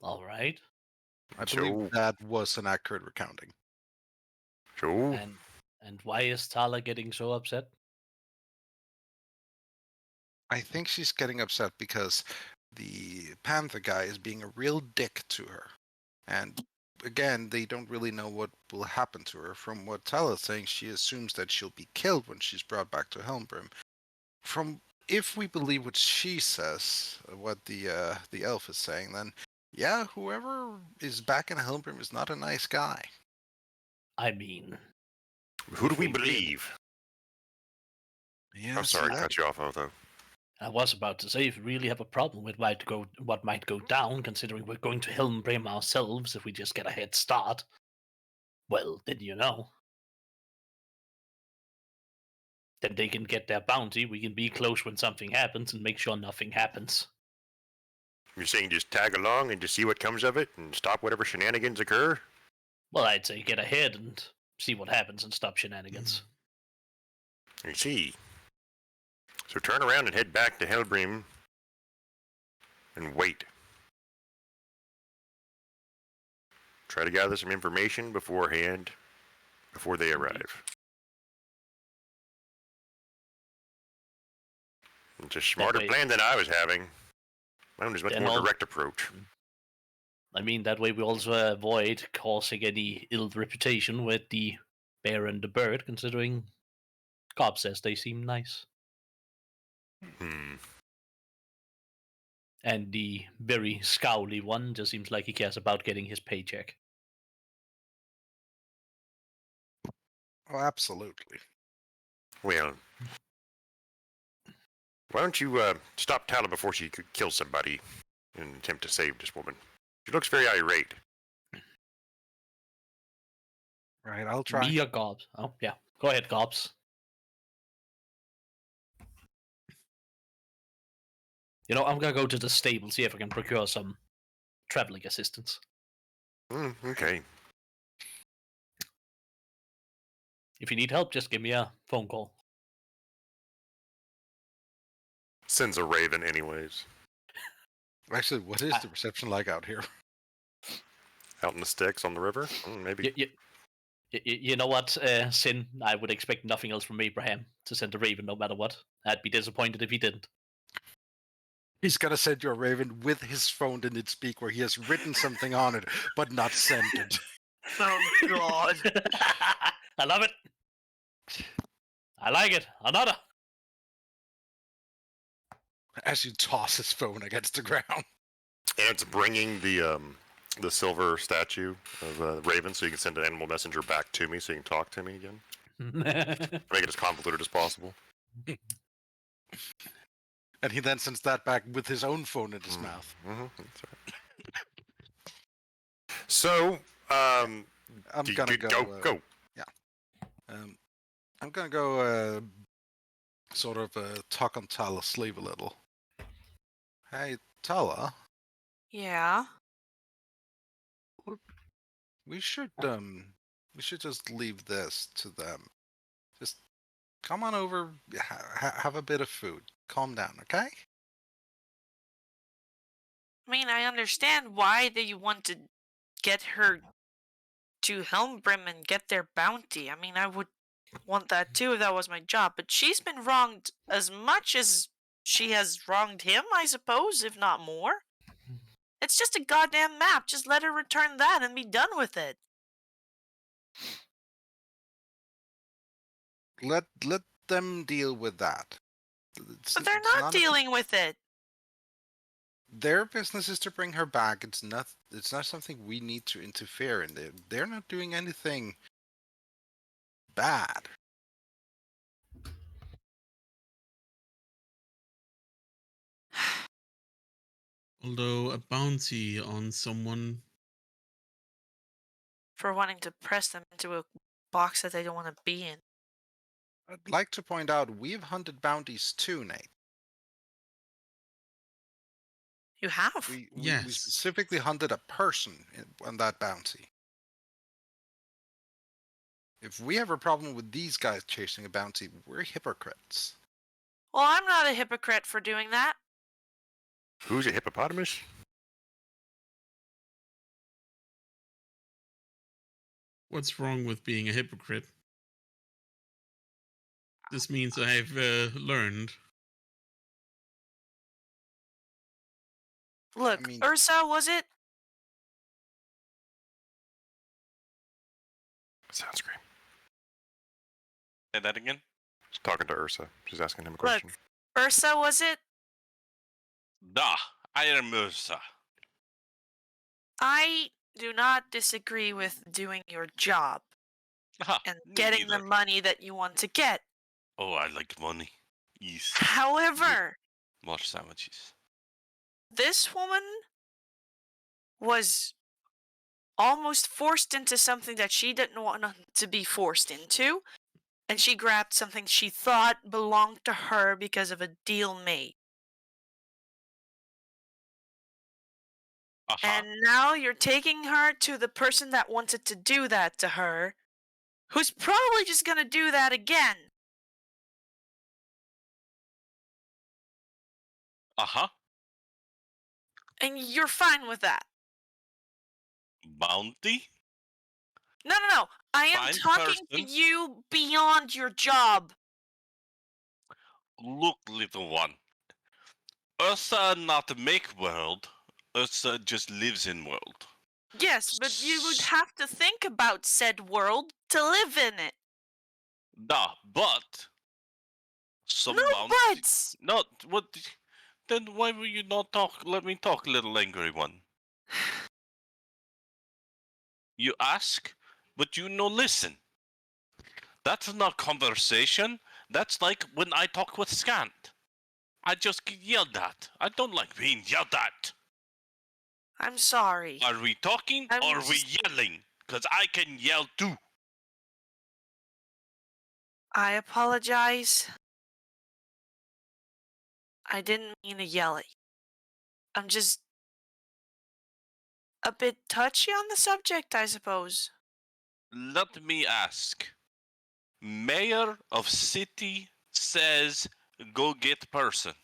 All right. I So, believe that was an accurate recounting. so, And why is Talah getting so upset? I think she's getting upset because the Panther guy is being a real dick to her. And again, they don't really know what will happen to her. From what Talah's saying, she assumes that she'll be killed when she's brought back to Helmbrim. From if we believe what she says, what the elf is saying, then yeah, whoever is back in Helmbrim is not a nice guy. I mean, who do if we we really- believe? Yeah, I'm sorry to cut you off, Otho. I was about to say, if we really have a problem with what might go down, considering we're going to Helmbrim ourselves if we just get a head start, well, then you know. Then they can get their bounty, we can be close when something happens and make sure nothing happens. You're saying just tag along and just see what comes of it and stop whatever shenanigans occur? Well, I'd say get ahead and see what happens and stop shenanigans. I see. So turn around and head back to Helbrim and wait. Try to gather some information beforehand, before they arrive. It's a smarter way- plan than I was having. Mine was much Then more all- direct approach. I mean, that way we also avoid causing any ill reputation with the bear and the bird, considering Cobb says they seem nice. Hmm. And the very scowly one just seems like he cares about getting his paycheck. Oh, absolutely. Well, why don't you stop Talah before she could kill somebody in an attempt to save this woman? She looks very irate. Right, I'll try. Me or Cobbs? Oh, yeah. Go ahead, Cobbs. You know, I'm gonna go to the stable, see if I can procure some traveling assistance. Okay. If you need help, just give me a phone call. Sends a raven anyways. Actually, what is the reception like out here? Out in the sticks on the river? Maybe. You know what, Sin? I would expect nothing else from Abraham to send a raven no matter what. I'd be disappointed if he didn't. He's gonna send you a raven with his phone in its beak where he has written something on it, but not sent it. Oh god. I love it. I like it. Another. As you toss his phone against the ground. And it's bringing the silver statue of Raven, so you can send an animal messenger back to me, so you can talk to me again. Make it as convoluted as possible. And he then sends that back with his own phone in his mouth. That's right. So, I'm gonna go. Go. I'm gonna go. Sort of talk on Talah's sleeve a little. Hey, Talah, Yeah. we should just leave this to them. Just come on over, have a bit of food, calm down, okay? I mean, I understand why they want to get her to Helmbrim and get their bounty. I mean, I would want that too if that was my job. But she's been wronged as much as she has wronged him, I suppose, if not more. It's just a goddamn map. Just let her return that and be done with it. Let them deal with that. But they're not dealing with it. Their business is to bring her back. It's not something we need to interfere in. They're not doing anything bad. Although a bounty on someone for wanting to press them into a box that they don't want to be in. I'd like to point out we've hunted bounties too, Nate. You have? We Yes. specifically hunted a person on that bounty. If we have a problem with these guys chasing a bounty, we're hypocrites. Well, I'm not a hypocrite for doing that. Who's a hippopotamus? What's wrong with being a hypocrite? This means I've learned. Look, I mean- Ursa, was it? Sounds great. Say that again. He's talking to Ursa. She's asking him a Look, question. Ursa, was it? Da, I am Ursa. I do not disagree with doing your job Ha, and me getting the neither. money that you want to get. Oh, I like money. Yes. However, More sandwiches. this woman was almost forced into something that she didn't want to be forced into, and she grabbed something she thought belonged to her because of a deal made. Uh-huh. And now you're taking her to the person that wanted to do that to her, who's probably just gonna do that again. Uh-huh. And you're fine with that. Bounty? No, no, no. I am Fine talking to person. you beyond your job. Look, little one. Ursa not make world. Ursa just lives in world. Yes, but you would have to think about said world to live in it. Da, but some No bounty. buts! Not what? Then why will you not talk? Let me talk, little angry one. You ask, but you no listen. That's not conversation. That's like when I talk with Scant. I just get yelled at. I don't like being yelled at. I'm sorry. Are we talking I'm or are we just- yelling? Because I can yell too. I apologize. I didn't mean to yell at you. I'm just a bit touchy on the subject, I suppose. Let me ask. Mayor of city says go get person.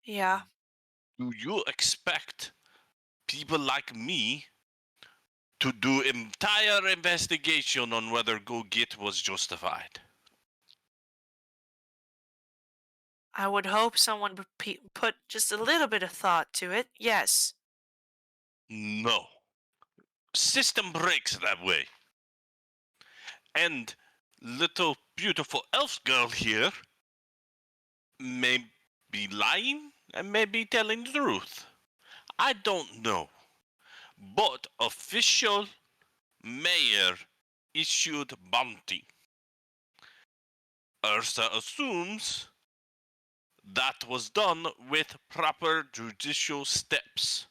Yeah. Do you expect people like me to do entire investigation on whether go get was justified? I would hope someone would put just a little bit of thought to it. Yes. No. System breaks that way. And little beautiful elf girl here may be lying and may be telling the truth. I don't know. But official mayor issued bounty. Ursa assumes that was done with proper judicial steps.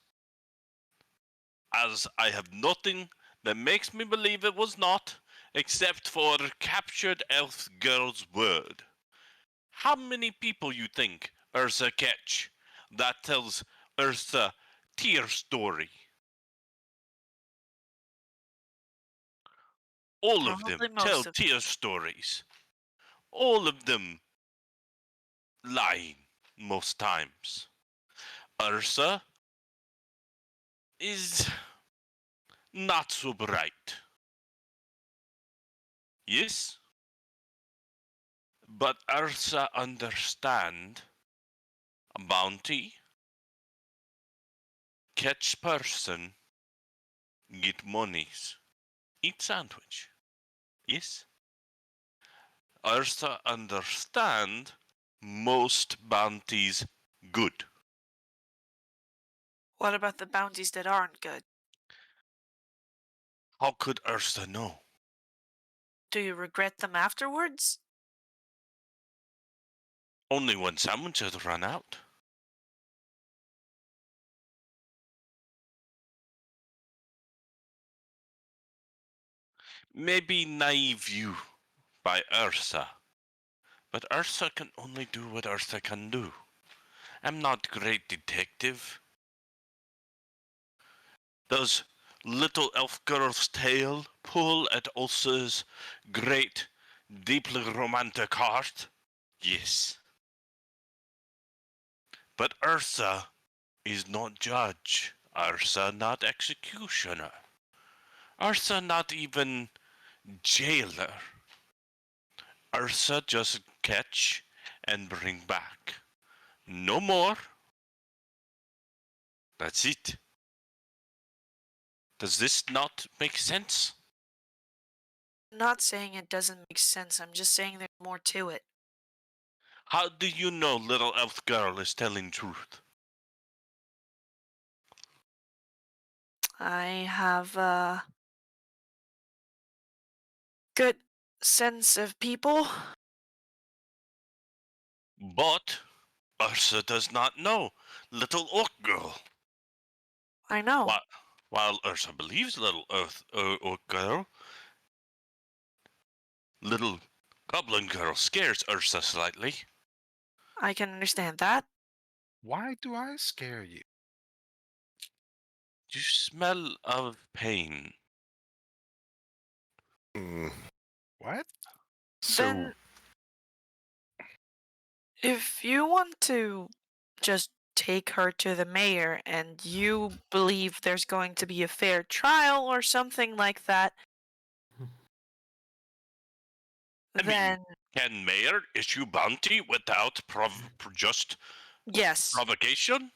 As I have nothing that makes me believe it was not, except for captured elf girl's word. How many people you think Ursa catch that tells Ursa tear story? All of them Probably tell most of tear stories. All of them lying most times. Ursa is not so bright. Yes? But Ursa understand bounty, catch person, get monies, eat sandwich. Yes? Ursa understand most bounties good. What about the bounties that aren't good? How could Ursa know? Do you regret them afterwards? Only when sandwiches run out. Maybe naive view by Ursa. But Ursa can only do what Ursa can do. I'm not great detective. Does little elf girl's tale pull at Ursa's great, deeply romantic heart? Yes. But Ursa is not judge. Ursa not executioner. Ursa not even jailer. Ursa just catch and bring back. No more. That's it. Does this not make sense? I'm not saying it doesn't make sense. I'm just saying there's more to it. How do you know little elf girl is telling truth? I have a good sense of people. But Ursa does not know little orc girl. I know. While, while Ursa believes little orc girl, little goblin girl scares Ursa slightly. I can understand that. Why do I scare you? You smell of pain. Mm, What? so Then, if you want to just take her to the mayor and you believe there's going to be a fair trial or something like that, I mean, then can mayor issue bounty without just yes, provocation?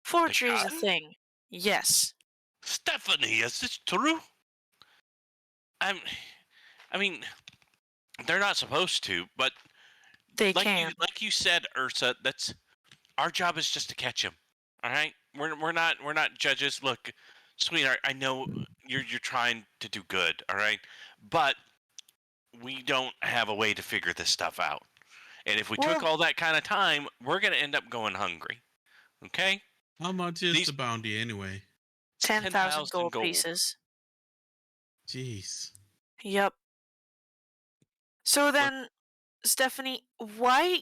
forgery is a can? thing. Yes, Stephanie, is this true? I'm, I mean, they're not supposed to, but they can. like you said, Ursa, that's our job is just to catch him. All right, we're not judges. Look, sweetheart, I know you're trying to do good. All right, but we don't have a way to figure this stuff out. And if we took Well, all that kind of time, we're gonna end up going hungry. Okay? How much is These the bounty anyway? 10,000 10,000 gold gold. pieces. Jeez. Yep. So then, Stephanie, why,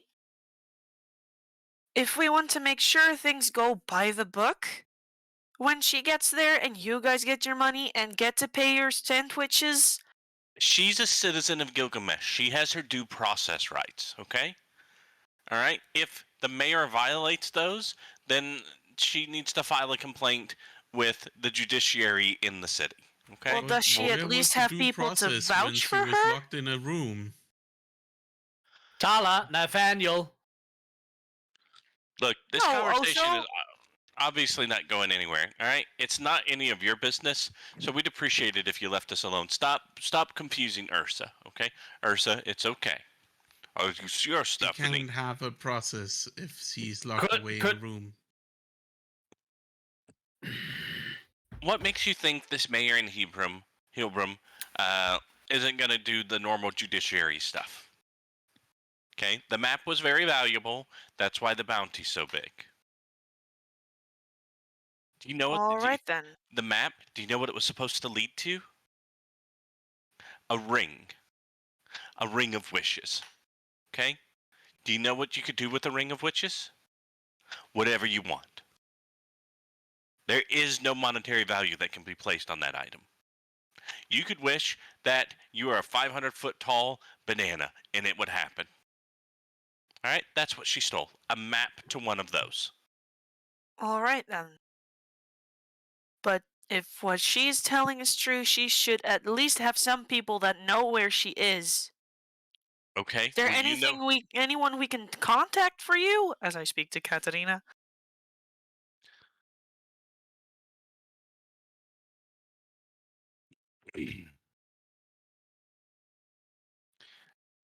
if we want to make sure things go by the book, when she gets there and you guys get your money and get to pay your sandwiches, She's a citizen of Gilgamesh. She has her due process rights. Okay? All right. If the mayor violates those, then she needs to file a complaint with the judiciary in the city. Okay. well, does she at Where least was the have due people to process when vouch she for was her? locked in a room? Talah, Nathaniel. Look, this No, conversation also, is obviously not going anywhere. All right. It's not any of your business. So we'd appreciate it if you left us alone. Stop confusing Ursa. Okay. Ursa, it's okay. Oh, you're She Stephanie. can't have a process if she's locked Could away in a could room. What makes you think this mayor in Hilbram, isn't going to do the normal judiciary stuff? Okay, the map was very valuable. That's why the bounty's so big. Do you know what all right then. the map? Do you know what it was supposed to lead to? A ring of wishes. Okay. Do you know what you could do with a ring of wishes? Whatever you want. There is no monetary value that can be placed on that item. You could wish that you are a 500-foot tall banana, and it would happen. All right, that's what she stole. A map to one of those. All right then. But if what she's telling is true, she should at least have some people that know where she is. Okay. Is there Well, you know, anyone we can contact for you? As I speak to Katarina.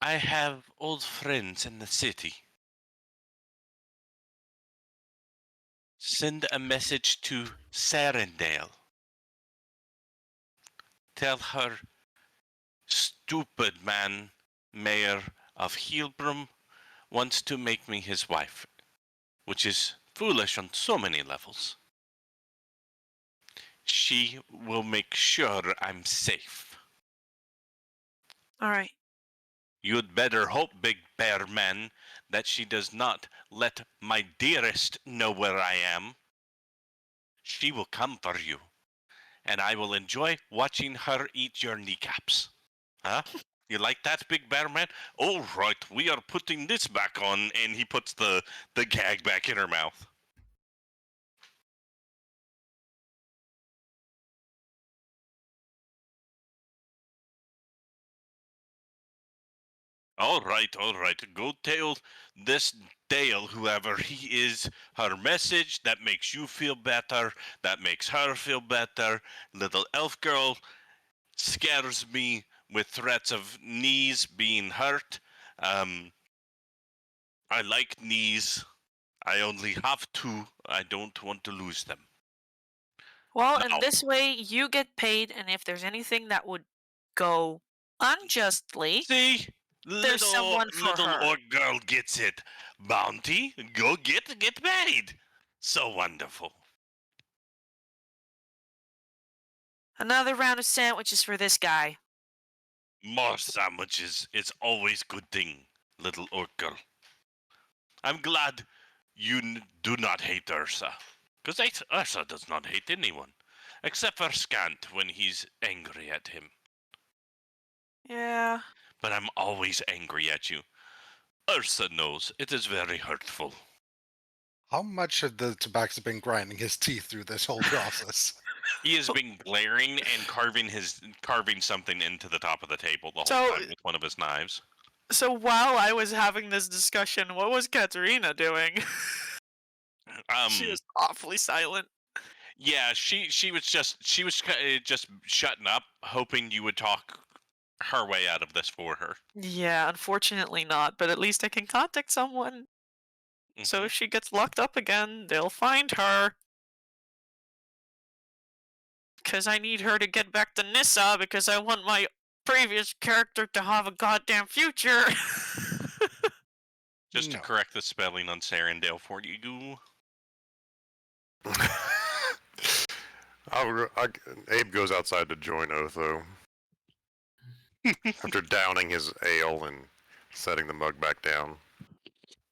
I have old friends in the city. Send a message to Sarendale. Tell her, stupid man, mayor of Heilbrum, wants to make me his wife, which is foolish on so many levels. She will make sure I'm safe. All right. You'd better hope, Big Bear Man, that she does not let my dearest know where I am. She will come for you, and I will enjoy watching her eat your kneecaps. Huh? You like that, Big Bear Man? All right, we are putting this back on, and he puts the gag back in her mouth. All right, go tell this Dale, whoever he is, her message that makes you feel better, that makes her feel better. Little elf girl scares me with threats of knees being hurt. I like knees. I only have two. I don't want to lose them. Well, in Now, this way, you get paid, and if there's anything that would go unjustly, see, there's someone for little her. orc girl gets it. Bounty, go get paid. So wonderful. Another round of sandwiches for this guy. More sandwiches. It's always good thing, little orc girl. I'm glad you do not hate Ursa. Because Ursa does not hate anyone. Except for Scant when he's angry at him. Yeah. But I'm always angry at you. Ursa knows it is very hurtful. How much have the tobacco been grinding his teeth through this whole process? He has been glaring and carving something into the top of the table the whole So- time with one of his knives. So while I was having this discussion, what was Katerina doing? She was awfully silent. Yeah, she was just shutting up, hoping you would talk her way out of this for her. Yeah, unfortunately not, but at least I can contact someone. So if she gets locked up again, they'll find her. Because I need her to get back to Nissa because I want my previous character to have a goddamn future. Just to No. correct the spelling on Sarandale for you. Abe goes outside to join Otho after downing his ale and setting the mug back down.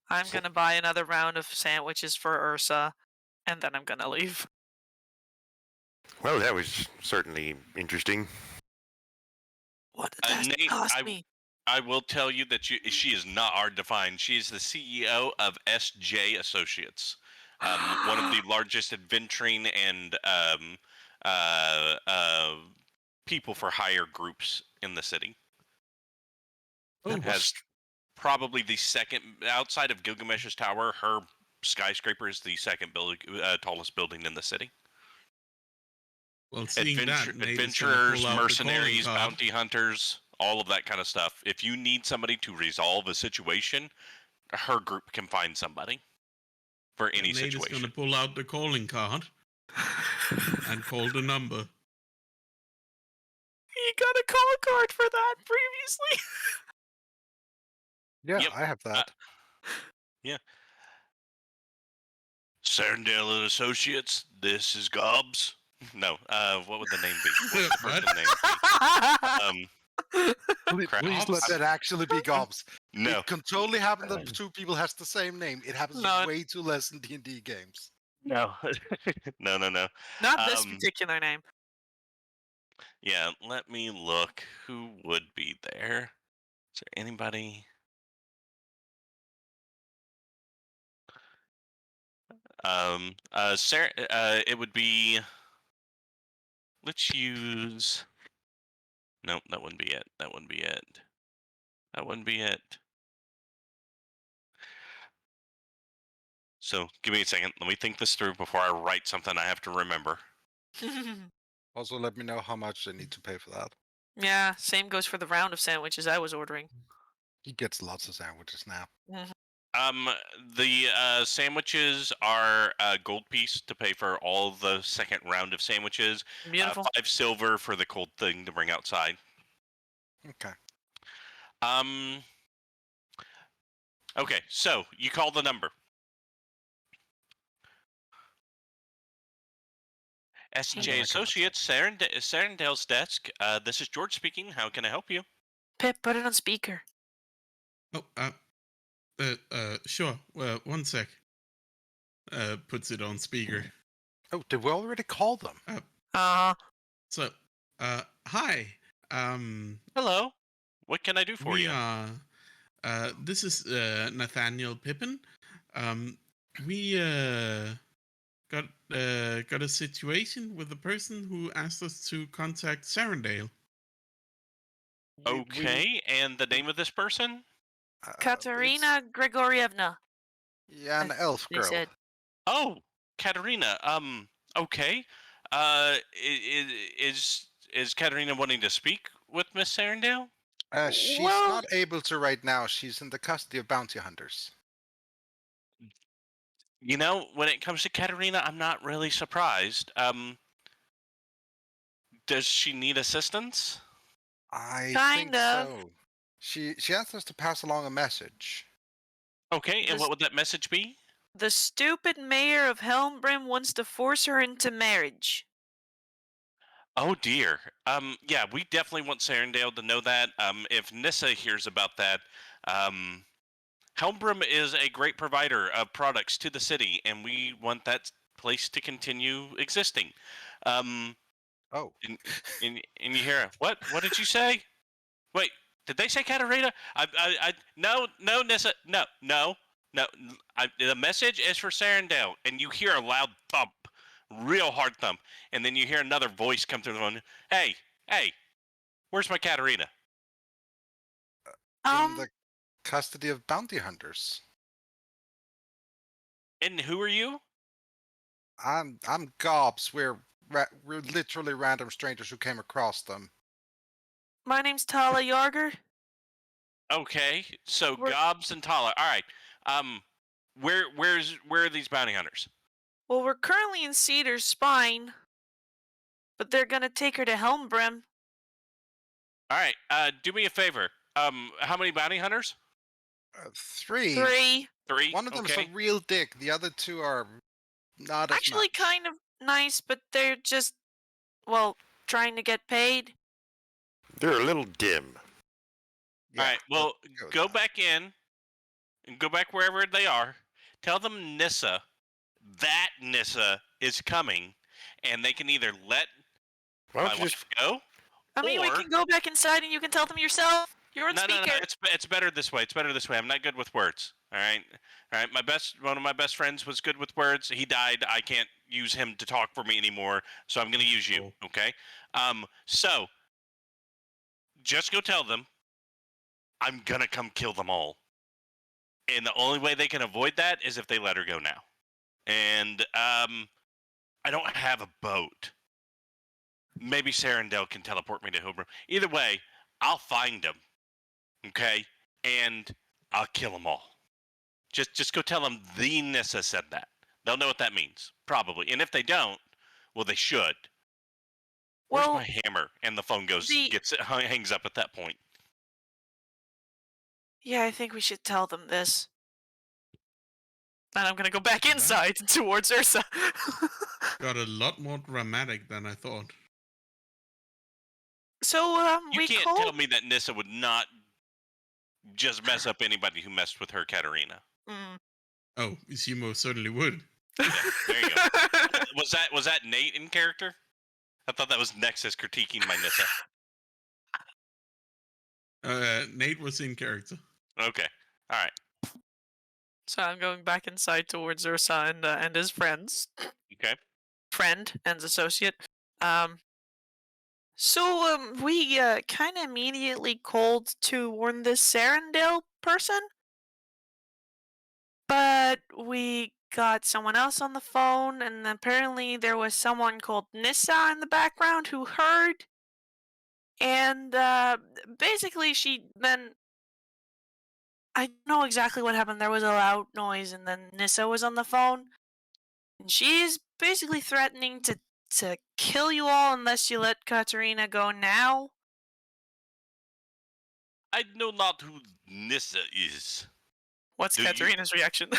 I'm gonna buy another round of sandwiches for Ursa, and then I'm gonna leave. Well, that was certainly interesting. What did that Nate, cost me? I will tell you that she is not hard to find. She is the CEO of SJ Associates, one of the largest adventuring and people for hire groups in the city. Oh, Has probably the second, outside of Gilgamesh's tower, her skyscraper is the second tallest building in the city. well, seeing that, Nate is gonna Adventurers, pull out the mercenaries, calling card. bounty hunters, all of that kind of stuff. If you need somebody to resolve a situation, her group can find somebody for any Nate is situation. gonna pull out the calling card and call the number. He got a call card for that previously. Yeah, Yep. I have that. Sarandale and Associates, this is Gobbs. No, what would the name be? What would the What? person name be? crap. Please let that actually be Gobs. No, It can totally happen that two people has the same name. It happens No. way too less in D&D games. no, no. Not this Um, particular name. Yeah, let me look. Who would be there? Is there anybody? Sarah, it would be. Let's use. Nope, that wouldn't be it. That wouldn't be it. That wouldn't be it. So, give me a second. Let me think this through before I write something I have to remember. Also, let me know how much I need to pay for that. Yeah, same goes for the round of sandwiches I was ordering. He gets lots of sandwiches now. The sandwiches are a gold piece to pay for all the second round of sandwiches. Beautiful. 5 silver for the cold thing to bring outside. Okay. Okay, so you call the number. S&J Hey. Associates, Sarandale's desk. This is George speaking. How can I help you? Pip, put it on speaker. Oh, sure. Well, one sec. Puts it on speaker. Oh, did we already call them? So, hi. Hello. What can I do for We you? are. This is Nathaniel Pippin. We got a situation with a person who asked us to contact Sarandale. Okay, and the name of this person? Katerina Grigorievna. Yeah, an elf They girl. said. Oh, Katerina. Okay. Is Katerina wanting to speak with Miss Sarandale? She's Well- not able to right now. She's in the custody of bounty hunters. You know, when it comes to Katerina, I'm not really surprised. Does she need assistance? I Kind think of. so. She asked us to pass along a message. Okay, and This- what would that message be? The stupid mayor of Helmbrim wants to force her into marriage. Oh dear. Yeah, we definitely want Sarandale to know that. If Nissa hears about that, Helmbrim is a great provider of products to the city, and we want that place to continue existing. Um, Oh. and you hear what? What did you say? Wait, did they say Katarina? No, Nissa, no. The message is for Sarandale, and you hear a loud thump, real hard thump, and then you hear another voice come through the phone. Hey, where's my Katarina? In the custody of bounty hunters. And who are you? I'm Gobs. We're literally random strangers who came across them. My name's Talah Yarger. Okay, so We're- Gobs and Talah. All right. Where are these bounty hunters? Well, we're currently in Cedar's Spine, but they're gonna take her to Helmbrim. All right. Do me a favor. How many bounty hunters? 3. 3. 3. One of them's okay. a real dick. The other 2 are not as Actually, much. kind of nice, but they're just, well, trying to get paid. They're a little dim. Yeah, All right. Well, go with go that. back in and go back wherever they are. Tell them Nissa, that Nissa is coming, and they can either let Why my don't you wife just go. I mean, we Or- can go back inside and you can tell them yourself. You're on No. speaker. It's better this way. It's better this way. I'm not good with words. All right. One of my best friends was good with words. He died. I can't use him to talk for me anymore. So I'm gonna use you. Oh. Okay. So just go tell them I'm gonna come kill them all. And the only way they can avoid that is if they let her go now. And I don't have a boat. Maybe Sarandale can teleport me to Hilbert. Either way, I'll find them. Okay, and I'll kill them all. Just go tell them the Nissa said that. They'll know what that means, probably. And if they don't, well, they should. Where's Well, my hammer? And the phone hangs up at that point. yeah, I think we should tell them this. And I'm gonna go back That- inside towards Ursa. Got a lot more dramatic than I thought. So, You we can't called. tell me that Nissa would not just mess up anybody who messed with her Katarina. Mm. Oh, she most certainly would. Yeah, there you go. Was that Nate in character? I thought that was Nexus critiquing my Nissa. Nate was in character. Okay, all right. So I'm going back inside towards Ursa and his friends. Okay. Friend and associate. So we kind of immediately called to warn this Sarandale person, but we got someone else on the phone, and apparently there was someone called Nissa in the background who heard, and basically she then. I don't know exactly what happened. There was a loud noise, and then Nissa was on the phone, and she's basically threatening to kill you all unless you let Katerina go now. I know not who Nissa is. What's Do you- Katerina's reaction?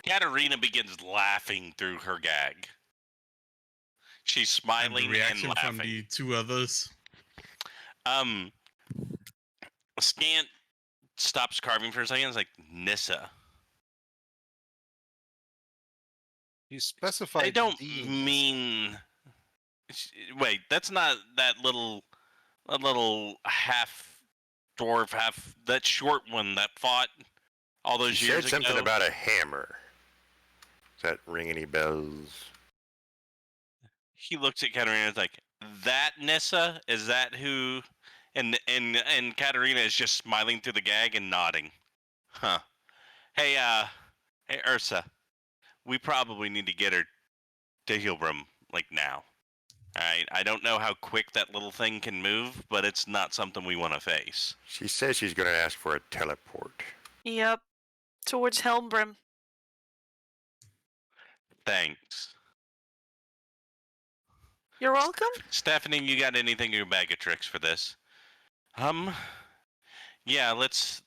Katarina begins laughing through her gag. She's And the smiling and reaction from laughing. the two others. Scant stops carving for a second. It's like, Nissa. You specified They don't the mean. Wait, that's not that little half dwarf, half that short one that fought all those She years said something ago. about a hammer. Does that ring any bells? He looks at Katarina and is like, that Nissa? Is that who? And Katarina is just smiling through the gag and nodding. Huh. Hey, hey Ursa. We probably need to get her to Heelbrum, like now. Alright, I don't know how quick that little thing can move, but it's not something we want to face. She says she's going to ask for a teleport. Yep. Towards Helmbrim. Thanks. You're welcome. Stephanie, you got anything in your bag of tricks for this? Yeah, let's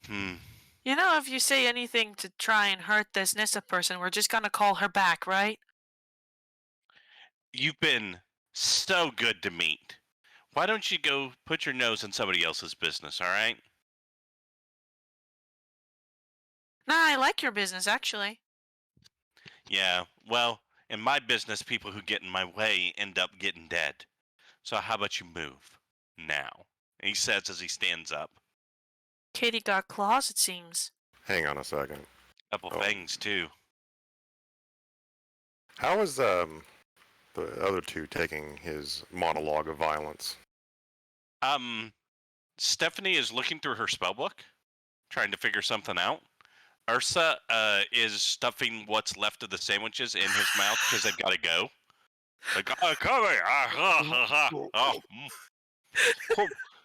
You know, if you say anything to try and hurt this Nissa person, we're just gonna call her back, right? You've been so good to meet. Why don't you go put your nose in somebody else's business, alright? Nah, I like your business, actually. Yeah, well, in my business, people who get in my way end up getting dead. So how about you move now? He says as he stands up. Katie got claws, it seems. Hang on a second. Couple Oh. things too. How is the other two taking his monologue of violence? Stephanie is looking through her spellbook, trying to figure something out. Ursa is stuffing what's left of the sandwiches in his mouth because they've got to go. Like, come here,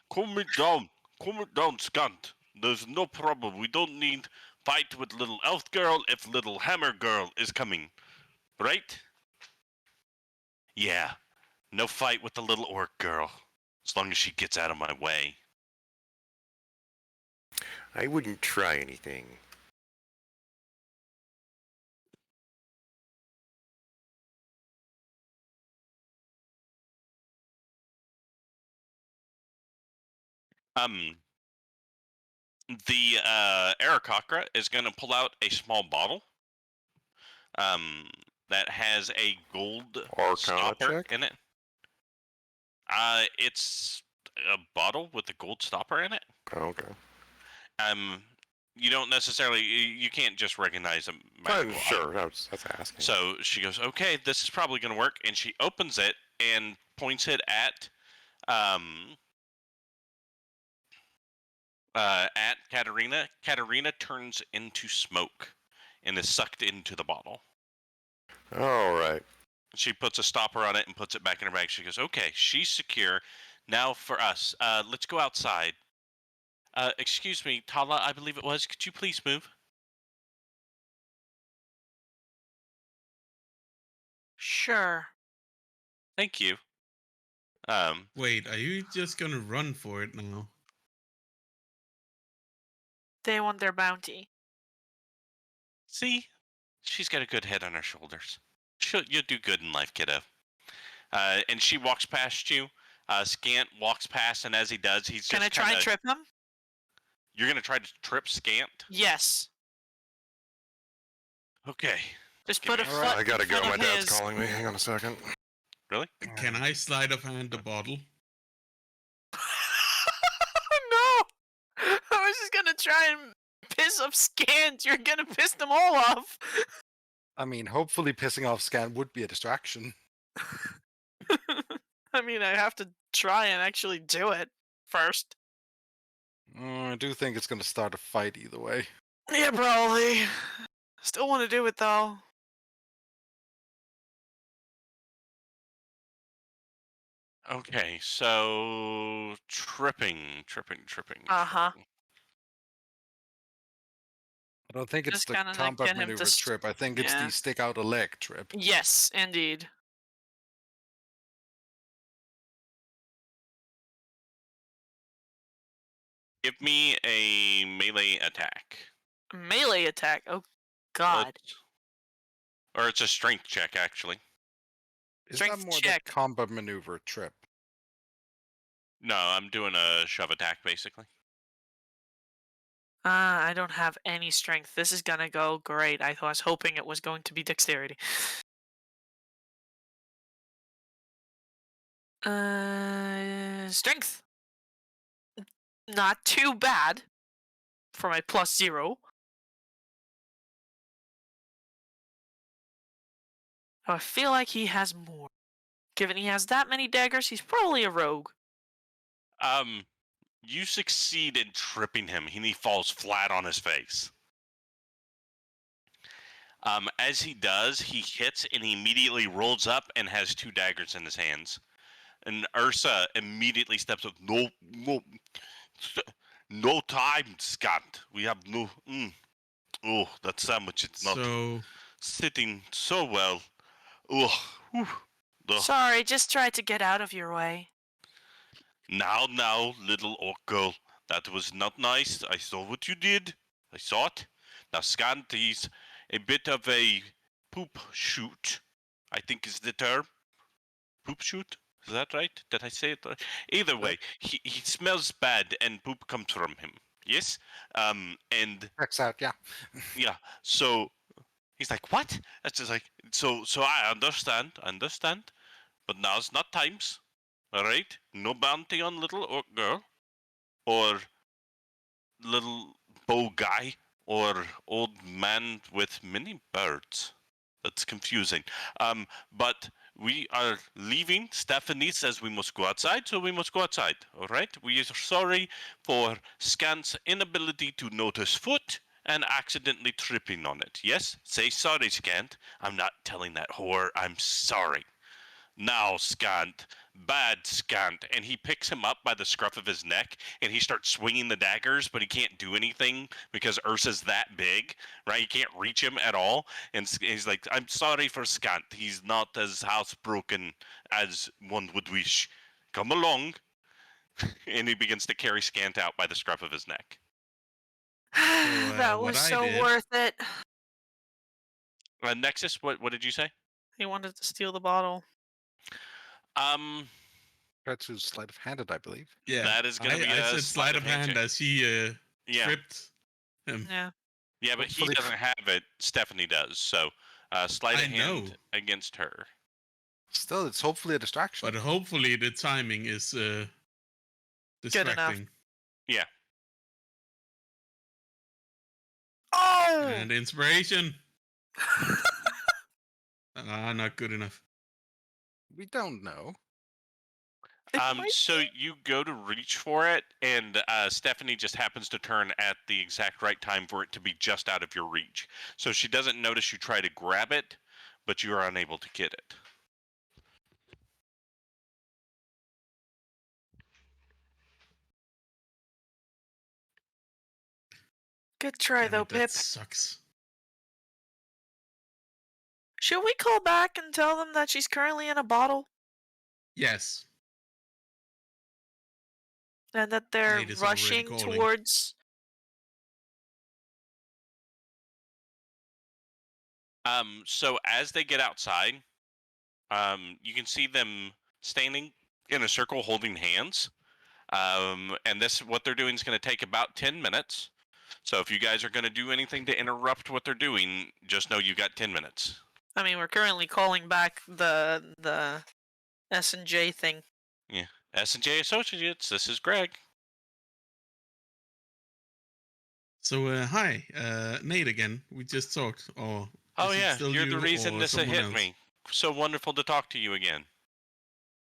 calm it down, Scant. There's no problem. We don't need fight with little elf girl if little hammer girl is coming, right? Yeah, no fight with the little orc girl, as long as she gets out of my way. I wouldn't try anything. The Aarakocra is going to pull out a small bottle that has a gold Arcana stopper check? in it. It's a bottle with a gold stopper in it. Okay. You don't necessarily, you can't just recognize a magical Sure, item. that's asking. So she goes, okay, this is probably going to work, and she opens it and points it at Katarina. Katarina turns into smoke and is sucked into the bottle. All right. She puts a stopper on it and puts it back in her bag. She goes, okay, she's secure. Now for us, let's go outside. Excuse me, Talah, I believe it was. Could you please move? Sure. Thank you. Wait, are you just gonna run for it now? They want their bounty. See? She's got a good head on her shoulders. You'll do good in life, kiddo. And she walks past you. Scant walks past, and as he does, he's just Can I try and trip him? You're going to try to trip Scant? Yes. Okay. Just put a All right, foot I gotta in go. front My of dad's his. calling me. Hang on a second. Really? Can I slide of hand the bottle? No! I was just gonna try and piss off Scant. You're gonna piss them all off. I mean, hopefully pissing off Scan would be a distraction. I mean, I have to try and actually do it first. I do think it's going to start a fight either way. Yeah, probably. Still want to do it though. Okay, so tripping. Uh-huh. I don't think it's Just the kinda, like, combat get him to maneuver trip. I think it's yeah. the stick out a leg trip. Yes, indeed. Give me a melee attack. Melee attack. Oh, God. Or it's a strength check, actually. Is that Strength more check. the combat maneuver trip? No, I'm doing a shove attack, basically. I don't have any strength. This is gonna go great. I was hoping it was going to be dexterity. Strength. Not too bad for my +0. I feel like he has more. Given he has that many daggers, he's probably a rogue. You succeed in tripping him, and he falls flat on his face. As he does, he hits and he immediately rolls up and has 2 daggers in his hands. And Ursa immediately steps up. No time, Scant. We have no. Oh, that sandwich is not So sitting so well. Oh, Ugh. Sorry, just tried to get out of your way. Now, little orc girl. That was not nice. I saw what you did. I saw it. Now, Scant is a bit of a poop shoot, I think is the term. Poop shoot? Is that right? Did I say it right? Either way, he smells bad and poop comes from him. Yes? And Checks out, yeah. yeah, so he's like, what? That's just like, so I understand, but now's not times. Alright? No bounty on little orc girl, or little bow guy, or old man with many birds. That's confusing. But we are leaving. Stephanie says we must go outside, so we must go outside. All right? We are sorry for Scant's inability to notice foot and accidentally tripping on it. Yes? Say sorry, Scant. I'm not telling that whore. I'm sorry. Now, Scant, bad Scant, and he picks him up by the scruff of his neck, and he starts swinging the daggers, but he can't do anything because Ursa's that big, right? He can't reach him at all, and he's like, I'm sorry for Scant. He's not as housebroken as one would wish. Come along. And he begins to carry Scant out by the scruff of his neck. That what was I so did- worth it. Nexus, what did you say? He wanted to steal the bottle. Tried to sleight of hand it, I believe. yeah, That is gonna be I a said sleight of hand check. as he Yeah. tripped him. Yeah. Yeah, but he Hopefully- doesn't have it. Stephanie does. So, sleight of I hand know. against her. Still, it's hopefully a distraction. But hopefully the timing is enough. distracting. Yeah. Oh! And inspiration. Not good enough. We don't know. It might So be. you go to reach for it, and Stephanie just happens to turn at the exact right time for it to be just out of your reach. So she doesn't notice you try to grab it, but you are unable to get it. Good try, Damn though, it, that Pip. sucks. Should we call back and tell them that she's currently in a bottle Yes. and that they're Nate is already rushing calling. towards? So as they get outside, you can see them standing in a circle holding hands. And what they're doing is going to take about 10 minutes. So if you guys are going to do anything to interrupt what they're doing, just know you got 10 minutes. I mean, we're currently calling back the S&J thing. Yeah. S&J Associates, this is Greg. So hi, Nate again. We just talked. Or Oh is it yeah, still you're the you reason or this someone hit else? me. So wonderful to talk to you again.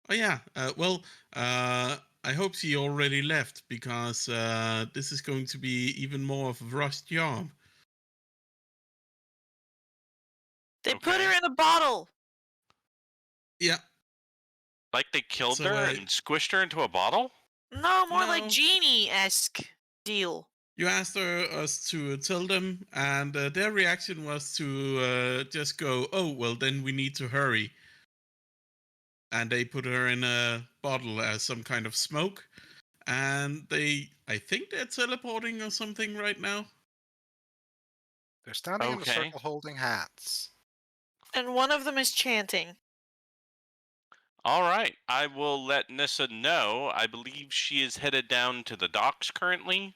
Oh yeah. I hope she already left because this is going to be even more of a rushed job. They put Okay. her in a bottle. Yeah. Like they killed So, her and squished her into a bottle? No, more like No. genie-esque deal. You asked us to tell them, and their reaction was to just go, "Oh well, then we need to hurry." And they put her in a bottle as some kind of smoke, and I think they're teleporting or something right now. They're standing in a Okay. circle holding hats. And one of them is chanting. All right, I will let Nissa know. I believe she is headed down to the docks currently.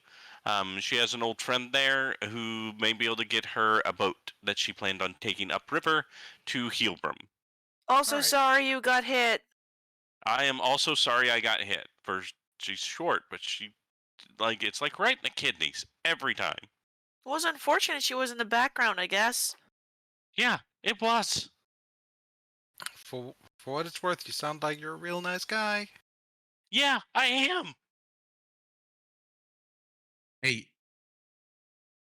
She has an old friend there who may be able to get her a boat that she planned on taking upriver to Heelbrum. Also, Alright. sorry you got hit. I am also sorry I got hit. She's short, but it's like right in the kidneys every time. It was unfortunate she was in the background, I guess. Yeah, it was. For what it's worth, you sound like you're a real nice guy. Yeah, I am. Hey,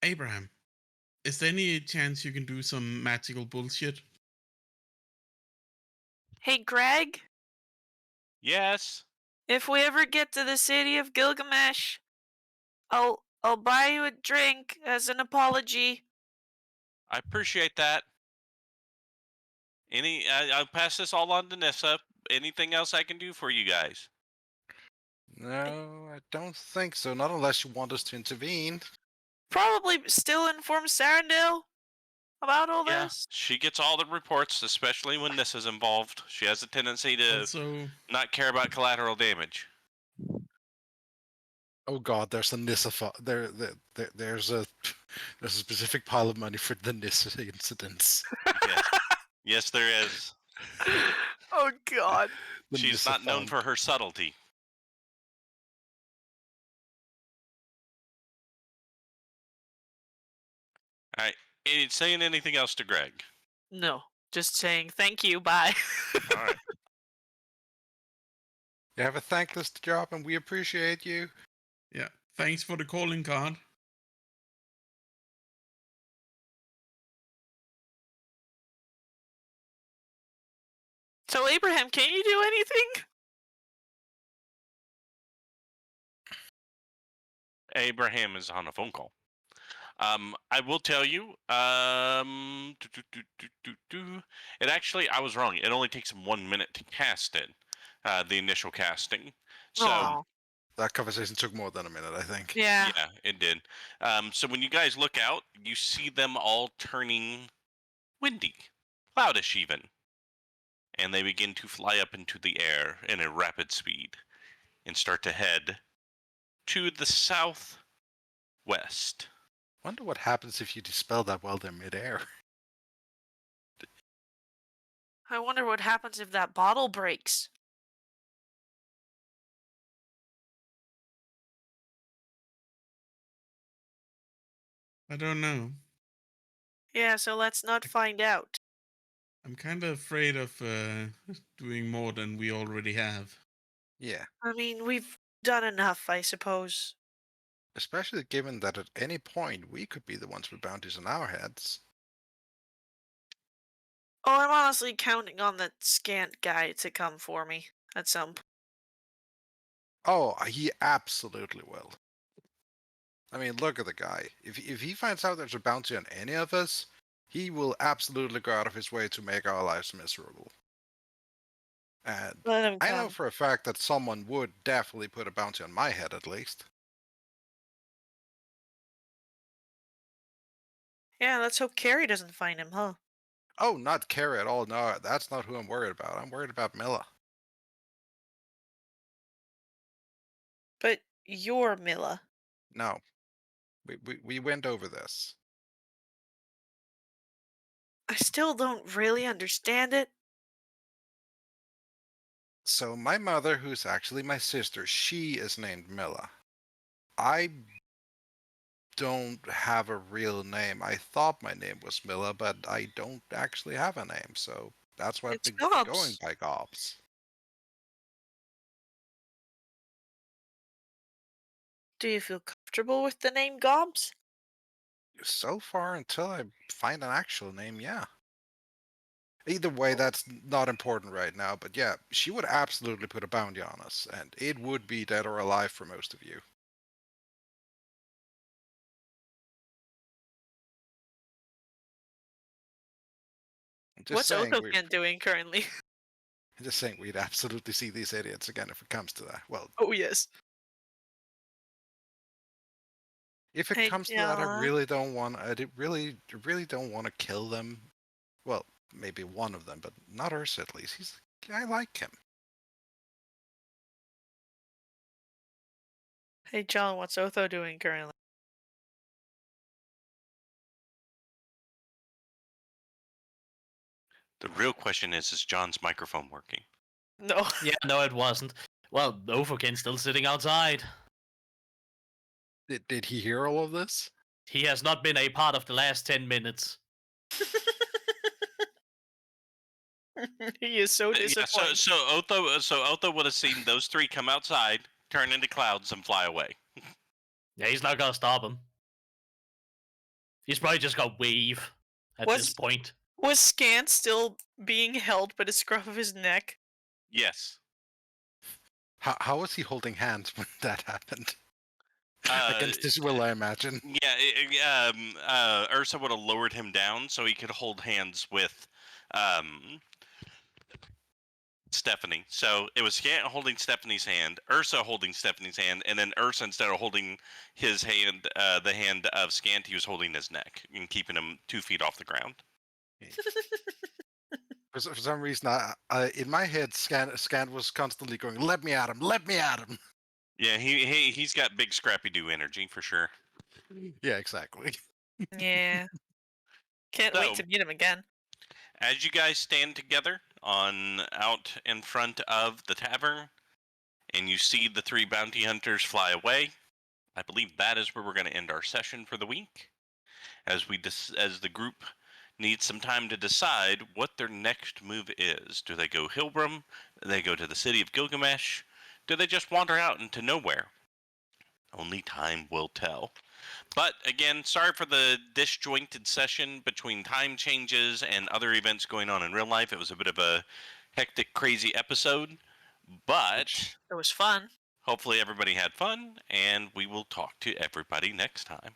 Abraham, is there any chance you can do some magical bullshit? Hey, Greg, Yes, if we ever get to the City of Gilgamesh, I'll buy you a drink as an apology. I appreciate that. I'll pass this all on to Nissa. Anything else I can do for you guys? No, I don't think so. Not unless you want us to intervene. Probably still inform Sarandale about all Yeah, this. she gets all the reports, especially when Nissa's involved. She has a tendency to Also, not care about collateral damage. Oh God, there's a Nissa. There's a there's a specific pile of money for the Nissa incidents. Yes, yes, there is. Oh God. The She's Nissa not known fund. for her subtlety. All right, saying anything else to Greg? No, just saying thank you. Bye. All right. You have a thankless job, and we appreciate you. yeah, thanks for the calling card. So Abraham, can you do anything? Abraham is on a phone call. I will tell you. It actually, I was wrong. It only takes him 1 minute to cast it. The initial casting. So Aw. That conversation took more than a minute, I think. Yeah. yeah, it did. So when you guys look out, you see them all turning windy, cloudish even, and they begin to fly up into the air in a rapid speed and start to head to the southwest. Wonder what happens if you dispel that while they're midair. I wonder what happens if that bottle breaks. I don't know. Yeah, so let's not find out. I'm kind of afraid of doing more than we already have. Yeah, I mean, we've done enough, I suppose. especially given that at any point we could be the ones with bounties on our heads. Oh, I'm honestly counting on that scant guy to come for me at some point. Oh, he absolutely will. I mean, look at the guy. If he finds out there's a bounty on any of us, he will absolutely go out of his way to make our lives miserable. And Let him I know come. for a fact that someone would definitely put a bounty on my head at least. Yeah, let's hope Carrie doesn't find him, huh? Oh, not Carrie at all. No, that's not who I'm worried about. I'm worried about Milla. But you're Milla. No, we went over this. I still don't really understand it. So my mother, who's actually my sister, she is named Milla. I don't have a real name. I thought my name was Milla, but I don't actually have a name, so that's why I've It's been going Gobs. by Gobs. Do you feel comfortable with the name Gobs? So far, until I find an actual name, yeah. Either way, that's not important right now, but yeah, she would absolutely put a bounty on us, and it would be dead or alive for most of you. Just What's saying, Othokent doing currently? just saying, we'd absolutely see these idiots again if it comes to that. Well, Oh, yes. if it Hey, comes to that, I really don't want. I really don't want to kill them. Well, maybe one of them, but not Ursa at least. I like him. Hey, John, what's Otho doing currently? The real question is John's microphone working? No. Yeah, no, it wasn't. Well, Othokent's still sitting outside. Did he hear all of this? He has not been a part of the last 10 minutes. He is so Yeah, disappointed. so Otho would have seen those three come outside, turn into clouds, and fly away. Yeah, he's not gonna stop him. He's probably just gonna wave at this point. Was Scan still being held by the scruff of his neck? Yes. How was he holding hands when that happened? Against his will, I imagine. Yeah, Ursa would have lowered him down so he could hold hands with Stephanie. So it was Scant holding Stephanie's hand, Ursa holding Stephanie's hand, and then Ursa, instead of holding his hand, the hand of Scant, he was holding his neck and keeping him 2 feet off the ground. For some reason, in my head, Scan was constantly going, "Let me at him! Let me at him!" Yeah, he's got big Scrappy Doo energy for sure. Yeah, exactly. Yeah. Can't wait So- to meet him again. As you guys stand together out in front of the tavern, and you see the 3 bounty hunters fly away, I believe that is where we're going to end our session for the week. As the group needs some time to decide what their next move is. Do they go Hilbram? Do they go to the City of Gilgamesh? Do they just wander out into nowhere? Only time will tell. But again, sorry for the disjointed session between time changes and other events going on in real life. It was a bit of a hectic, crazy episode. But It was fun. hopefully everybody had fun, and we will talk to everybody next time.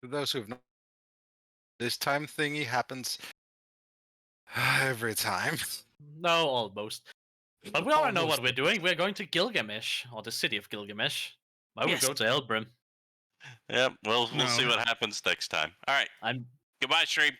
For those who have not, this time thingy happens every time. No, almost. But we already know what Almost. we're doing. We're going to Gilgamesh, or the City of Gilgamesh. I would Yes. go to Elbrim. Yep, we'll see No. what happens next time. All right, I'm goodbye, stream.